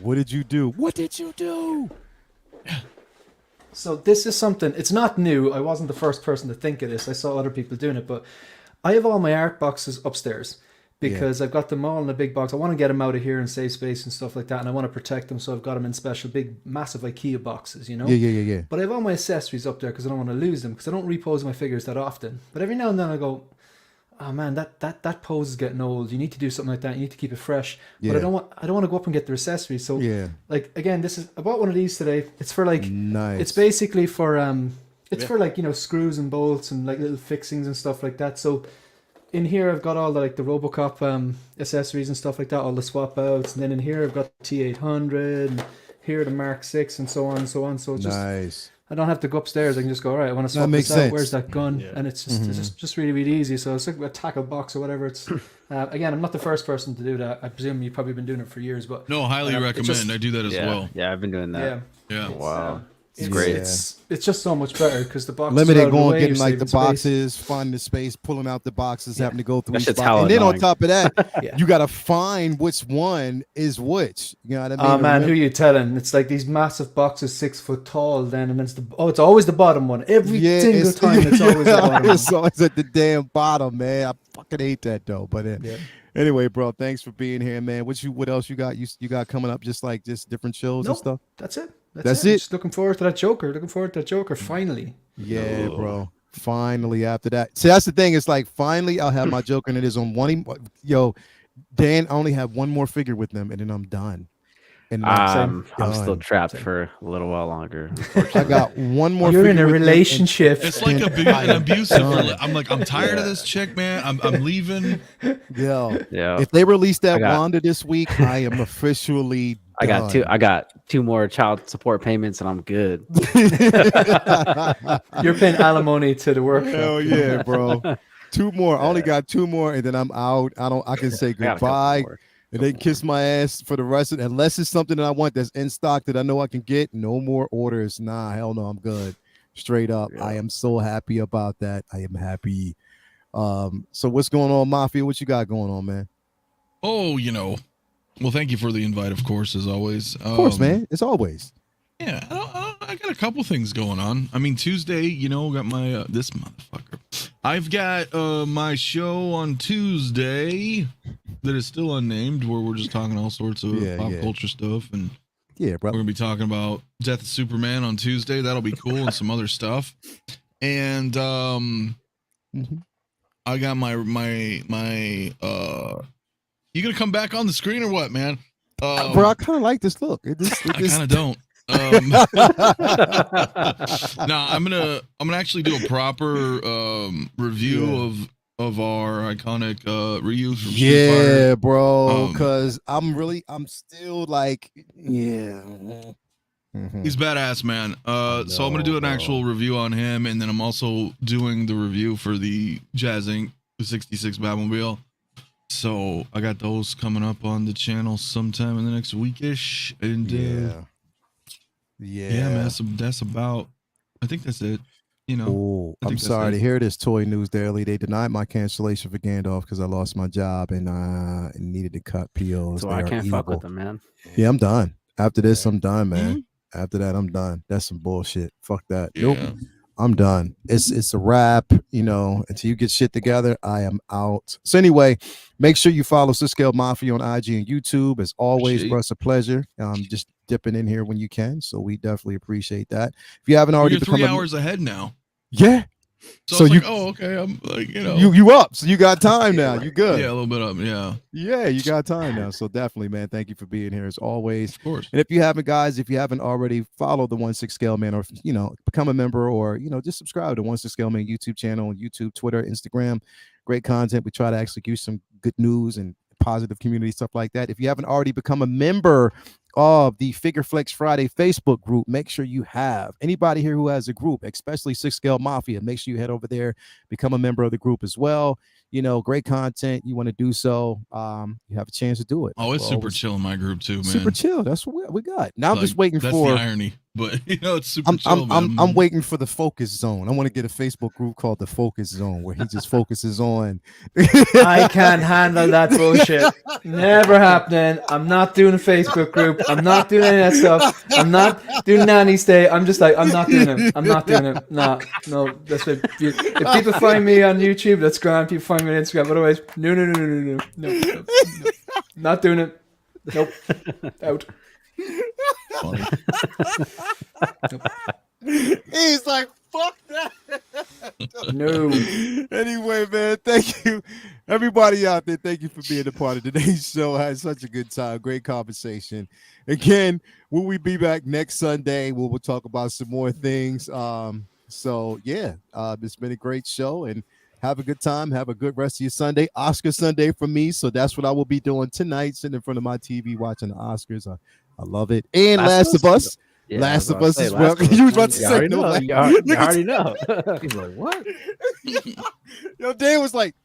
What did you do? What did you do? So this is something, it's not new. I wasn't the first person to think of this. I saw other people doing it, but I have all my art boxes upstairs because I've got them all in a big box. I want to get them out of here and save space and stuff like that, and I want to protect them, so I've got them in special big, massive IKEA boxes, you know? Yeah. But I have all my accessories up there because I don't want to lose them, because I don't repose my figures that often. But every now and then I go, oh man, that pose is getting old. You need to do something like that. You need to keep it fresh. But I don't want to go up and get the accessories. So like, again, I bought one of these today. It's for like, it's basically for for like, you know, screws and bolts and like little fixings and stuff like that. So in here I've got all the like the RoboCop accessories and stuff like that, all the swap outs, and then in here I've got the T800, and here the Mark 6, and so on and so on. So it's just I don't have to go upstairs. I can just go, all right, I want to swap this out. Where's that gun? And it's just really, really easy. So it's like a tackle box or whatever. It's again, I'm not the first person to do that. I presume you've probably been doing it for years, but no, highly recommend. I do that as well. Yeah, I've been doing that. Yeah. Wow. It's great. It's just so much better because the box limited going getting like the boxes, finding the space, pulling out the boxes, having to go through each box. And then on top of that, you got to find which one is which. You know what I mean? Oh man, who you telling? It's like these massive boxes, 6 foot tall. Then and it's always the bottom one. Every single time, it's always the bottom. It's always at the damn bottom, man. I fucking hate that though. But anyway, bro, thanks for being here, man. What else you got? You got coming up? Just different shows and stuff. That's it. That's it. Just looking forward to that Joker. Finally. Yeah, bro. Finally, after that. See, that's the thing. It's like finally, I'll have my Joker, and it is on one. Yo, Dan, I only have one more figure with them, and then I'm done. And I'm still trapped for a little while longer. I got one more. You're in a relationship. It's like an abusive. I'm like, I'm tired of this chick, man. I'm leaving. Yeah. If they release that Wanda this week, I am officially done. I got two more child support payments, and I'm good. You're paying alimony to the work. Hell yeah, bro. 2 more. I only got 2 more, and then I'm out. I can say goodbye. And they kiss my ass for the rest of it. Unless it's something that I want that's in stock that I know I can get. No more orders. Nah, hell no, I'm good. Straight up. I am so happy about that. I am happy. So what's going on, Mafia? What you got going on, man? Oh, well, thank you for the invite, of course, as always. Of course, man. It's always. Yeah, I got a couple things going on. I mean, Tuesday, got my this motherfucker. I've got my show on Tuesday that is still unnamed, where we're just talking all sorts of pop culture stuff, and bro. We're gonna be talking about Death of Superman on Tuesday. That'll be cool, and some other stuff. And I got my you gonna come back on the screen or what, man? Bro, I kind of like this look. I kind of don't. No, I'm gonna actually do a proper review of our iconic Ryu from Street Fighter. Bro, because I'm still like, he's badass, man. So I'm gonna do an actual review on him, and then I'm also doing the review for the Jazz Inc. 66 Batmobile. So I got those coming up on the channel sometime in the next weekish, and man, that's about. I think that's it. I'm sorry to hear this. Toy News Daily. They denied my cancellation for Gandalf because I lost my job and needed to cut POs. So I can't fuck with them, man. Yeah, I'm done. After this, I'm done, man. After that, I'm done. That's some bullshit. Fuck that. Nope. I'm done. It's a wrap, until you get shit together, I am out. So anyway, make sure you follow Siskel Mafia on IG and YouTube. As always, bro, it's a pleasure. Just dipping in here when you can. So we definitely appreciate that. If you haven't already become 3 hours ahead now. Yeah. So you, okay. I'm like, you up. So you got time now. You good. Yeah, a little bit up. Yeah. Yeah, you got time now. So definitely, man. Thank you for being here as always. Of course. And if you haven't already followed the 1/6 Scale Man, or become a member, or just subscribe to 1/6 Scale Man YouTube channel on YouTube, Twitter, Instagram. Great content. We try to execute some good news and positive community stuff like that. If you haven't already become a member of the Figure Flex Friday Facebook group, make sure you have. Anybody here who has a group, especially 6 Scale Mafia, make sure you head over there, become a member of the group as well. Great content. You want to do so, you have a chance to do it. Oh, it's super chill in my group too, man. Super chill. That's what we got. Now I'm just waiting that's for the irony. but it's super chill. I'm waiting for the focus zone. I want to get a Facebook group called the Focus Zone where he just focuses on. I can't handle that bullshit. Never happening. I'm not doing a Facebook group. I'm not doing any of that stuff. I'm not doing Nanny's Day. I'm just like, I'm not doing it. I'm not doing it. No. That's what, if people find me on YouTube, that's grand. People find me on Instagram. Otherwise, no. Not doing it. Nope. Out. Funny. Nope. He's like, fuck that. No. Anyway, man, thank you. Everybody out there, thank you for being a part of today's show. I had such a good time. Great conversation. Again, will we be back next Sunday? We'll talk about some more things. So yeah, it's been a great show, and have a good time. Have a good rest of your Sunday. Oscar Sunday for me. So that's what I will be doing tonight, sitting in front of my TV watching the Oscars. I love it. And Last of Us. Yeah, Last of Us as well. You was about to say no. You already know. He's like, what? Yo, Dan was like,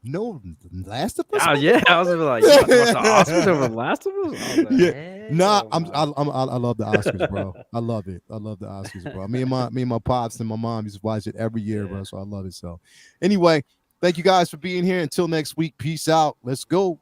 no, Last of Us. Oh yeah, I was like, you want the Oscars over Last of Us? I was like, Yeah, nah, I love the Oscars, bro. I love it. I love the Oscars, bro. Me and my pops and my mom used to watch it every year, bro. So I love it. So, anyway, thank you guys for being here. Until next week, peace out. Let's go.